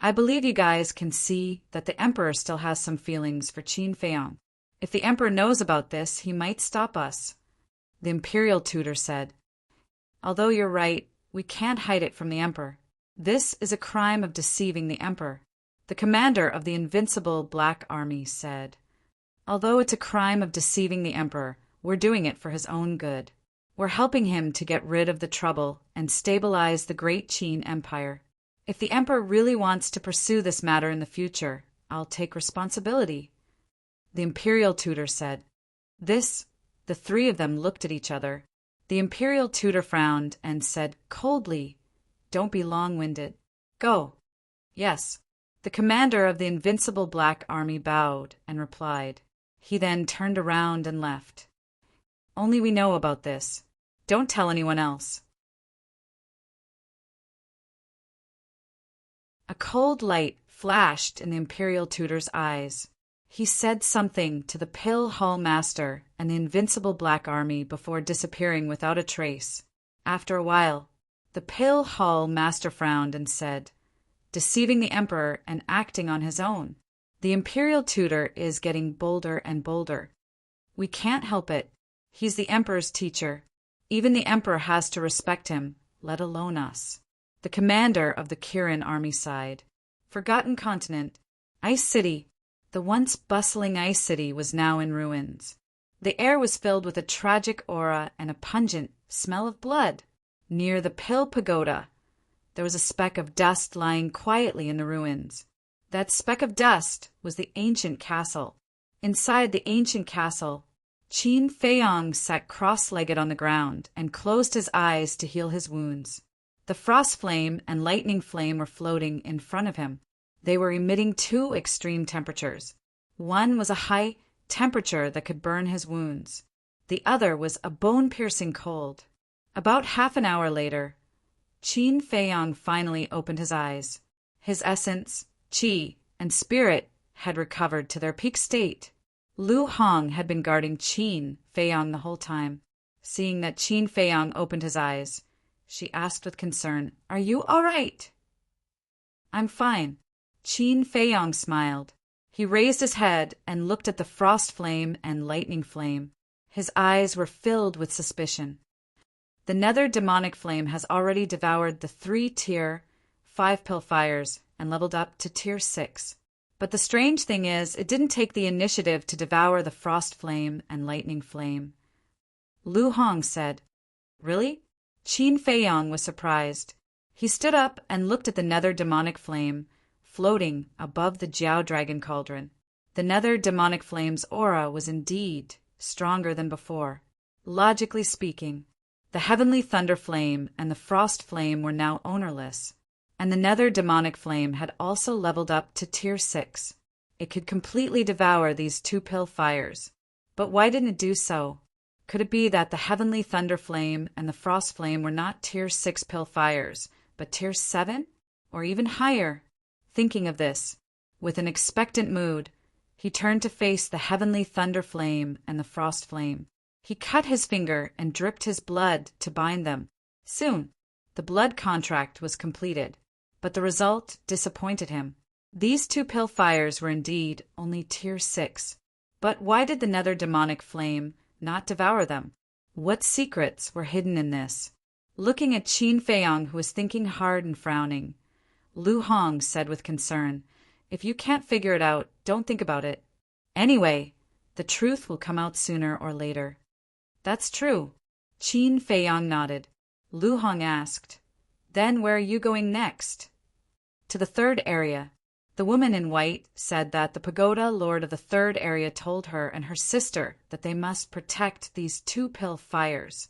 I believe you guys can see that the emperor still has some feelings for Qin Feiyang. If the emperor knows about this, he might stop us. The imperial tutor said. Although you're right, we can't hide it from the emperor. This is a crime of deceiving the emperor. The commander of the invincible Black Army said. Although it's a crime of deceiving the emperor, we're doing it for his own good. We're helping him to get rid of the trouble and stabilize the great Qin Empire. If the emperor really wants to pursue this matter in the future, I'll take responsibility. The imperial tutor said. The three of them looked at each other. The imperial tutor frowned and said coldly, Don't be long-winded. Go. Yes. The commander of the invincible Black Army bowed and replied. He then turned around and left. Only we know about this. Don't tell anyone else. A cold light flashed in the imperial tutor's eyes. He said something to the Pill Hall master and the invincible Black Army before disappearing without a trace. After a while, the Pill Hall master frowned and said, Deceiving the emperor and acting on his own. The imperial tutor is getting bolder and bolder. We can't help it. He's the emperor's teacher. Even the emperor has to respect him, let alone us. The commander of the Kirin army sighed. Forgotten continent. Ice City. The once bustling Ice City was now in ruins. The air was filled with a tragic aura and a pungent smell of blood. Near the Pill Pagoda, there was a speck of dust lying quietly in the ruins. That speck of dust was the ancient castle. Inside the ancient castle, Qin Feiyang sat cross-legged on the ground and closed his eyes to heal his wounds. The frost flame and lightning flame were floating in front of him. They were emitting two extreme temperatures. One was a high temperature that could burn his wounds. The other was a bone-piercing cold. About half an hour later, Qin Feiyang finally opened his eyes. His essence, qi, and spirit had recovered to their peak state. Lu Hong had been guarding Qin Feiyang the whole time. Seeing that Qin Feiyang opened his eyes, she asked with concern, Are you all right? I'm fine. Qin Feiyang smiled. He raised his head and looked at the frost flame and lightning flame. His eyes were filled with suspicion. The nether demonic flame has already devoured the 3-tier, 5-pill fires and leveled up to tier 6. But the strange thing is, it didn't take the initiative to devour the frost flame and lightning flame. Lu Hong said, "Really?" Qin Feiyang was surprised. He stood up and looked at the nether demonic flame, floating above the Jiao Dragon Cauldron. The nether demonic flame's aura was indeed stronger than before. Logically speaking, the heavenly thunder flame and the frost flame were now ownerless, and the nether demonic flame had also leveled up to tier 6. It could completely devour these 2-pill fires. But why didn't it do so? Could it be that the heavenly thunder flame and the frost flame were not tier 6-pill fires, but tier 7? Or even higher? Thinking of this, with an expectant mood, he turned to face the heavenly thunder flame and the frost flame. He cut his finger and dripped his blood to bind them. Soon, the blood contract was completed, but the result disappointed him. These 2-pill fires were indeed only tier 6. But why did the nether demonic flame not devour them? What secrets were hidden in this? Looking at Qin Feiyang, who was thinking hard and frowning, Lu Hong said with concern, "If you can't figure it out, don't think about it. Anyway, the truth will come out sooner or later." "That's true." Qin Feiyang nodded. Lu Hong asked, "Then where are you going next?" "To the 3rd area." The woman in white said that the pagoda lord of the 3rd area told her and her sister that they must protect these 2-pill fires.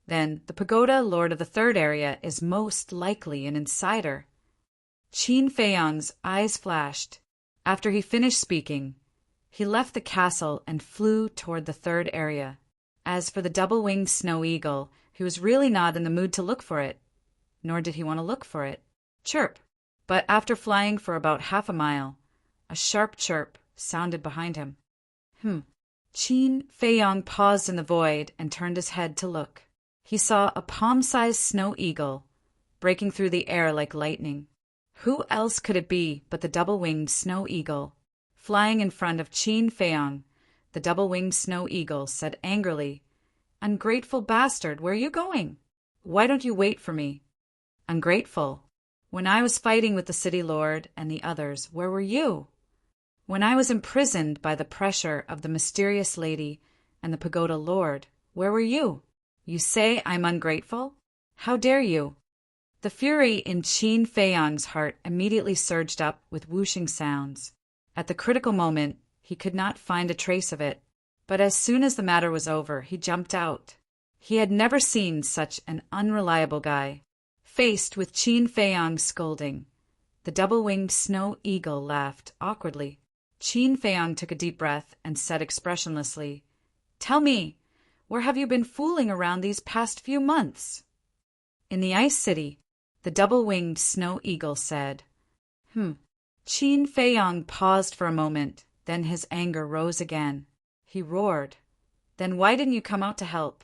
Then the pagoda lord of the 3rd area is most likely an insider. Qin Feiyang's eyes flashed. After he finished speaking, he left the castle and flew toward the 3rd area. As for the double-winged snow eagle, he was really not in the mood to look for it. Nor did he want to look for it. Chirp! But after flying for about half a mile, a sharp chirp sounded behind him. Qin Feiyang paused in the void and turned his head to look. He saw a palm-sized snow eagle breaking through the air like lightning. Who else could it be but the double-winged snow eagle? Flying in front of Qin Feiyang, the double-winged snow eagle said angrily, "Ungrateful bastard, where are you going? Why don't you wait for me?" "Ungrateful? When I was fighting with the city lord and the others, where were you? When I was imprisoned by the pressure of the mysterious lady and the pagoda lord, where were you? You say I'm ungrateful? How dare you?" The fury in Qin Feiyang's heart immediately surged up with whooshing sounds. At the critical moment, he could not find a trace of it, but as soon as the matter was over, he jumped out. He had never seen such an unreliable guy. Faced with Qin Feiyang's scolding, the double-winged snow eagle laughed awkwardly. Qin Feiyang took a deep breath and said expressionlessly, "Tell me, where have you been fooling around these past few months?" "In the Ice City," the double-winged snow eagle said. Qin Feiyang paused for a moment, then his anger rose again. He roared, "Then why didn't you come out to help?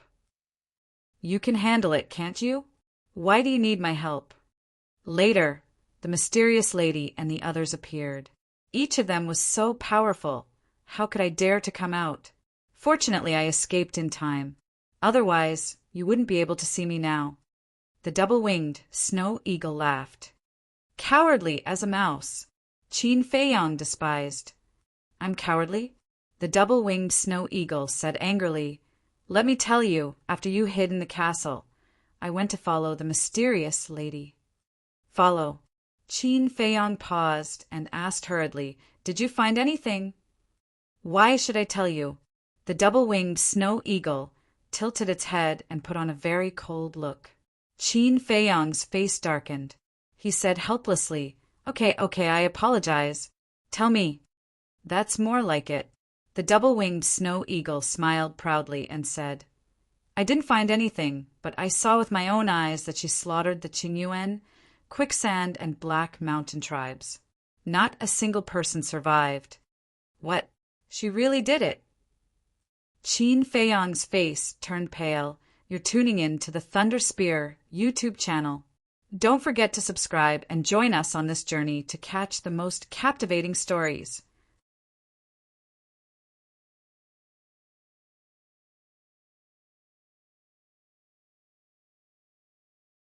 You can handle it, can't you? Why do you need my help?" Later, the mysterious lady and the others appeared. Each of them was so powerful. How could I dare to come out? Fortunately, I escaped in time. Otherwise, you wouldn't be able to see me now. The double-winged snow eagle laughed. "Cowardly as a mouse," Qin Feiyang despised. "I'm cowardly?" The double-winged snow eagle said angrily, "Let me tell you, after you hid in the castle, I went to follow the mysterious lady." "Follow?" Qin Feiyang paused and asked hurriedly, "Did you find anything?" "Why should I tell you?" The double-winged snow eagle tilted its head and put on a very cold look. Qin Feiyang's face darkened. He said helplessly, Okay, I apologize. Tell me." "That's more like it." The double-winged snow eagle smiled proudly and said, "I didn't find anything, but I saw with my own eyes that she slaughtered the Qingyuan, Quicksand, and Black Mountain tribes. Not a single person survived." "What? She really did it?" Qin Feiyang's face turned pale. "You're tuning in to the Thunder Spear YouTube channel." Don't forget to subscribe and join us on this journey to catch the most captivating stories.